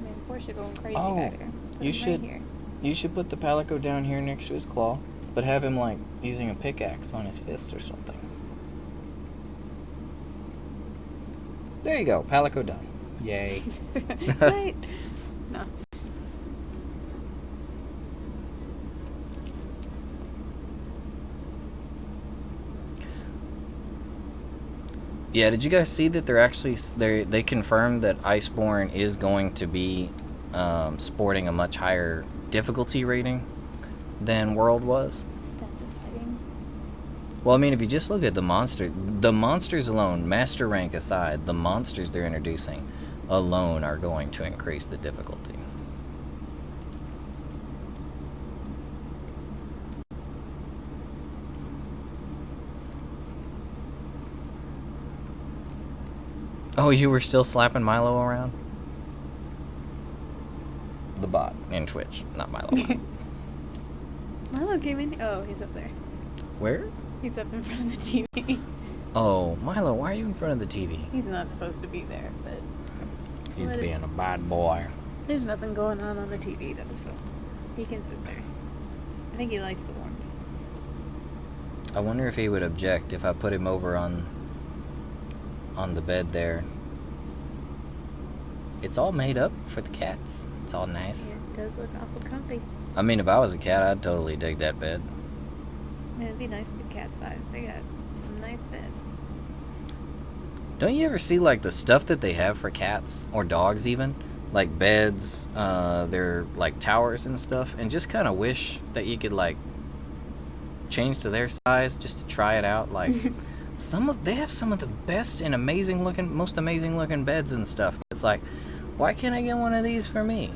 maybe Portia going crazy Oh, back there. Put you him should- right here. You should put the palico down here next to his claw, but have him like using a pickaxe on his fist or something. There you go, palico done. Yay. Right. No. Yeah, did you guys see that they're actually they confirmed that Iceborne is going to be sporting a much higher difficulty rating than World was? That's exciting. Well, I mean, if you just look at the monsters alone, master rank aside, the monsters they're introducing alone are going to increase the difficulty. Oh, you were still slapping Milo around? The bot in Twitch, not Milo. Milo came in. Oh, he's up there. Where? He's up in front of the TV. Oh, Milo, why are you in front of the TV? He's not supposed to be there, but He's What is- being a bad boy. there's nothing going on the TV though, so he can sit there. I think he likes the warmth. I wonder if he would object if I put him over on the bed there. It's all made up for the cats. It's all nice. Yeah, it does look awful comfy. I mean, if I was a cat, I'd totally dig that bed. Man, it'd be nice to be cat size. They got some nice beds. Don't you ever see, like, the stuff that they have for cats, or dogs even? Like beds, they're like towers and stuff, and just kind of wish that you could, like, change to their size just to try it out. Like, they have some of the best and most amazing looking beds and stuff. It's like, why can't I get one of these for me?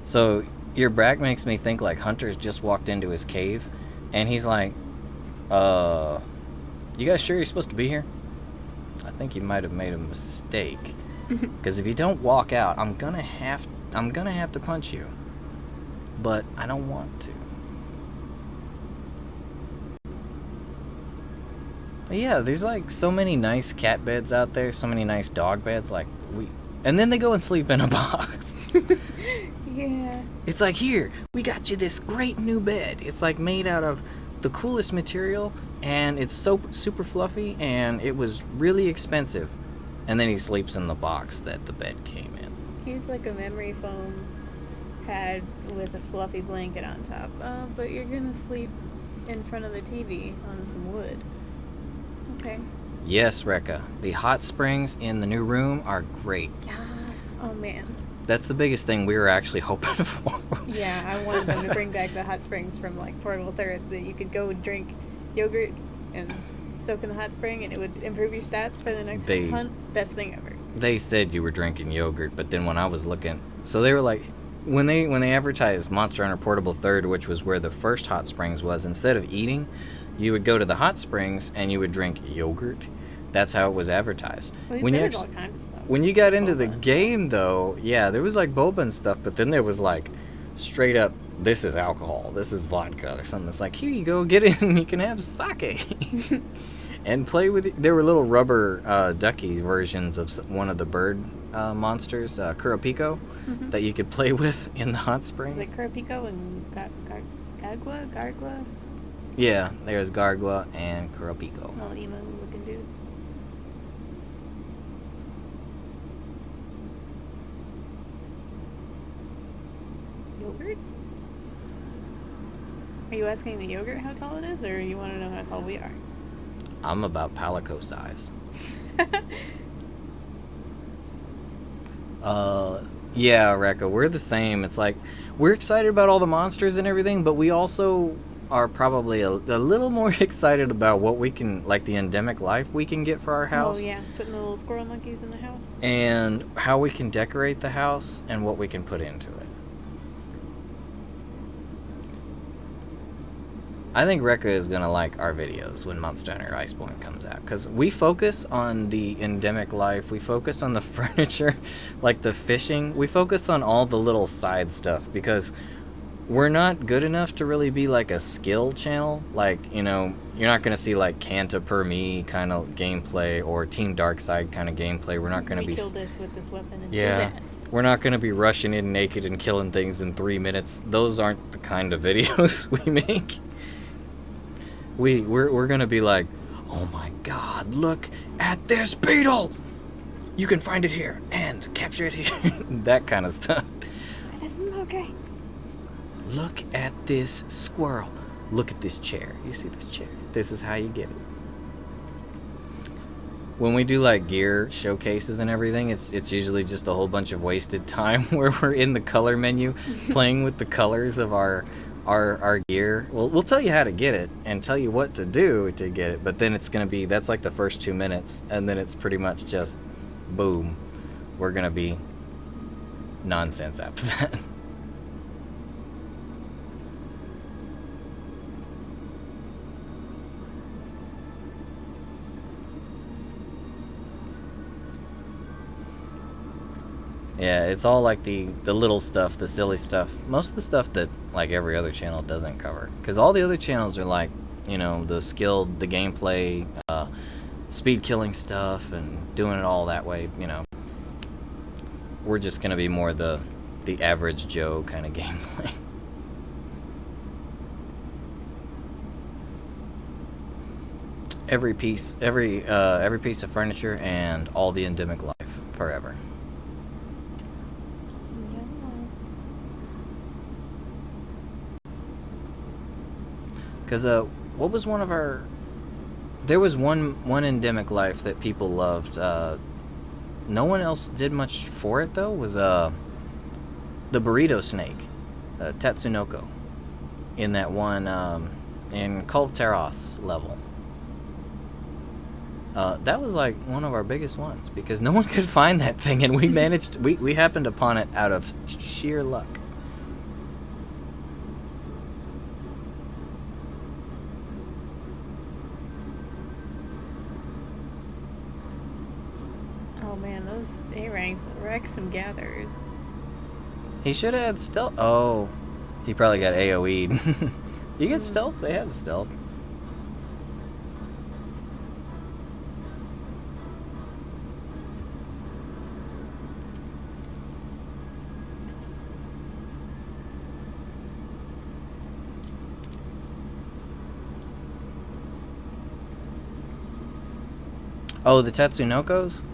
So your brag makes me think like Hunter's just walked into his cave and he's like, you guys sure you're supposed to be here? I think you might have made a mistake. Because if you don't walk out, I'm gonna have to punch you. But I don't want to. But yeah, there's like so many nice cat beds out there, so many nice dog beds, and then they go and sleep in a box. Yeah. It's like, here, we got you this great new bed. It's like made out of the coolest material, and it's so super fluffy, and it was really expensive. And then he sleeps in the box that the bed came in. He's like a memory foam pad with a fluffy blanket on top. But you're gonna sleep in front of the TV on some wood. Okay. Yes, Rekka, the hot springs in the new room are great. Yes. Oh man. That's the biggest thing we were actually hoping for. Yeah, I wanted them to bring back the hot springs from like Portable Third, that you could go and drink yogurt and soak in the hot spring and it would improve your stats for the next hunt. Best thing ever. They said you were drinking yogurt, but then when I was looking, so they were like, when they advertised Monster Hunter Portable Third, which was where the first hot springs was, instead of eating, you would go to the hot springs and you would drink yogurt. That's how it was advertised. Well, When there you was all actually, kinds of stuff. when you got into Boba the and game, though, yeah, there was like boba and stuff, but then there was like straight up, this is alcohol, this is vodka or something. It's like, here you go, get in, you can have sake. And play with it. There were little rubber ducky versions of one of the bird monsters, Kurapiko, that you could play with in the hot springs. Is it Kurapiko and Gargwa? Yeah, there's Gargwa and Kurapiko. Little emo looking dudes. Yogurt? Are you asking the yogurt how tall it is, or you want to know how tall we are? I'm about palico sized. Yeah, Rekka, we're the same. It's like, we're excited about all the monsters and everything, but we also are probably a little more excited about what we can, like the endemic life we can get for our house. Oh yeah, putting the little squirrel monkeys in the house. And how we can decorate the house and what we can put into it. I think Rekka is going to like our videos when Monster Hunter Iceborne comes out. Because we focus on the endemic life. We focus on the furniture, like the fishing. We focus on all the little side stuff. Because we're not good enough to really be like a skill channel. Like, you know, you're not going to see like Kanta per me kind of gameplay. Or Team Darkside kind of gameplay. We're not going to be... kill this with this weapon in 2 yeah. minutes. We're not going to be rushing in naked and killing things in 3 minutes. Those aren't the kind of videos we make. We're gonna be like, oh my god, look at this beetle! You can find it here and capture it here. That kind of stuff. Look at this monkey. Look at this squirrel. Look at this chair. You see this chair? This is how you get it. When we do like gear showcases and everything, it's usually just a whole bunch of wasted time where we're in the color menu playing with the colors of our gear. We'll tell you how to get it and tell you what to do to get it, but then it's gonna be, that's like the first 2 minutes, and then it's pretty much just boom, we're gonna be nonsense after that. Yeah, it's all like the little stuff, the silly stuff. Most of the stuff that like every other channel doesn't cover. Because all the other channels are like, you know, the skilled, the gameplay, speed killing stuff and doing it all that way, you know. We're just going to be more the average Joe kind of gameplay. Every piece of furniture and all the endemic life forever. Because what was one of our... There was one endemic life that people loved. No one else did much for it, though, was the burrito snake, Tatsunoko, in that one, in Kulteros level. That was like one of our biggest ones, because no one could find that thing, and we happened upon it out of sheer luck. Those A-ranks wreck some gatherers. He should have had stealth. Oh, he probably got AoE'd. You get stealth? They have stealth. Oh, the Tatsunokos?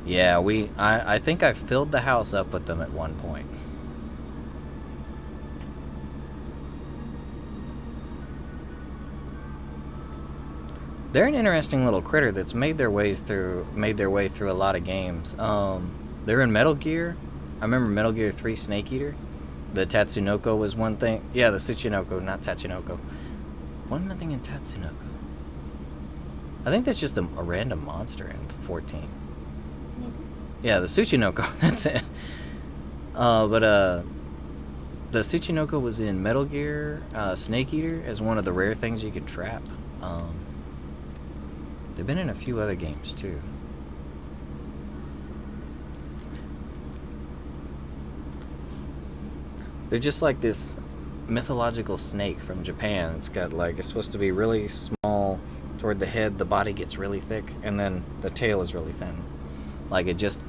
Yeah, I think I filled the house up with them at one point. They're an interesting little critter that's made their way through a lot of games. They're in Metal Gear. I remember Metal Gear 3 Snake Eater. The Tatsunoko was one thing. Yeah, the Tsuchinoko, not Tatsunoko. One thing in Tatsunoko. I think that's just a random monster in 14. Yeah, the Tsuchinoko, that's it. But the Tsuchinoko was in Metal Gear Snake Eater as one of the rare things you could trap. They've been in a few other games, too. They're just like this mythological snake from Japan. It's got like, it's supposed to be really small toward the head, the body gets really thick, and then the tail is really thin. Like it's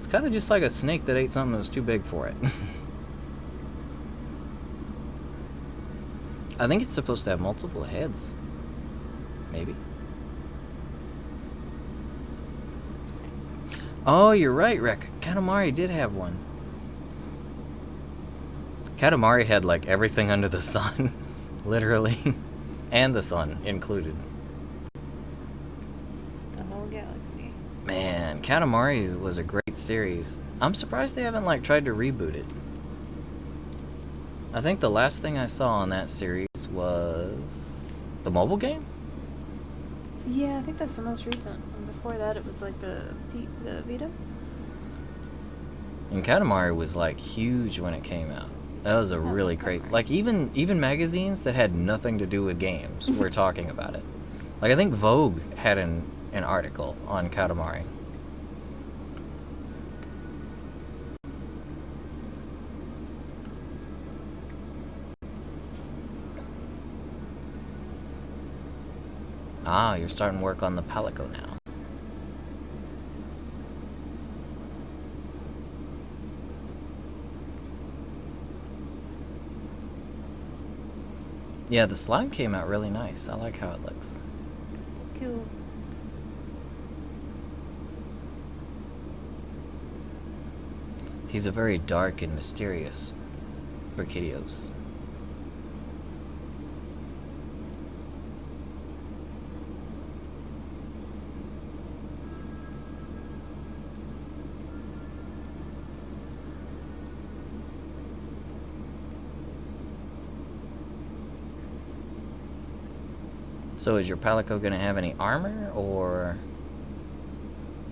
kind of just like a snake that ate something that was too big for it. I think it's supposed to have multiple heads. Maybe. Oh, you're right, Rick. Katamari did have one. Katamari had like everything under the sun, literally, and the sun included. The whole galaxy. Man, Katamari was a great series. I'm surprised they haven't like tried to reboot it. I think the last thing I saw on that series was the mobile game. Yeah, I think that's the most recent. And before that, it was like the Vita. And Katamari was like huge when it came out. That was a really great. Like even magazines that had nothing to do with games were talking about it. Like I think Vogue had an article on Katamari. Ah, you're starting work on the Palico now. Yeah, the slime came out really nice. I like how it looks. Cool. He's a very dark and mysterious Brachydios. So is your Palico going to have any armor, or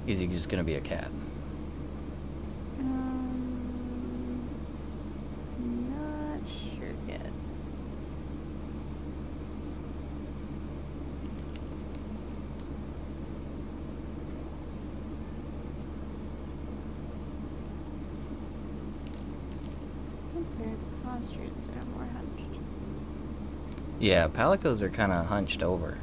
is he just going to be a cat? Not sure yet. Their postures are more hunched. Yeah, Palicos are kind of hunched over.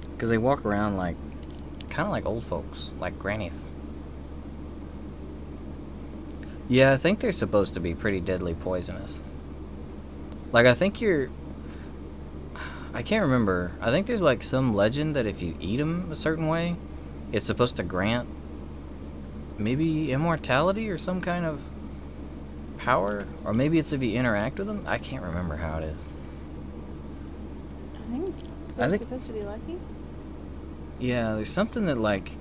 Because they walk around like, kind of like old folks, like grannies. Yeah, I think they're supposed to be pretty deadly poisonous. Like, I think I can't remember. I think there's like some legend that if you eat them a certain way, it's supposed to grant maybe immortality or some kind of power, or maybe it's if you interact with them. I can't remember how it is. I think they're supposed to be lucky. Yeah, there's something that like,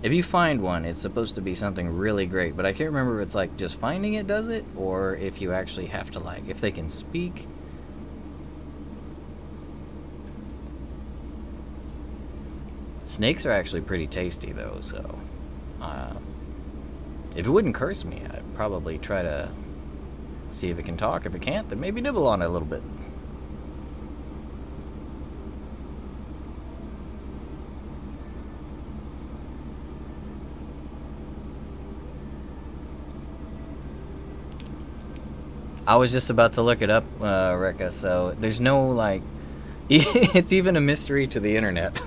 if you find one, it's supposed to be something really great, but I can't remember if it's like just finding it does it, or if you actually have to like, if they can speak. Snakes are actually pretty tasty though, so if it wouldn't curse me, I'd probably try to see if it can talk. If it can't, then maybe nibble on it a little bit. I was just about to look it up, Rekka, so there's no, like, it's even a mystery to the internet.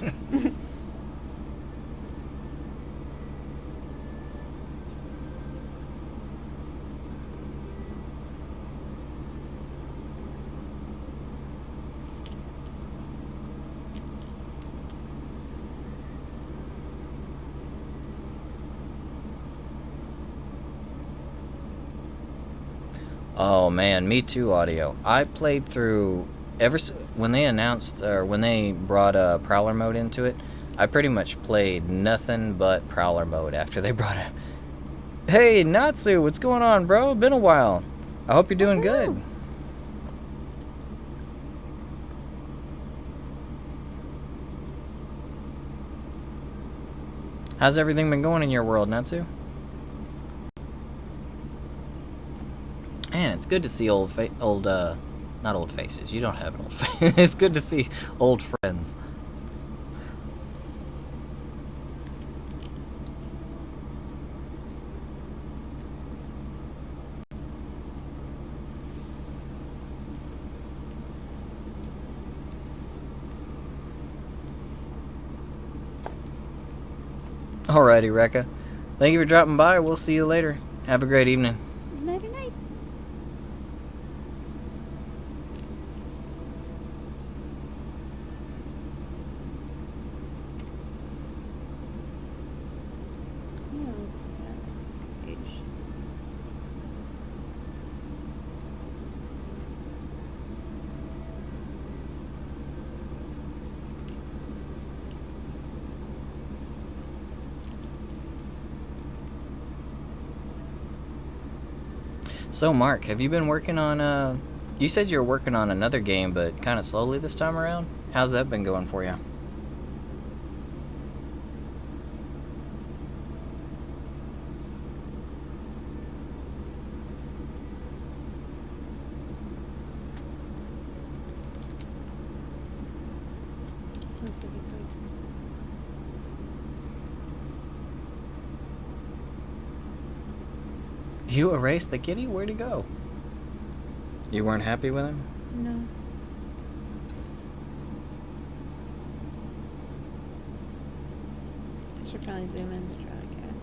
Oh man, me too, audio. I played through when they announced, or when they brought Prowler mode into it, I pretty much played nothing but Prowler mode after they brought it. Hey, Natsu, what's going on, bro? Been a while. I hope you're doing good. How's everything been going in your world, Natsu? Man, it's good to see not old faces. You don't have an old face. It's good to see old friends. Alrighty, Rekka. Thank you for dropping by. We'll see you later. Have a great evening. Nighty night. Yeah, let's get page. So, Mark, have you been working on, you said you were working on another game, but kind of slowly this time around? How's that been going for you? Let's see if he posts. You erased the kitty? Where'd he go? You weren't happy with him? No. I should probably zoom in to draw the cat.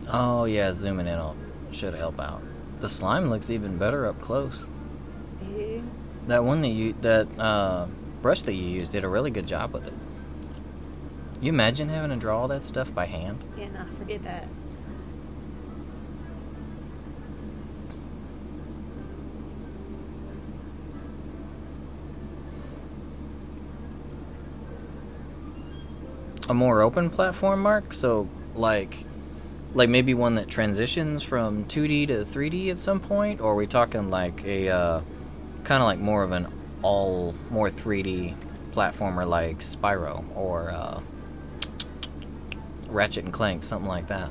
Oh, yeah, zooming in should help out. The slime looks even better up close. Eh. That one that brush that you used did a really good job with it. You imagine having to draw all that stuff by hand? Yeah, nah, forget that. A more open platform, Mark? So, like maybe one that transitions from 2D to 3D at some point? Or are we talking like a, kind of like more of an more 3D platformer like Spyro or Ratchet and Clank, something like that?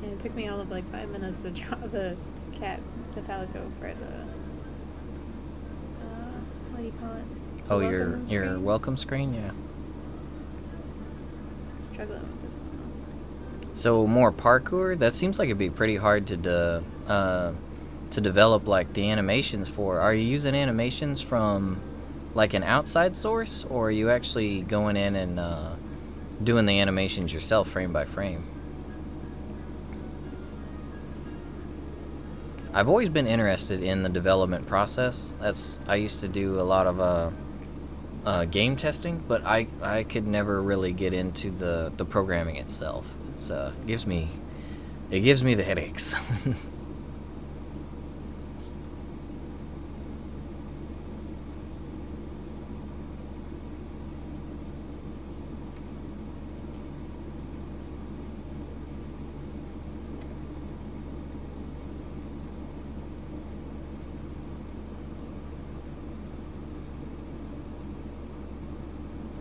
Yeah, it took me all of like 5 minutes to draw the cat, the palico for the, what do you call it? The Oh, welcome your screen? welcome screen, yeah. Struggling with this one. So more parkour. That seems like it'd be pretty hard to develop like the animations for. Are you using animations from like an outside source, or are you actually going in and doing the animations yourself, frame by frame? I've always been interested in the development process. I used to do a lot of game testing, but I could never really get into the programming itself. It gives me the headaches.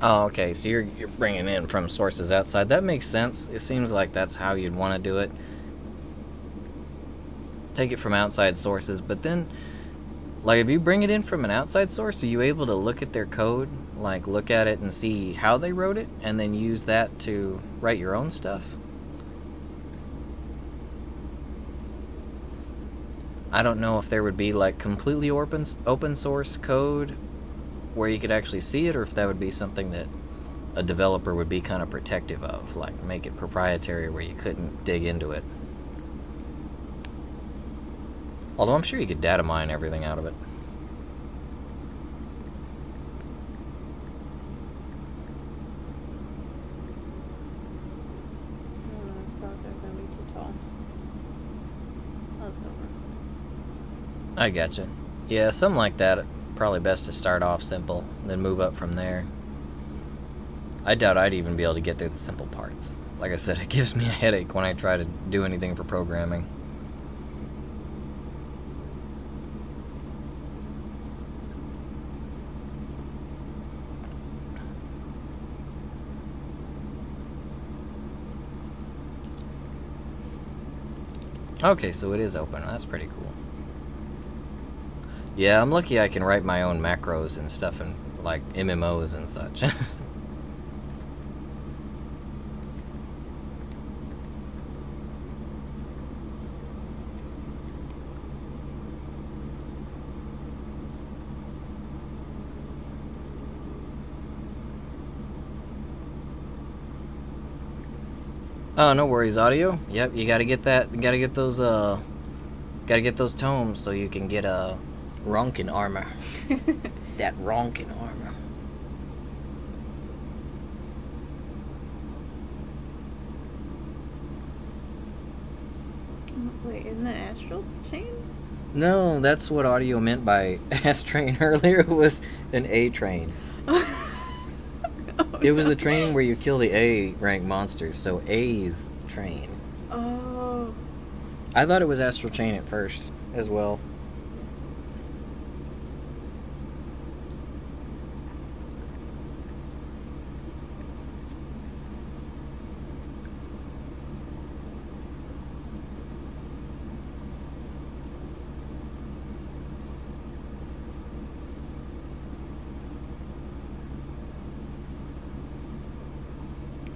Oh, okay. So you're bringing in from sources outside. That makes sense. It seems like that's how you'd want to do it. Take it from outside sources, but then, like, if you bring it in from an outside source, are you able to look at their code, like look at it and see how they wrote it, and then use that to write your own stuff? I don't know if there would be like completely open source code where you could actually see it, or if that would be something that a developer would be kind of protective of, like make it proprietary where you couldn't dig into it. Although I'm sure you could data mine everything out of it. No, this project gonna be too tall. Let's go over. I gotcha. Yeah, something like that. Probably best to start off simple, then move up from there. I doubt I'd even be able to get through the simple parts. Like I said, it gives me a headache when I try to do anything for programming. Okay, so it is open. That's pretty cool. Yeah, I'm lucky I can write my own macros and stuff and like MMOs and such. Oh, no worries, audio. Yep, you gotta get that. You gotta get those. Gotta get those tomes so you can get a Ronkin armor. That Ronkin armor. Wait, isn't that astral chain? No, that's what audio meant by S train earlier. Was an A train. It was the train where you kill the A rank monsters. So A's train. Oh. I thought it was astral chain at first as well.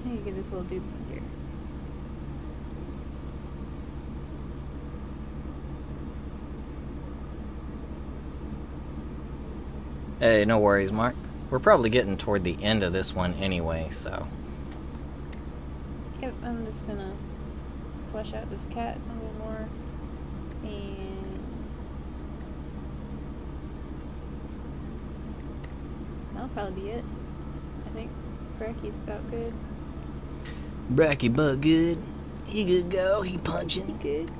Hey, give this little dude some gear. Hey, no worries, Mark. We're probably getting toward the end of this one anyway, so. Yep, I'm just gonna flesh out this cat a little more. And that'll probably be it. I think Brachy's about good. Bracky butt good. He good go. He punching. He good.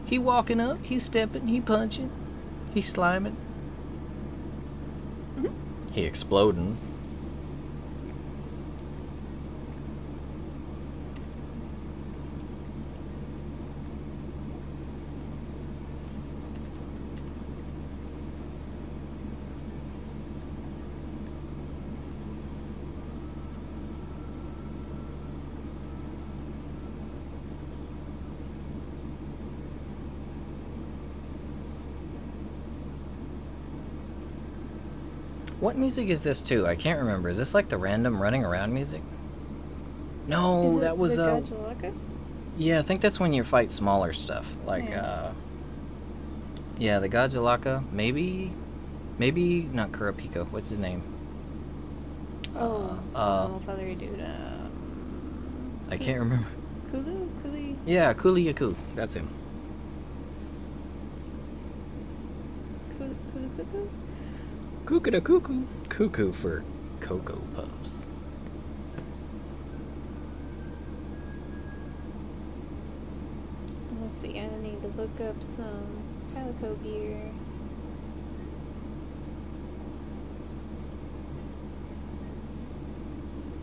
He walking up. He stepping. He punching. He sliming. He exploding. What music is this too? I can't remember. Is this like the random running around music? No, Is it that was the Gajalaka? yeah, I think that's when you fight smaller stuff. Like yeah, the Gajalaka, maybe not Kurapika. What's his name? Feathery dude. I can't remember. Kulu? Yeah, Kuliyaku. That's him. Kulu? Cuckoo cuckoo. Cuckoo for Cocoa Puffs. Let's see, I need to look up some calico gear.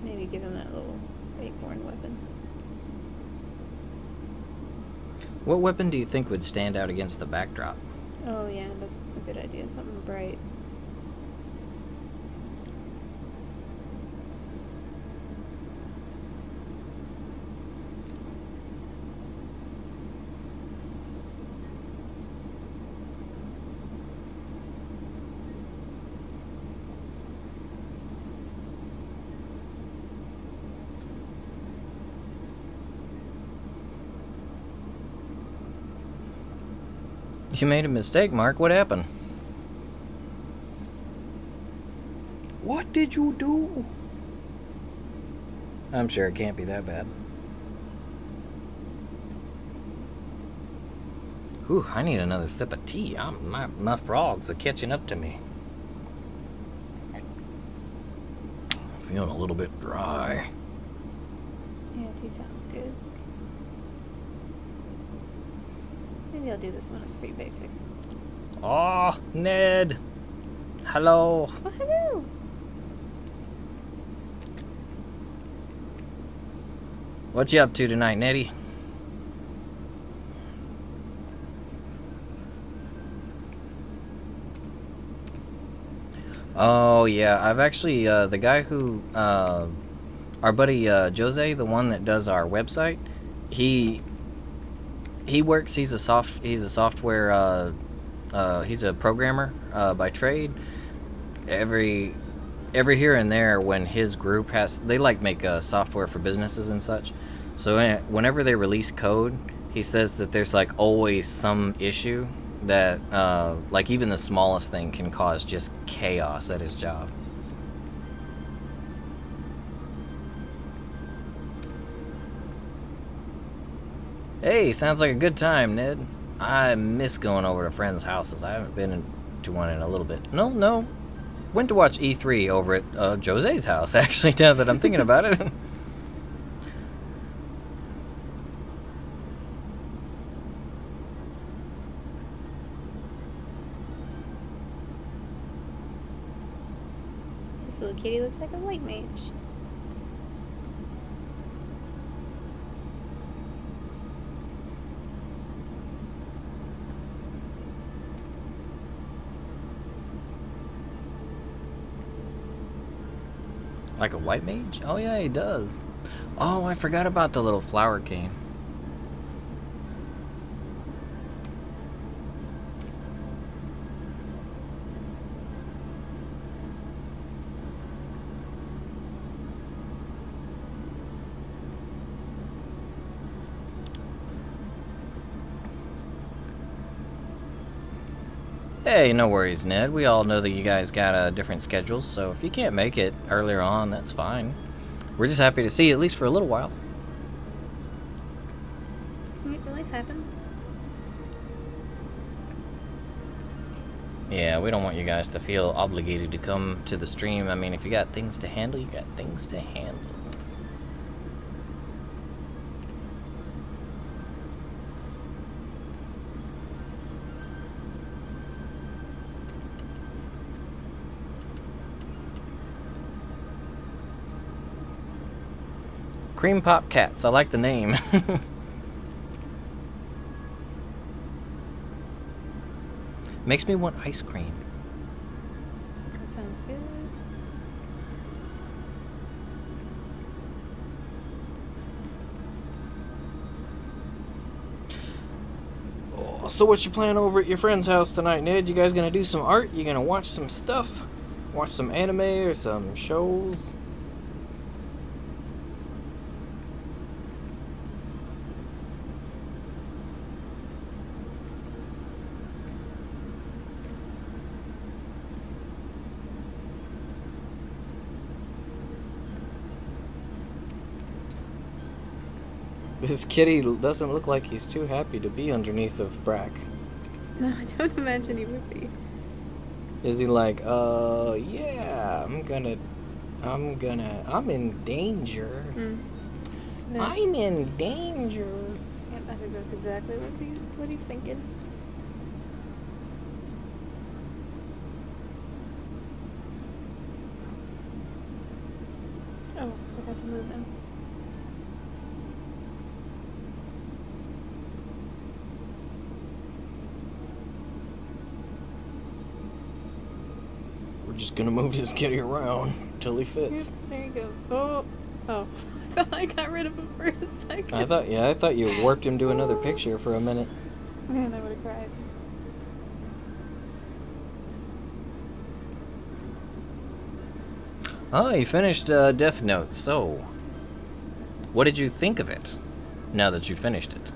Maybe give him that little acorn weapon. What weapon do you think would stand out against the backdrop? Oh yeah, that's a good idea. Something bright. You made a mistake, Mark. What happened? What did you do? I'm sure it can't be that bad. Whew, I need another sip of tea. My frogs are catching up to me. Feeling a little bit dry. Yeah, tea sounds good. Maybe I'll do this one. It's pretty basic. Oh, Ned. Hello. Oh, hello. What you up to tonight, Nettie? Oh, yeah. I've actually, the guy who, our buddy Jose, the one that does our website, he he works. He's a software. He's a programmer by trade. Every here and there, when his group they like make software for businesses and such. So whenever they release code, he says that there's like always some issue that like even the smallest thing can cause just chaos at his job. Hey, sounds like a good time, Ned. I miss going over to friends' houses. I haven't been to one in a little bit. No. Went to watch E3 over at Jose's house, actually, now that I'm thinking about it. This little kitty looks like a white mage. Like a white mage? Oh yeah, he does. Oh, I forgot about the little flower cane. Hey, no worries, Ned. We all know that you guys got different schedules, so if you can't make it earlier on, that's fine. We're just happy to see you, at least for a little while. Life happens. Yeah, we don't want you guys to feel obligated to come to the stream. I mean, if you got things to handle, you got things to handle. Cream Pop Cats. I like the name. Makes me want ice cream. That sounds good. Oh, so what you plan over at your friend's house tonight, Ned? You guys gonna do some art? You gonna watch some stuff? Watch some anime or some shows? This kitty doesn't look like he's too happy to be underneath of Brack. No, I don't imagine he would be. Is he like, yeah, I'm in danger. Nice. I'm in danger. Yep, I think that's exactly what he's thinking. Oh, forgot to move him. We're just gonna move this kitty around until he fits. Yep, there he goes. Oh. I thought I got rid of him for a second. I thought you warped him to another picture for a minute. Man, I would have cried. Oh, you finished Death Note. So, what did you think of it? Now that you finished it.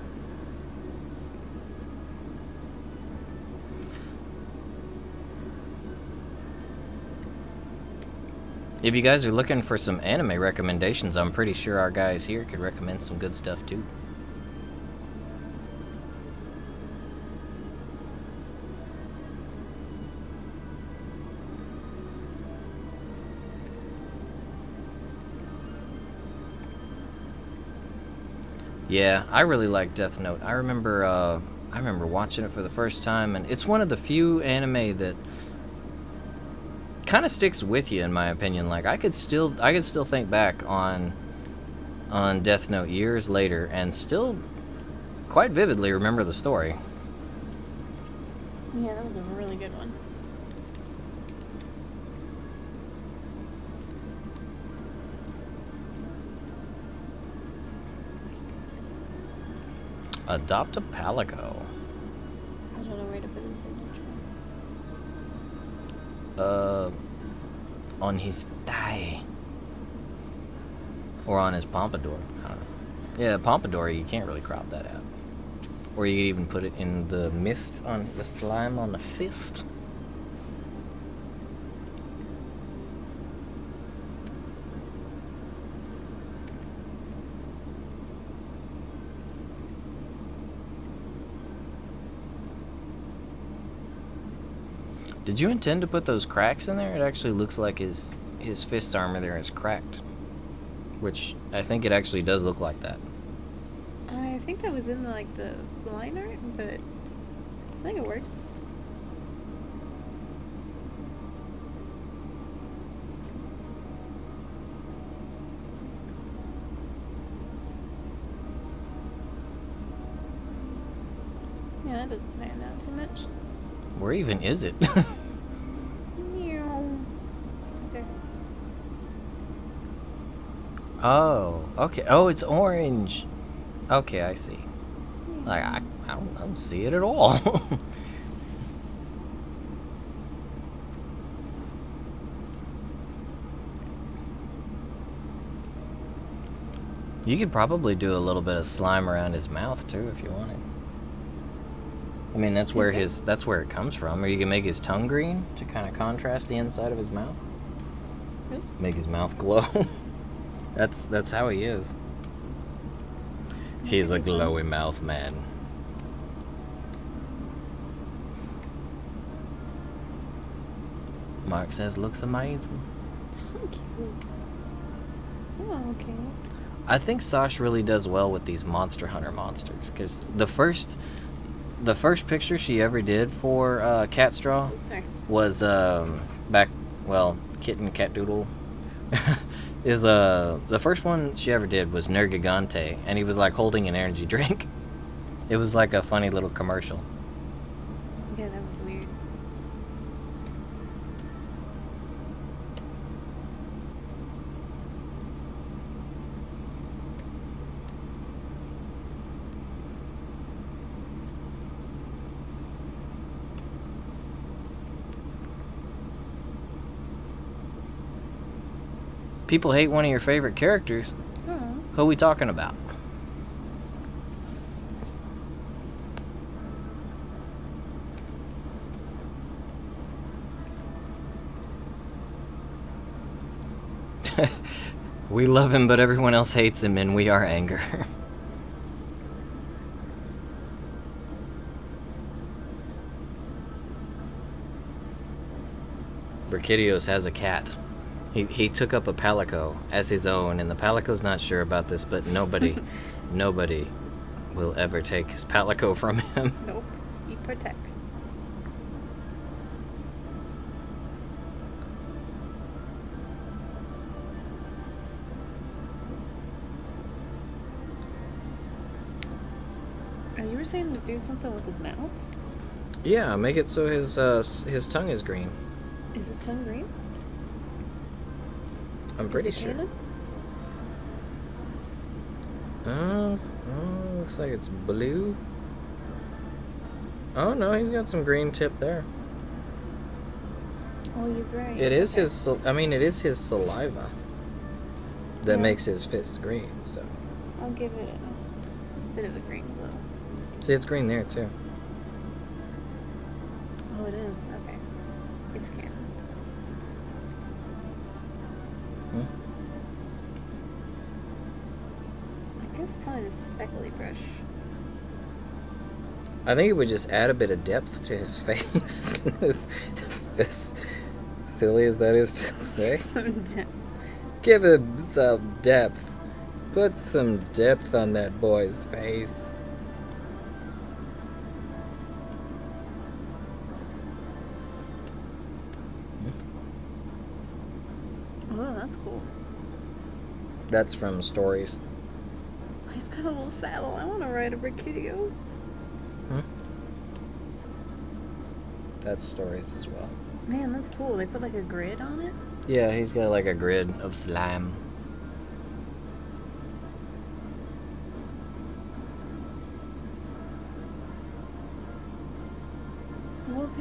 If you guys are looking for some anime recommendations, I'm pretty sure our guys here could recommend some good stuff too. Yeah, I really like Death Note. I remember watching it for the first time, and it's one of the few anime that kind of sticks with you, in my opinion. Like I could still think back on Death Note years later and still quite vividly remember the story. Yeah, that was a really good one. Adopt a palico. I don't know where to put his signature. On his thigh. Or on his pompadour. I don't know. Yeah, pompadour, you can't really crop that out. Or you could even put it in the mist on the slime on the fist. Did you intend to put those cracks in there? It actually looks like his fist armor there is cracked. Which, I think it actually does look like that. I think that was in the line art, but I think it works. Yeah, that doesn't stand out too much. Where even is it? Meow. There. Oh, okay. Oh, it's orange. Okay, I see. Like, I don't see it at all. You could probably do a little bit of slime around his mouth too if you wanted. I mean, that's where it comes from. Or you can make his tongue green to kind of contrast the inside of his mouth. Oops. Make his mouth glow. That's how he is. He's a glowy mouth man. Mark says looks amazing. Thank you. Oh, okay. I think Sash really does well with these Monster Hunter monsters, because the first picture she ever did for Catstraw was Kitten Cat Doodle is the first one she ever did was Nergigante, and he was like holding an energy drink. It was like a funny little commercial. Yeah, that was weird. People hate one of your favorite characters. Oh. Who are we talking about? We love him, but everyone else hates him, and we are anger. Brachydios has a cat. He took up a palico as his own, and the palico's not sure about this, but nobody will ever take his palico from him. Nope. You protect. Oh, you were saying to do something with his mouth? Yeah, make it so his tongue is green. Is his tongue green? I'm pretty sure. Looks like it's blue. Oh no, he's got some green tip there. Oh, you're right. It is his. I mean, it is his saliva that makes his fist green. So I'll give it a bit of a green glow. see, it's green there too. Oh, it is. Okay. It's canon. I guess probably the speckly brush. I think it would just add a bit of depth to his face. as silly as that is to say. Give him some depth. Put some depth on that boy's face. Oh, that's cool. That's from Stories. He's got a little saddle. I want to ride a Brachydios. That's Stories as well. Man, that's cool. They put like a grid on it. Yeah, he's got like a grid of slime.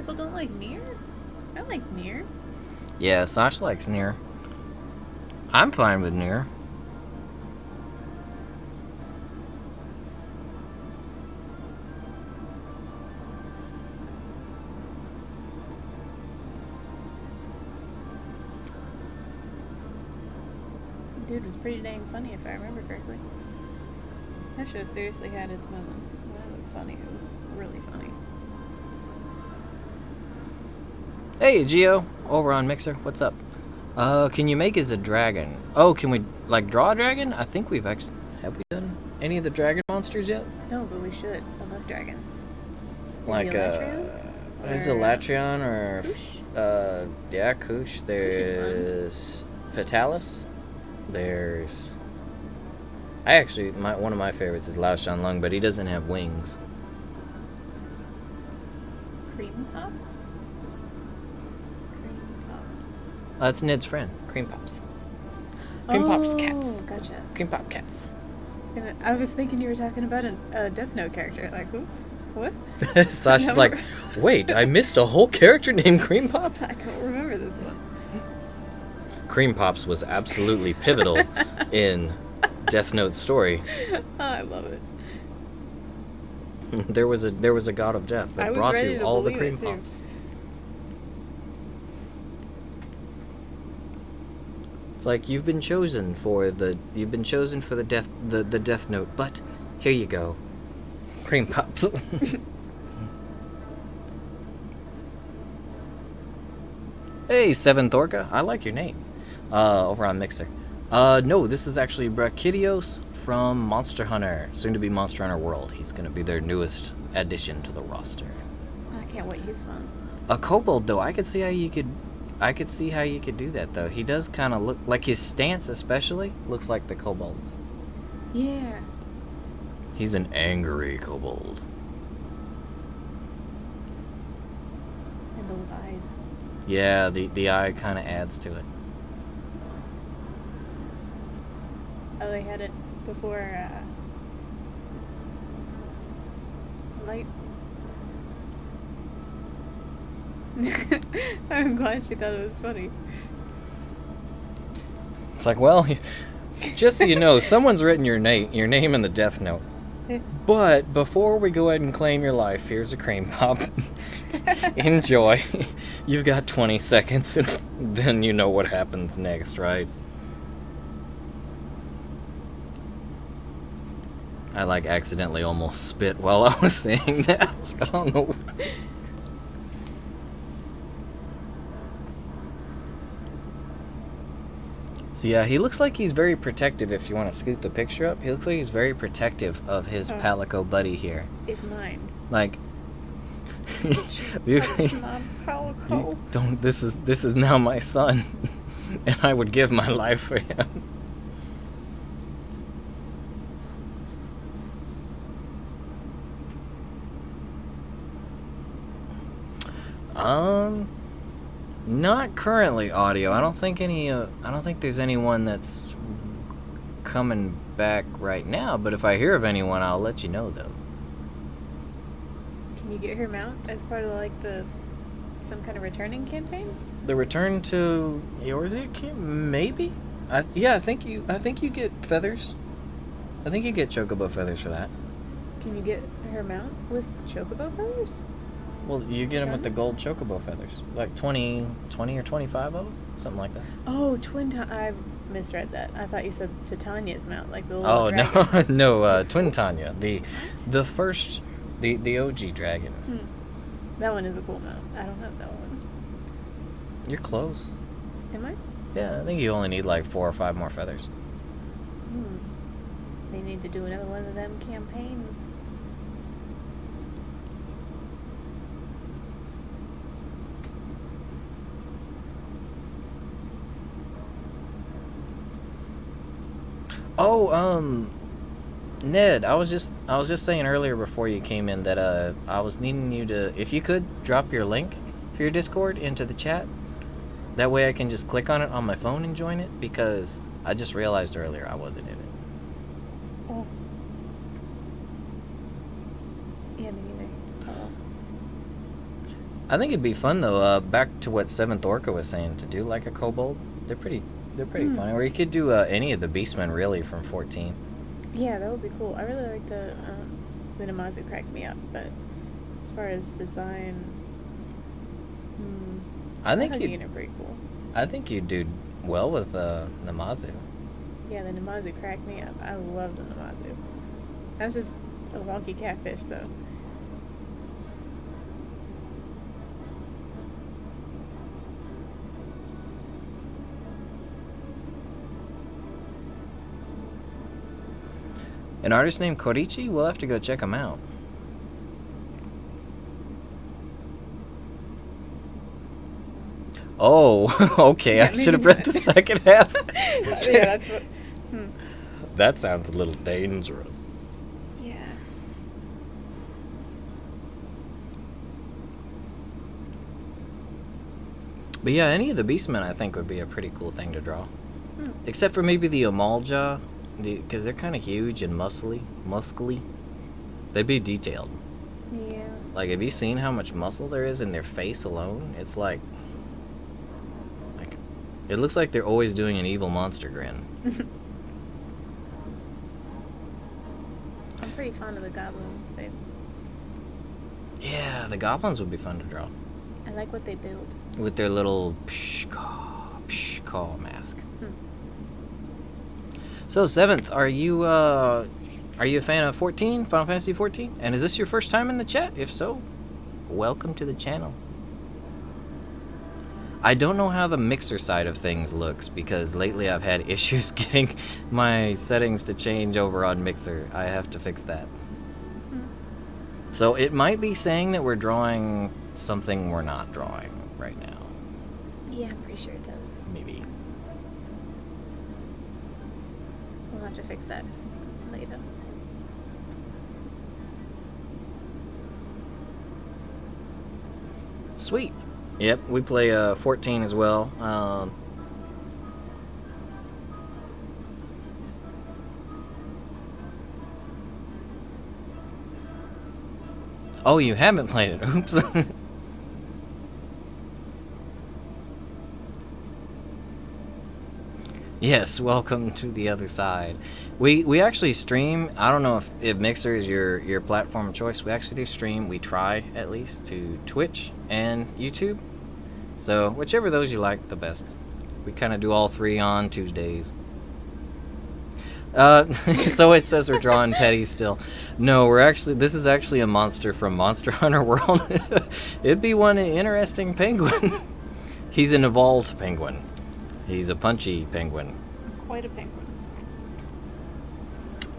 people don't like Nier? I like Nier. Yeah, Sash likes Nier. I'm fine with Nier. Dude was pretty dang funny if I remember correctly. That show seriously had its moments. When it was funny, it was really funny. Hey, Gio, over on Mixer. What's up? Can you make as a dragon? Oh, can we, like, draw a dragon? I think we've actually... Have we done any of the dragon monsters yet? No, but we should. I love dragons. Like, is it Latrion or... Koosh? Yeah, Koosh. There's... Fatalis. There's... I actually... one of my favorites is Lao Shan Lung, but he doesn't have wings. Cream Pops? Cream Pops. That's Ned's friend. Cream Pops. Cream Pops cats. Gotcha. Cream Pop cats. I was thinking you were talking about a Death Note character. Like, who? What? Sasha's like, wait, I missed a whole character named Cream Pops? I don't remember this one. Cream Pops was absolutely pivotal in Death Note's story. Oh, I love it. There was a god of death that brought you all the Cream Pops. It's like you've been chosen for the Death Note, but here you go. Cream Pops. Hey, Seven Thorka, I like your name. Over on Mixer. No, this is actually Brachydios from Monster Hunter, soon to be Monster Hunter World. He's gonna be their newest addition to the roster. I can't wait. He's fun. A kobold, though, I could see how you could do that, though. He does kind of look like his stance, especially looks like the kobolds. Yeah. He's an angry kobold. And those eyes. Yeah, the eye kind of adds to it. Oh, they had it before, light. I'm glad she thought it was funny. It's like, well, just so you know, someone's written your name in the Death Note. But before we go ahead and claim your life, here's a Cream Pop. Enjoy. You've got 20 seconds, and then you know what happens next, right? I like accidentally almost spit while I was saying that. I don't know. So yeah, he looks like he's very protective. If you want to scoot the picture up, he looks like he's very protective of his Palico buddy here. It's mine. Like, Touch my Palico. don't. This is now my son, and I would give my life for him. Not currently audio. I don't think there's anyone that's coming back right now, but if I hear of anyone, I'll let you know, though. Can you get her mount as part of, like, some kind of returning campaign? The return to Eorzea? Maybe? I think you get feathers. I think you get chocobo feathers for that. Can you get her mount with chocobo feathers? Well, you get them with the gold chocobo feathers. Like 20 or 25 of them? Something like that. Oh, I misread that. I thought you said Titania's mount, like the little dragon. No, Twin Tanya. The first, the OG dragon. That one is a cool mount. I don't have that one. You're close. Am I? Yeah, I think you only need like 4 or 5 more feathers. They need to do another one of them campaigns. Oh, Ned, I was just saying earlier before you came in that I was needing you to, if you could, drop your link for your Discord into the chat. That way I can just click on it on my phone and join it, because I just realized earlier I wasn't in it. Oh. Yeah, me neither. I think it'd be fun though. Back to what Seventh Orca was saying, to do like a kobold. They're pretty funny. Or you could do any of the beastmen really from 14. Yeah, that would be cool. I really like the Namazu cracked me up, but as far as design, I think you're pretty cool. I think you'd do well with Namazu. Yeah, the Namazu cracked me up. I love the Namazu. That's just a wonky catfish, though. An artist named Korichi? We'll have to go check him out. Oh, okay. Yeah, I should have read the second half. Yeah, that's what... That sounds a little dangerous. Yeah. But yeah, any of the beastmen I think would be a pretty cool thing to draw. Except for maybe the Amalja, because they're kind of huge and muscly. They'd be detailed. Yeah. Like, have you seen how much muscle there is in their face alone? It's like it looks like they're always doing an evil monster grin. I'm pretty fond of the goblins. Yeah, the goblins would be fun to draw. I like what they build. With their little psh-caw mask. So, 7th, are you a fan of 14, Final Fantasy 14? And is this your first time in the chat? If so, welcome to the channel. I don't know how the mixer side of things looks, because lately I've had issues getting my settings to change over on Mixer. I have to fix that. So it might be saying that we're drawing something we're not drawing right now. Yeah, I'm pretty sure it does. Maybe. We'll have to fix that later. Sweet. Yep, we play 14 as well. Oh, you haven't played it. Oops. Yes, welcome to the other side. We actually stream. I don't know if Mixer is your platform of choice. We actually do stream. We try, at least, to Twitch and YouTube. So, whichever those you like the best. We kind of do all three on Tuesdays. So it says we're drawing petty still. No, this is actually a monster from Monster Hunter World. It'd be one interesting penguin. He's an evolved penguin. He's a punchy penguin. Quite a penguin.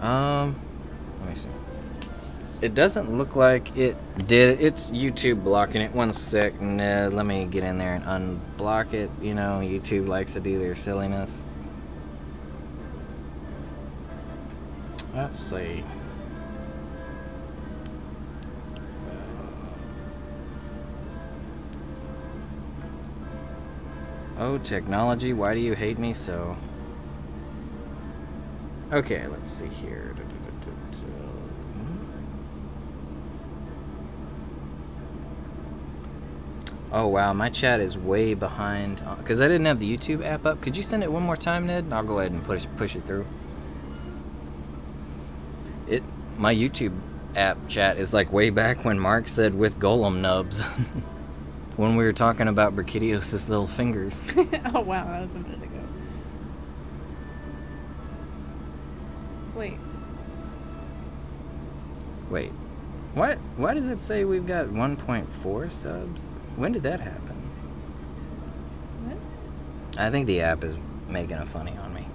Let me see. It doesn't look like it did. It's YouTube blocking it. One sec. No, let me get in there and unblock it. You know, YouTube likes to do their silliness. Let's see. Oh, technology, why do you hate me so? Okay, let's see here. Oh wow, my chat is way behind because I didn't have the YouTube app up. Could you send it one more time, Ned? I'll go ahead and push it through. My YouTube app chat is like way back when Mark said with golem nubs. When we were talking about Brachydios' little fingers. Oh wow, that was a minute ago. Wait. What? Why does it say we've got 1.4 subs? When did that happen? What? I think the app is making a funny on me.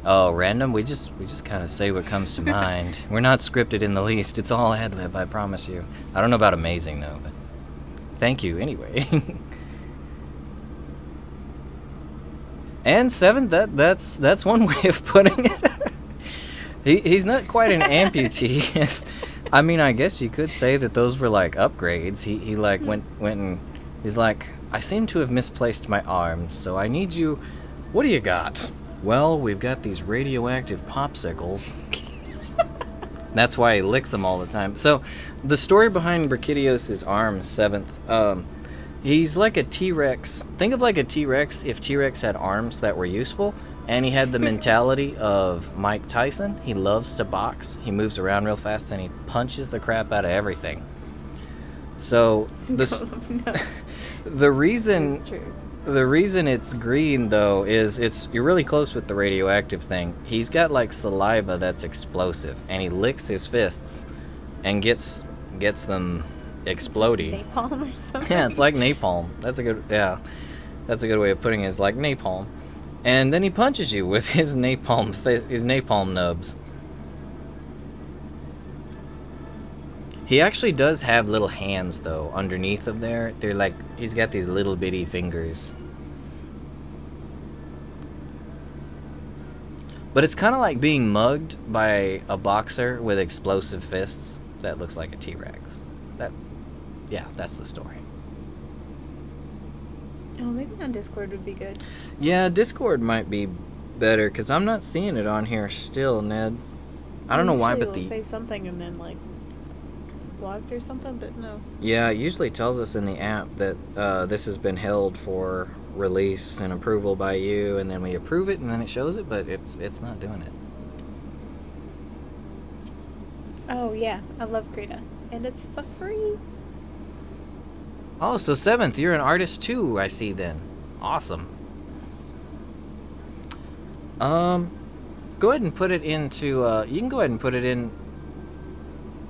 Oh, random? We just kind of say what comes to mind. We're not scripted in the least. It's all ad-lib, I promise you. I don't know about amazing, though, but thank you anyway. And 7, that's one way of putting it. He's not quite an amputee. Yes. I mean, I guess you could say that those were like upgrades. He like went and He's like, I seem to have misplaced my arms, so I need you. What do you got? Well, we've got these radioactive popsicles. That's why he licks them all the time. So, the story behind Brachydios' arms, 7th, he's like a T-Rex. Think of like a T-Rex if T-Rex had arms that were useful, and he had the mentality of Mike Tyson. He loves to box. He moves around real fast, and he punches the crap out of everything. So, the reason... It's true. The reason it's green, though, is you're really close with the radioactive thing. He's got, like, saliva that's explosive, and he licks his fists and gets them exploding. Napalm or something? Yeah, it's like napalm. That's a good way of putting it, is like napalm. And then he punches you with his napalm nubs. He actually does have little hands, though, underneath of there. They're like, he's got these little bitty fingers. But it's kind of like being mugged by a boxer with explosive fists that looks like a T-Rex. That's the story. Oh, maybe on Discord would be good. Yeah, Discord might be better, because I'm not seeing it on here still, Ned. I don't know why, but Usually it'll say something and then, like, blocked or something, but no. Yeah, it usually tells us in the app that this has been held for release and approval by you, and then we approve it, and then it shows it, but it's not doing it. Oh, yeah. I love Krita. And it's for free. Oh, so 7th, you're an artist too, I see then. Awesome. Go ahead and put it into, you can go ahead and put it in,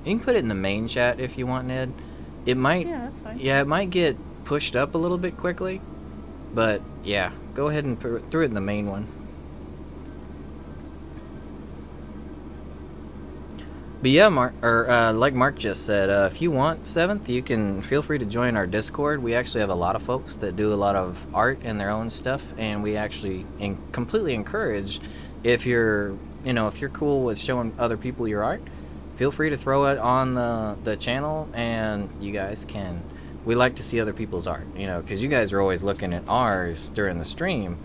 you can put it in the main chat if you want, Ned. It might, Yeah, that's fine. yeah, it might get pushed up a little bit quickly, but yeah, go ahead and throw it in the main one. But yeah, like Mark just said, if you want 7th, you can feel free to join our Discord. We actually have a lot of folks that do a lot of art and their own stuff, and we actually completely encourage, if you're cool with showing other people your art, feel free to throw it on the channel, and you guys can. We like to see other people's art, because you guys are always looking at ours during the stream,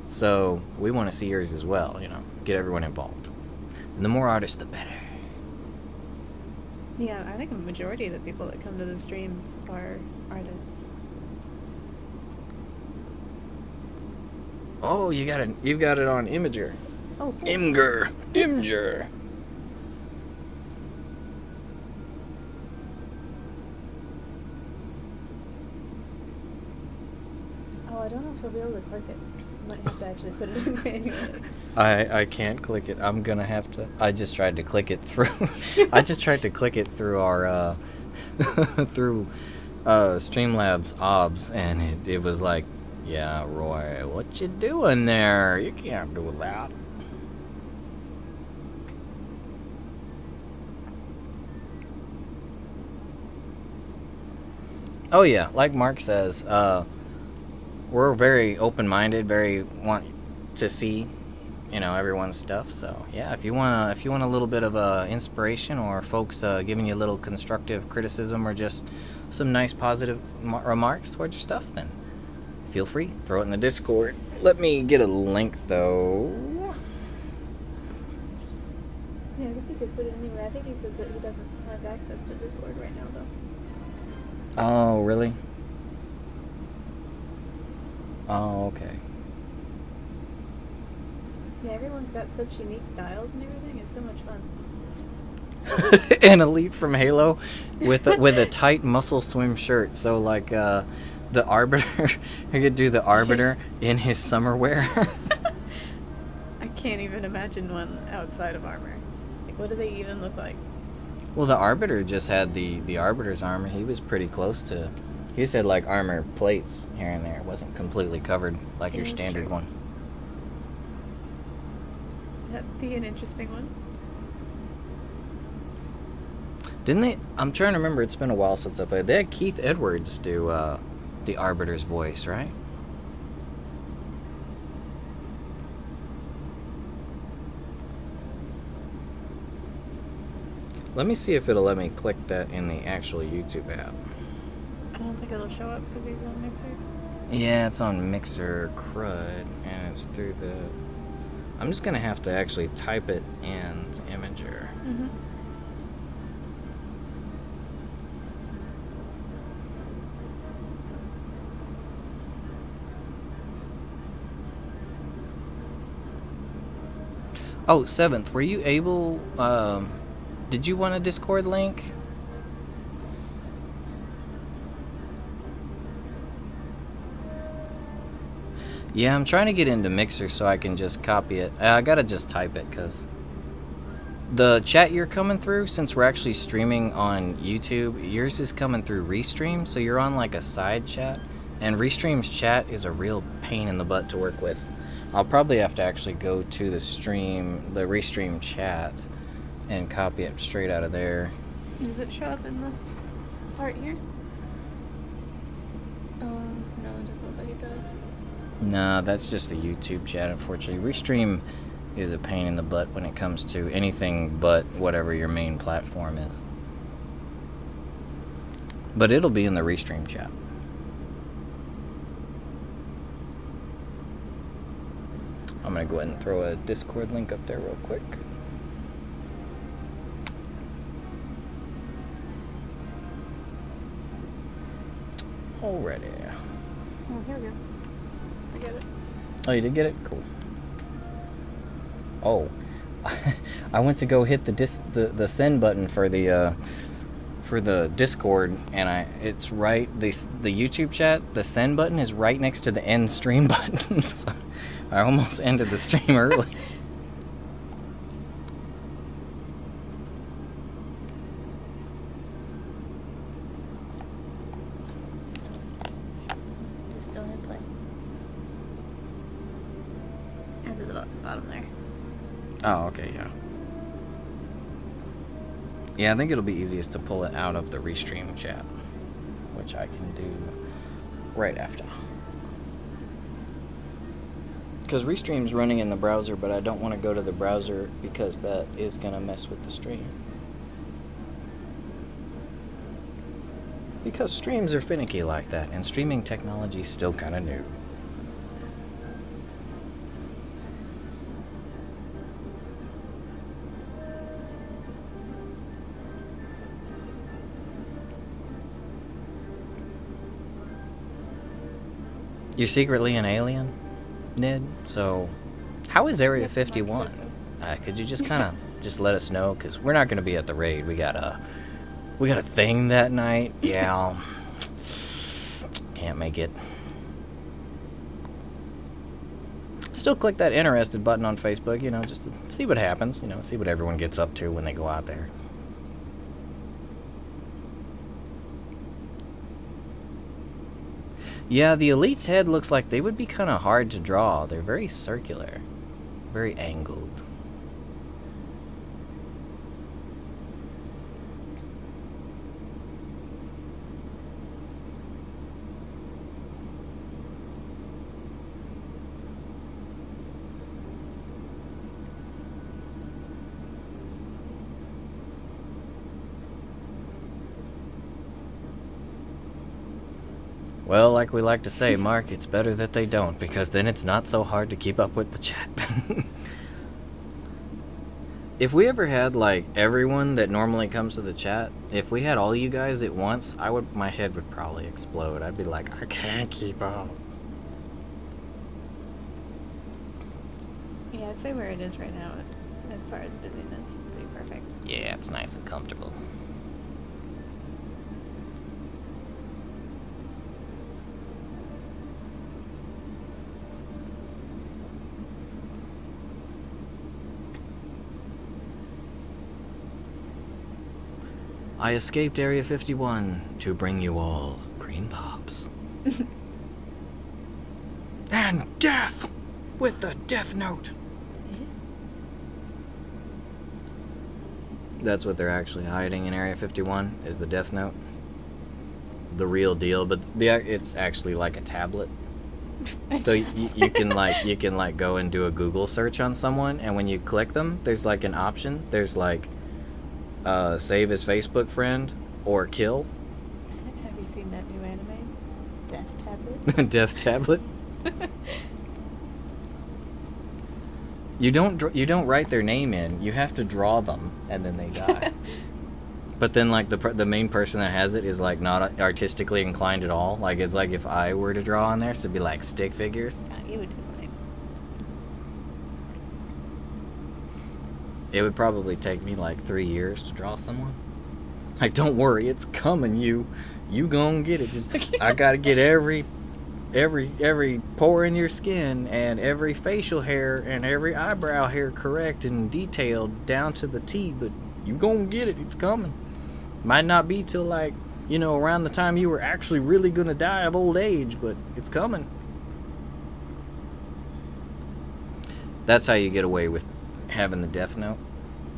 so we want to see yours as well. Get everyone involved, and the more artists, the better. Yeah, I think a majority of the people that come to the streams are artists. Oh, you got it on Imager. Oh, cool. Imgur. Oh, I don't know if I'll be able to click it. Might have to actually put it in manually. I can't click it. I'm gonna have to. I just tried to click it through. I just tried to click it through our through Streamlabs OBS, and it was like, yeah, Roy, what you doing there? You can't do that. Oh yeah, like Mark says, we're very open-minded, very want to see, everyone's stuff. So yeah, if you want a little bit of inspiration, or folks giving you a little constructive criticism, or just some nice positive remarks towards your stuff, then feel free, throw it in the Discord. Let me get a link though. Yeah, I guess you could put it anywhere. I think he said that he doesn't have access to Discord right now, though. Oh, really? Oh, okay. Yeah, everyone's got such unique styles and everything. It's so much fun. An elite from Halo with a tight muscle swim shirt. So like the Arbiter, he could do the Arbiter in his summer wear. I can't even imagine one outside of armor. Like, what do they even look like? Well, the Arbiter just had the Arbiter's armor. He was pretty close to. He just had like armor plates here and there. It wasn't completely covered like your standard true. one. That'd be an interesting one. Didn't they? I'm trying to remember. It's been a while since I played. They had Keith Edwards do the Arbiter's voice, right? Let me see if it'll let me click that in the actual YouTube app. don't think it'll show up because he's on Mixer. Yeah, it's on Mixer Crud, and it's through the... I'm just gonna have to actually type it in Imager. Mm-hmm. Oh, 7th, were you able... did you want a Discord link? Yeah, I'm trying to get into Mixer so I can just copy it. I gotta just type it, because the chat you're coming through, since we're actually streaming on YouTube, yours is coming through Restream, so you're on like a side chat, and Restream's chat is a real pain in the butt to work with. I'll probably have to actually go to the Restream chat, and copy it straight out of there. Does it show up in this part here? No, it doesn't look like it does. Nah, that's just the YouTube chat, unfortunately. Restream is a pain in the butt when it comes to anything but whatever your main platform is. But it'll be in the Restream chat. I'm gonna go ahead and throw a Discord link up there real quick. Alrighty. Oh, here we go. I get it. Oh, you did get it? Cool. Oh. I went to go hit the send button for the Discord, and it's right, the YouTube chat, the send button is right next to the end stream button. So I almost ended the stream early. Just still hit play. As at the bottom there. Oh, okay, yeah. Yeah, I think it'll be easiest to pull it out of the Restream chat, which I can do right after. Because Restream's running in the browser, but I don't want to go to the browser because that is going to mess with the stream. Because streams are finicky like that, and streaming technology is still kind of new. You're secretly an alien, Ned? So, how is Area 51? Could you just kind of just let us know? Because we're not going to be at the raid. We got a thing that night. Yeah. Can't make it. Still click that interested button on Facebook, you know, just to see what happens. You know, see what everyone gets up to when they go out there. Yeah, the Elite's head looks like they would be kind of hard to draw. They're very circular, very angled. Well, like we like to say, Mark, it's better that they don't, because then it's not so hard to keep up with the chat. If we ever had, like, everyone that normally comes to the chat, if we had all you guys at once, my head would probably explode. I'd be like, I can't keep up. Yeah, I'd say where it is right now, as far as busyness, it's pretty perfect. Yeah, it's nice and comfortable. I escaped Area 51 to bring you all green pops. And death with the death note. That's what they're actually hiding in Area 51, is the death note. The real deal, but it's actually like a tablet. So you can like go and do a Google search on someone, and when you click them, there's like an option. There's like save as Facebook friend or kill. Have you seen that new anime? Death tablet. You don't write their name in. You have to draw them, and then they die. But then, like, the main person that has it is, like, not artistically inclined at all. Like, it's like if I were to draw on there, so it'd be like stick figures. Yeah, you would do fine. It would probably take me like 3 years to draw someone. Like, don't worry, it's coming. You gonna get it. Just I gotta get every pore in your skin and every facial hair and every eyebrow hair correct and detailed down to the T. But you gonna get it. It's coming. Might not be till, like, you know, around the time you were actually really gonna die of old age, but it's coming. That's how you get away with having the death note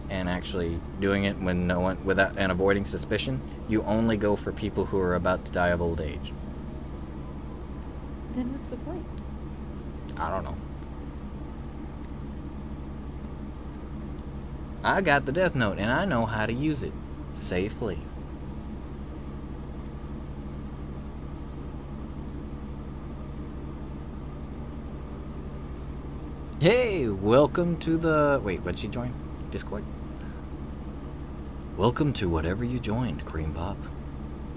and actually doing it when no one, without, and avoiding suspicion. You only go for people who are about to die of old age. Then what's the point? I don't know. I got the death note and I know how to use it safely. Hey, welcome to the... Wait, what'd she join? Discord? Welcome to whatever you joined, Cream Pop.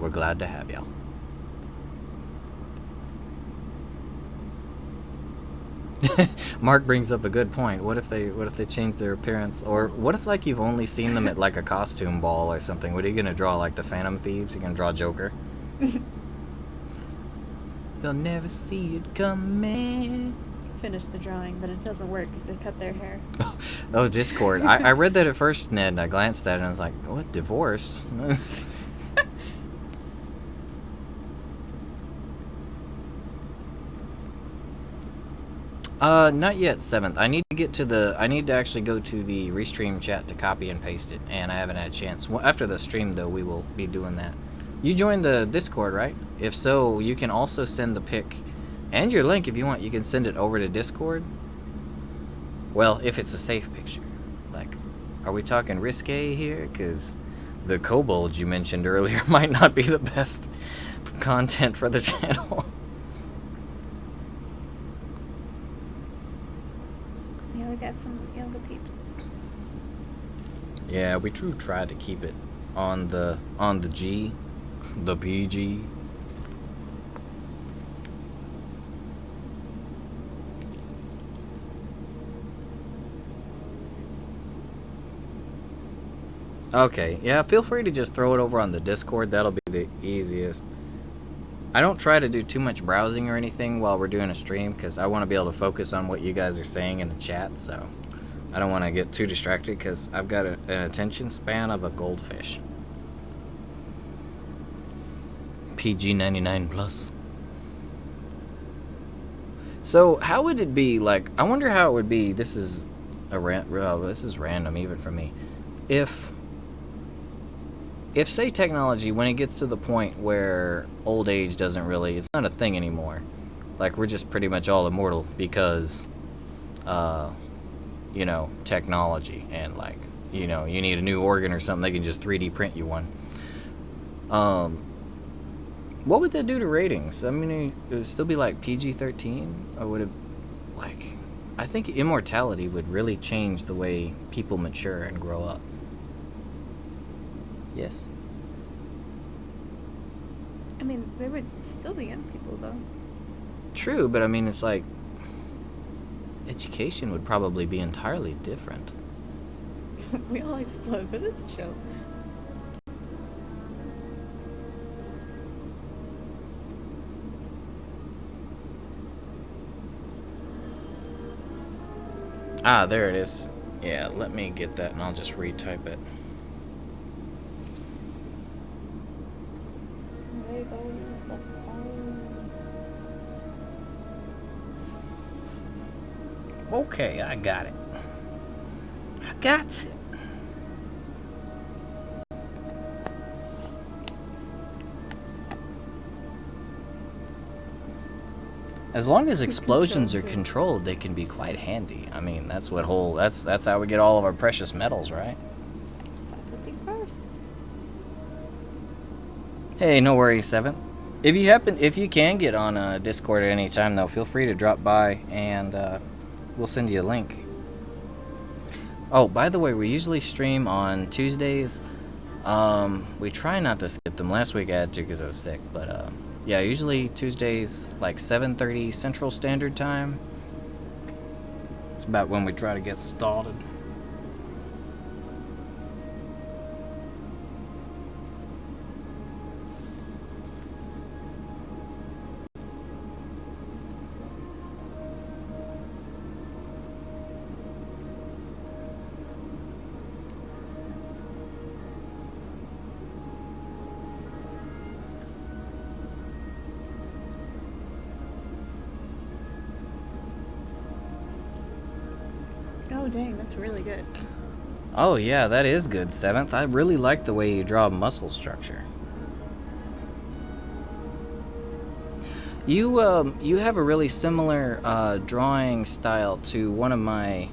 We're glad to have y'all. Mark brings up a good point. What if they change their appearance? Or what if, like, you've only seen them at, like, a costume ball or something? What are you gonna draw, like the Phantom Thieves? You're gonna draw Joker? They'll never see it coming. Finish the drawing, but it doesn't work because they cut their hair. Oh, Discord. I read that at first, Ned, and I glanced at it and I was like, what, divorced? Not yet, 7th. I need to actually go to the Restream chat to copy and paste it, and I haven't had a chance. Well, after the stream, though, we will be doing that. You joined the Discord, right? If so, you can also send the pic and your link if you want. You can send it over to Discord. Well, if it's a safe picture. Like, are we talking risque here? Because the kobolds you mentioned earlier might not be the best content for the channel. Yeah, we got some younger peeps. Yeah, we tried to keep it on the G, the PG. Okay, yeah, feel free to just throw it over on the Discord. That'll be the easiest. I don't try to do too much browsing or anything while we're doing a stream because I want to be able to focus on what you guys are saying in the chat, so I don't want to get too distracted because I've got an attention span of a goldfish. PG 99 plus. So how would it be, like, I wonder how it would be, this is random even for me, if say technology, when it gets to the point where old age doesn't really, it's not a thing anymore, like we're just pretty much all immortal because you know, technology, and, like, you know, you need a new organ or something, they can just 3D print you one. What would that do to ratings? I mean, it would still be like PG-13, or would it, like, I think immortality would really change the way people mature and grow up. Yes. I mean, there would still be young people, though. True, but I mean, it's like, education would probably be entirely different. We all explode, but it's chill. Ah, there it is. Yeah, let me get that and I'll just retype it. Okay, I got it. I got it. As long as explosions are controlled, they can be quite handy. I mean, that's how we get all of our precious metals, right? Faculty first. Hey, no worries, 7. If you can get on Discord at any time, though, feel free to drop by and we'll send you a link. Oh, by the way, we usually stream on Tuesdays. We try not to skip them. Last week I had to because I was sick, but yeah, usually Tuesdays like 7:30 Central Standard Time. It's about when we try to get started. Oh, dang, that's really good. Oh yeah, that is good, Seventh. I really like the way you draw muscle structure. You have a really similar drawing style to one of my.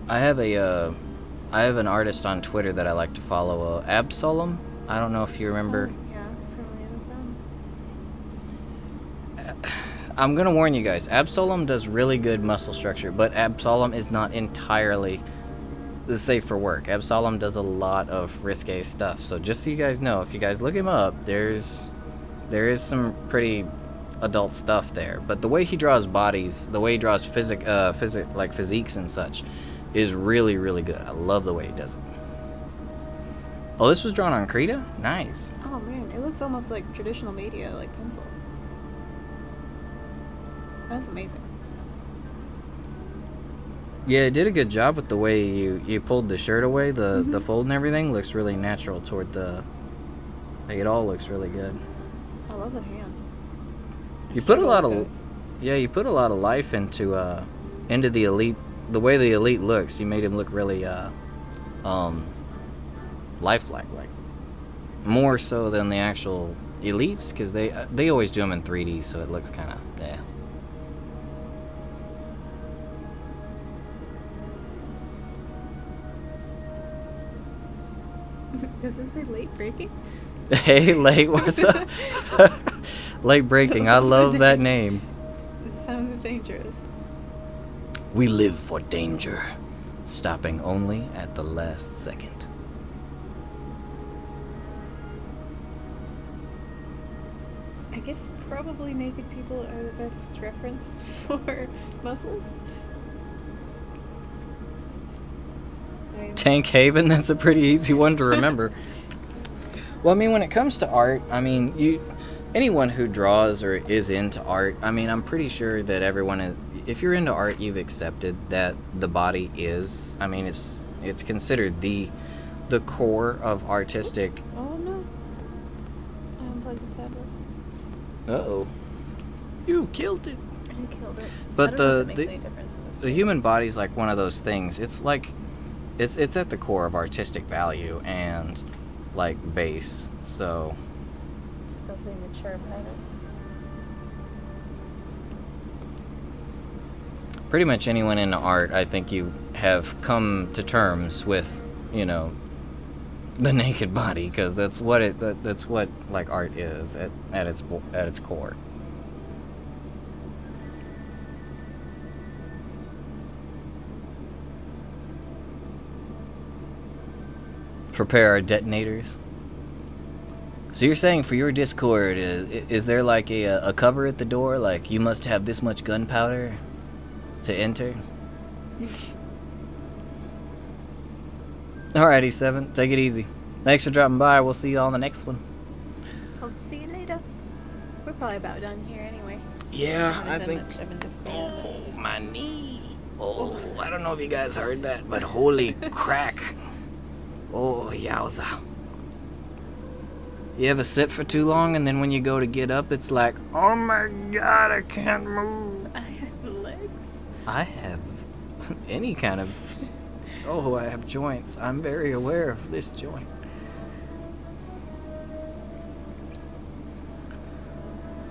I have an artist on Twitter that I like to follow, Absolem. I don't know if you remember. Oh, yeah, familiar with them. I'm gonna warn you guys, Absolem does really good muscle structure, but Absolem is not entirely safe for work. Absolem does a lot of risque stuff. So just so you guys know, if you guys look him up, there is some pretty adult stuff there. But the way he draws bodies, the way he draws physiques and such, is really, really good. I love the way he does it. Oh, this was drawn on Krita? Nice. Oh man, it looks almost like traditional media, like pencil. That's amazing. Yeah, it did a good job with the way you pulled the shirt away. The fold and everything looks really natural toward the. Like, it all looks really good. I love the hand. You put a lot of life into the elite. The way the elite looks, you made him look really lifelike, like more so than the actual elites, because they always do them in 3D, so it looks kind of yeah. Does this say late breaking? Hey, late, what's up? Late breaking, I love that name. This sounds dangerous. We live for danger, stopping only at the last second. I guess probably naked people are the best reference for muscles. Tank Haven, that's a pretty easy one to remember. Well, I mean, when it comes to art, I mean, anyone who draws or is into art, I mean, I'm pretty sure that everyone is, if you're into art, you've accepted that the body is, I mean, it's considered the core of artistic. Oh no. I unplugged the tablet. Uh-oh. You killed it. I killed it. But I don't know if it makes any difference in this the human body's like one of those things. It's like it's at the core of artistic value and like base. So still pretty mature about it. Pretty much anyone into art, I think you have come to terms with, you know, the naked body, because that's what like art is at its core. Prepare our detonators. So you're saying for your Discord, is there like a cover at the door, like you must have this much gunpowder to enter? Alrighty, Seven, take it easy. Thanks for dropping by. We'll see you all on the next one. Hope to see you later. We're probably about done here anyway. Yeah, I think. I've been just Oh, my knee. Oh, I don't know if you guys heard that, but holy crack. Oh, yowza. You ever sit for too long, and then when you go to get up, it's like, Oh my god, I can't move. I have legs. I have any kind of... Oh, I have joints. I'm very aware of this joint.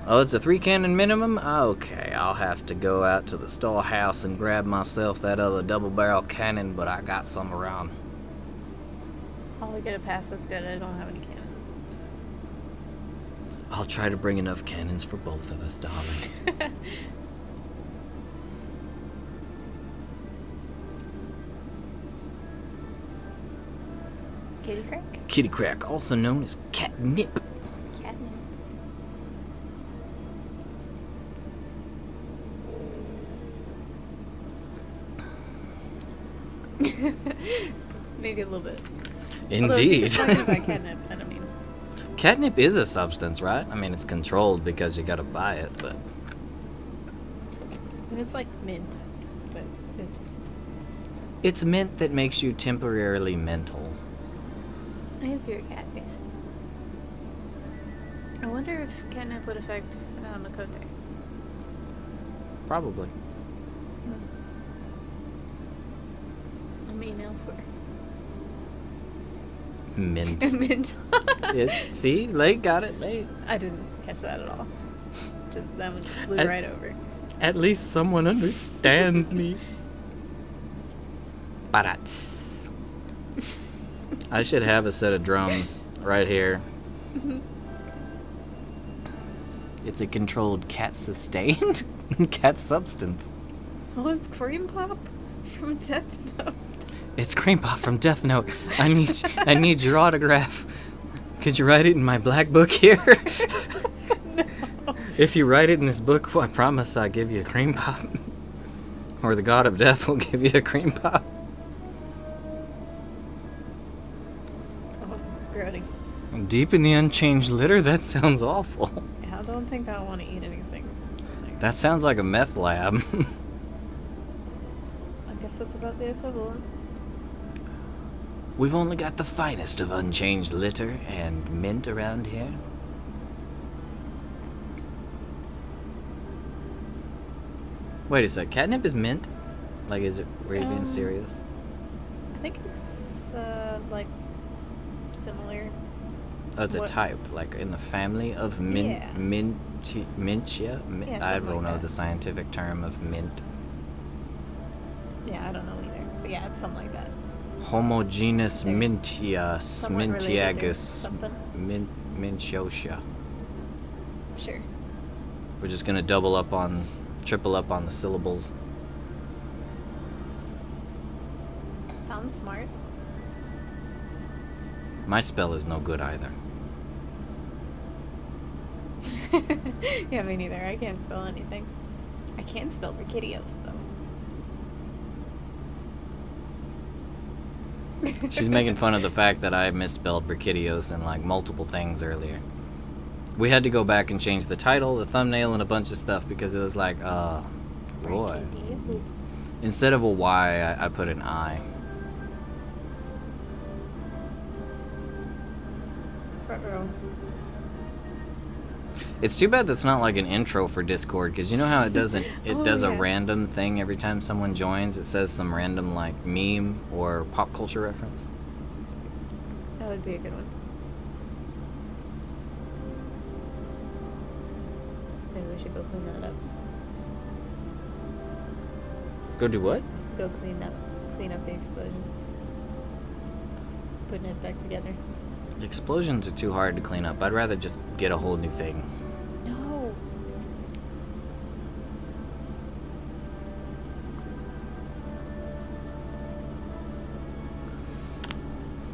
Oh, it's a 3-cannon minimum? Okay, I'll have to go out to the storehouse and grab myself that other double-barrel cannon, but I got some around. All we get a pass that's good. I don't have any cannons. I'll try to bring enough cannons for both of us, darling. Kitty crack? Kitty crack, also known as catnip. Catnip. Maybe a little bit. Indeed. Talking about catnip, I don't mean. Catnip is a substance, right? I mean, it's controlled because you gotta buy it, but... And it's like mint, but it just... It's mint that makes you temporarily mental. I have your cat, yeah. I wonder if catnip would affect Makote. Probably. I mean, elsewhere. Mint. Mint. See? Late got it, late. I didn't catch that at all. That one just flew right over. At least someone understands me. Barats. I should have a set of drums right here. It's a controlled cat sustained cat substance. Oh, it's cream pop from Death Note. It's cream pop from Death Note. I need your autograph. Could you write it in my black book here? No. If you write it in this book, I promise I'll give you a cream pop. Or the god of death will give you a cream pop. Oh, groaning. Deep in the unchanged litter? That sounds awful. Yeah, I don't think I want to eat anything. That sounds like a meth lab. I guess that's about the equivalent. We've only got the finest of unchanged litter and mint around here. Wait a sec, catnip is mint? Like, is it, were you being serious? I think it's, like, similar. Oh, it's a type, like in the family of mint, Yeah. mintia? Yeah, I something don't like know that. the scientific term of mint. Yeah, I don't know either. But yeah, it's something like that. Homogeneous They're mintias, somewhat related or mintiagus, something. mintiotia. Sure. We're just gonna triple up on the syllables. Sounds smart. My spell is no good either. Yeah, me neither. I can't spell anything. I can spell Brachydios, though. She's making fun of the fact that I misspelled Brachydios in like multiple things earlier. We had to go back and change the title, the thumbnail, and a bunch of stuff because it was like, Roy. Brachydios. Instead of a Y, I put an I. Uh-oh. It's too bad that's not like an intro for Discord, because you know how it does Oh, does a yeah. random thing every time someone joins. It says some random like meme or pop culture reference. That would be a good one. Maybe we should go clean that up. Go do what? Go clean up the explosion. Putting it back together. Explosions are too hard to clean up. I'd rather just get a whole new thing. No.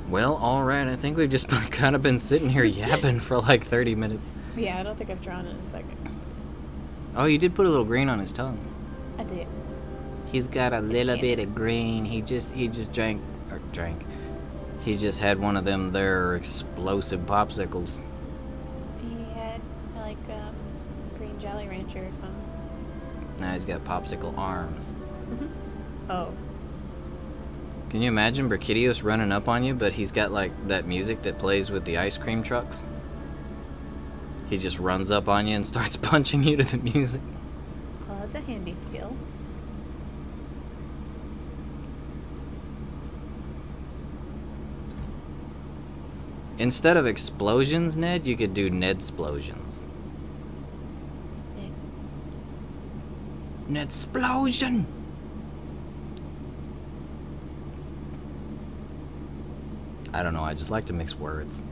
Well, alright, I think we've just kind of been sitting here yapping for like 30 minutes. Yeah, I don't think I've drawn in a second. Oh, you did put a little green on his tongue. I did. He's got a little candy. bit of green. He just drank. He just had one of them there explosive popsicles. He had like green Jolly Rancher or something. Now he's got popsicle arms. Oh. Can you imagine Brachydios running up on you, but he's got like that music that plays with the ice cream trucks? He just runs up on you and starts punching you to the music. Well, that's a handy skill. Instead of explosions, Ned, you could do Ned-splosions. Ned-splosion! I don't know, I just like to mix words.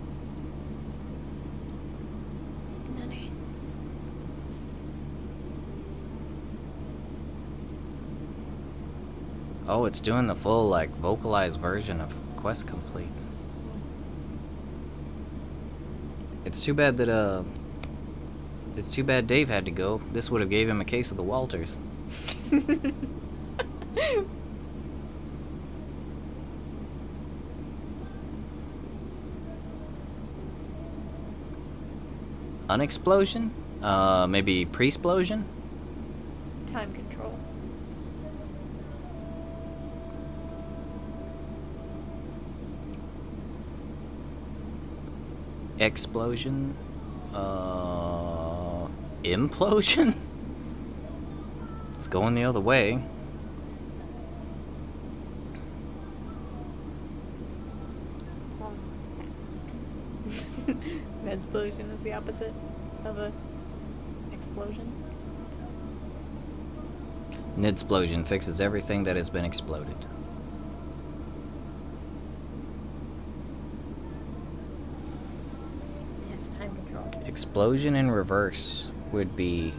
Oh, it's doing the full, like, vocalized version of Quest Complete. It's too bad that, it's too bad Dave had to go. This would have gave him a case of the Walters. Unexplosion? Maybe pre-splosion? Time control. Explosion? Implosion? It's going the other way. Explosion is the opposite of a explosion. Nidsplosion fixes everything that has been exploded. Yeah, it's time control. Explosion in reverse would be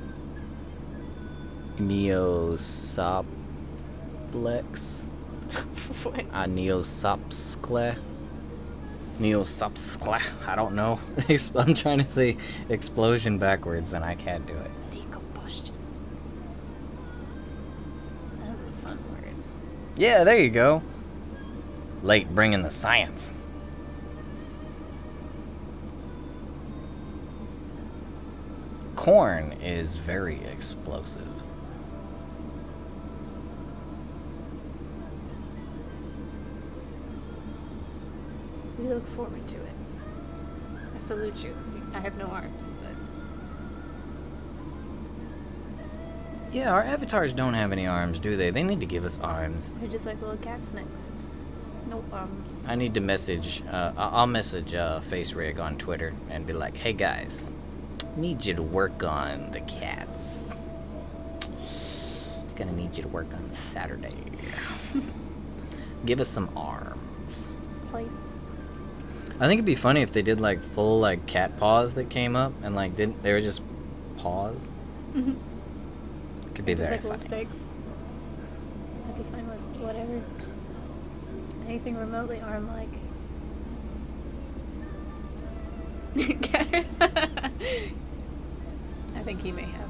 Neosoplex. What? Neosopskle. Neosopskle. I don't know. I'm trying to say explosion backwards and I can't do it. Decombustion. That's a fun word. Yeah, there you go. Late bringing the science. Corn is very explosive. We look forward to it. I salute you. I have no arms, but Yeah, our avatars don't have any arms, do they? They need to give us arms. they're just like little cat snakes. No arms. I need to message, I'll message Face Rig on Twitter and be like, hey guys, need you to work on the cats. Gonna need you to work on Saturday. Give us some arms. Play. I think it'd be funny if they did like full like cat paws that came up and like they were just paws. Mm-hmm. Could be Just very like little funny. sticks. I'd be fine with whatever. Anything remotely arm-like. I think he may have.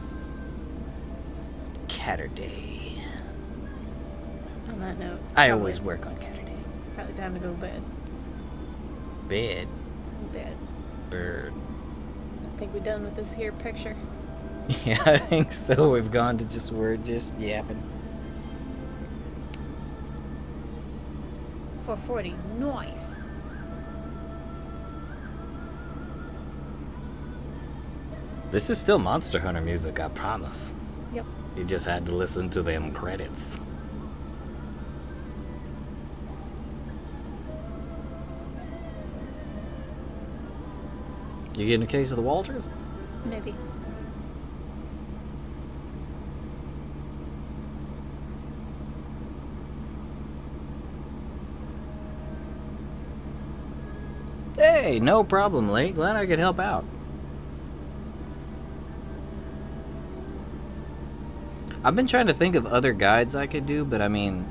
Catterday. On that note, I always work on Catterday. probably time to go to bed. Bed. Bed. Bird. I think we're done with this here picture. Yeah, I think so. We've gone to we're just yapping. 440. Nice. This is still Monster Hunter music, I promise. Yep. You just had to listen to them credits. You getting a case of the Walters? Maybe. Hey, no problem, Lee. Glad I could help out. I've been trying to think of other guides I could do, but I mean,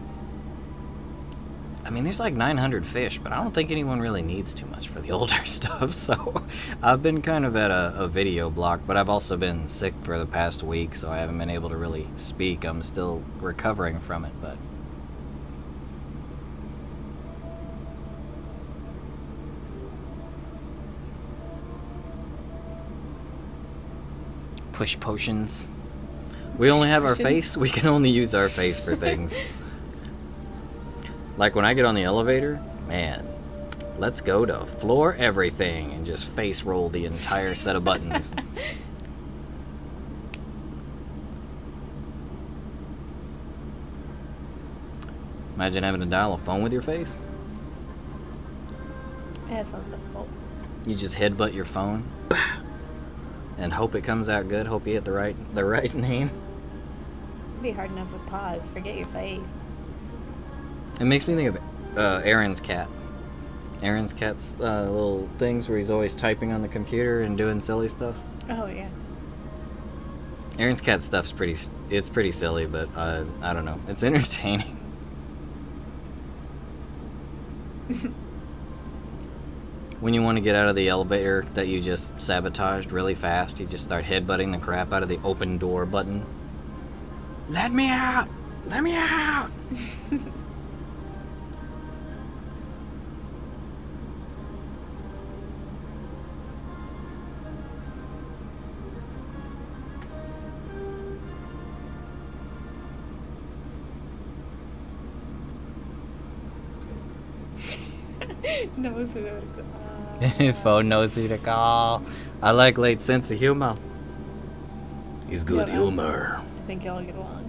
there's like 900 fish, but I don't think anyone really needs too much for the older stuff, so I've been kind of at a video block, but I've also been sick for the past week, so I haven't been able to really speak. I'm still recovering from it, but... Push potions. We only have our face. We can only use our face for things. Like when I get on the elevator, man, let's go to floor everything and just face roll the entire set of buttons. Imagine having to dial a phone with your face. Yeah, it sounds difficult. You just headbutt your phone and hope it comes out good. Hope you hit the right name. It'd be hard enough with pause. Forget your face. It makes me think of Aaron's cat. Aaron's cat's little things where he's always typing on the computer and doing silly stuff. Oh, yeah. Aaron's cat stuff's pretty silly, but I don't know. It's entertaining. When you want to get out of the elevator that you just sabotaged really fast, you just start headbutting the crap out of the open door button. Let me out! Let me out! Knows who to Phone knows who to call. I like late sense of humor. He's good humor. I think y'all get along.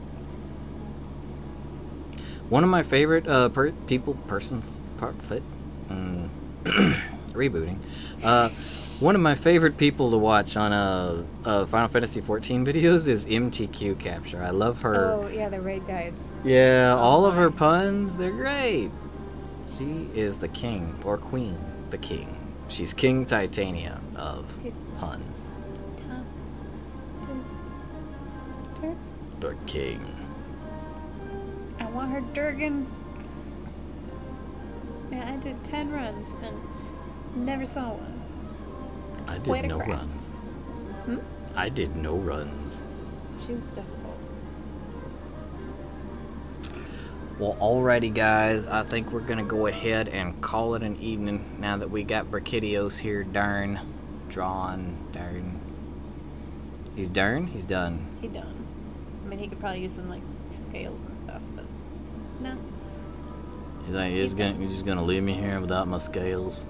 One of my favorite rebooting. One of my favorite people to watch on Final Fantasy 14 videos is MTQ Capture. I love her. Oh yeah, the raid guides. Yeah, all of her puns, they're great. She is the king, or queen, the king. She's King Titania of puns. The king. I want her Durgan. Yeah, I did 10 runs and never saw one. I did no runs. I did no runs. She's difficult. Well, alrighty, guys. I think we're gonna go ahead and call it an evening now that we got Brachydios here. Darn. He's done? He done. I mean, he could probably use some, like, scales and stuff, but no. He's like, you're just gonna leave me here without my scales?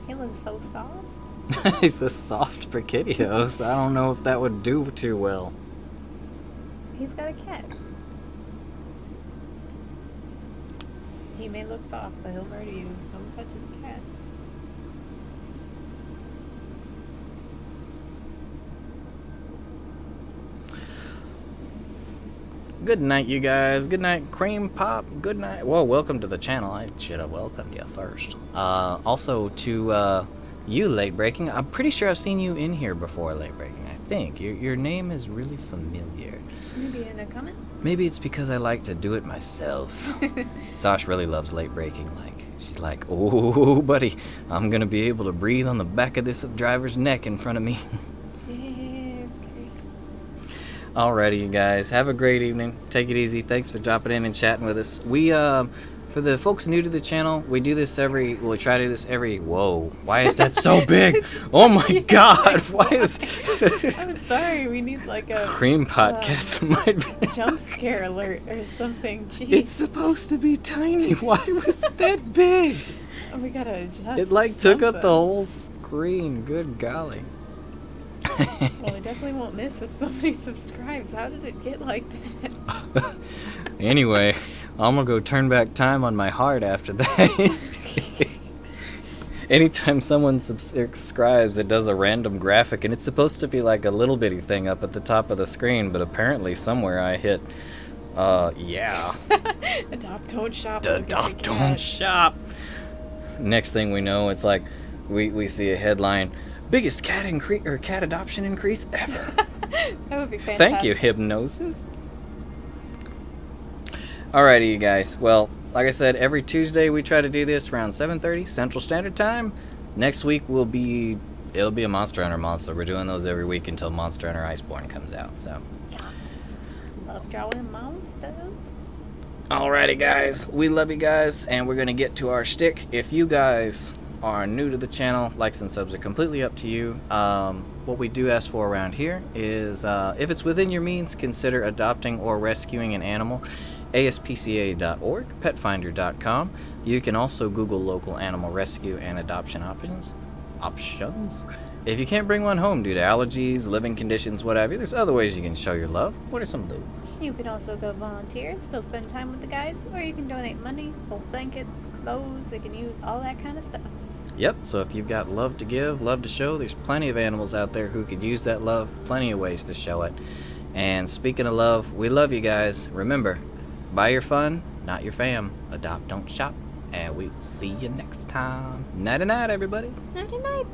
He looks so soft. He's a soft Brachydios. I don't know if that would do too well. He's got a cat. He may look soft, but he'll murder you. Don't touch his cat. Good night, you guys. Good night, Cream Pop. Good night. Whoa, welcome to the channel. I should have welcomed you first. Also to you, Late Breaking. I'm pretty sure I've seen you in here before, Late Breaking. I think your name is really familiar. Maybe in a comment? Maybe it's because I like to do it myself. Sash really loves Late Breaking. She's like, oh, buddy, I'm gonna be able to breathe on the back of this driver's neck in front of me. Yes, great. Alrighty, you guys. Have a great evening. Take it easy. Thanks for dropping in and chatting with us. We, for the folks new to the channel, we do this we try to do this every, whoa, why is that so big? Oh my god, why is... I'm sorry, we need like a... Cream pot cats might be... jump scare alert or something, jeez. It's supposed to be tiny, why was it that big? Oh, we gotta adjust. It like took up the whole screen, good golly. Well, we definitely won't miss if somebody subscribes. How did it get like that? Anyway, I'm gonna go turn back time on my heart after that. Anytime someone subscribes, it does a random graphic, and it's supposed to be like a little bitty thing up at the top of the screen, but apparently somewhere I hit, yeah. Adopt, don't shop. Adopt, don't shop. Next thing we know, it's like, we see a headline, biggest cat adoption increase ever. That would be fantastic. Thank you, Hypnosis. Alrighty, you guys. Well, like I said, every Tuesday we try to do this around 7:30 Central Standard Time. Next week it'll be a Monster Hunter monster. We're doing those every week until Monster Hunter Iceborne comes out. So. Yes. Love drawing monsters. Alrighty, guys. We love you guys, and we're gonna get to our shtick. If you guys are new to the channel, likes and subs are completely up to you. What we do ask for around here is, if it's within your means, consider adopting or rescuing an animal. ASPCA.org, petfinder.com. You can also Google local animal rescue and adoption options. If you can't bring one home due to allergies, living conditions, whatever, there's other ways you can show your love. What are some of those? You can also go volunteer and still spend time with the guys, or you can donate money, old blankets, clothes. They can use all that kind of stuff. Yep, so if you've got love to give, love to show, there's plenty of animals out there who could use that love, plenty of ways to show it. And speaking of love, we love you guys. Remember, buy your fun, not your fam. Adopt, don't shop. And we will see you next time. Night-night, everybody. Night-night.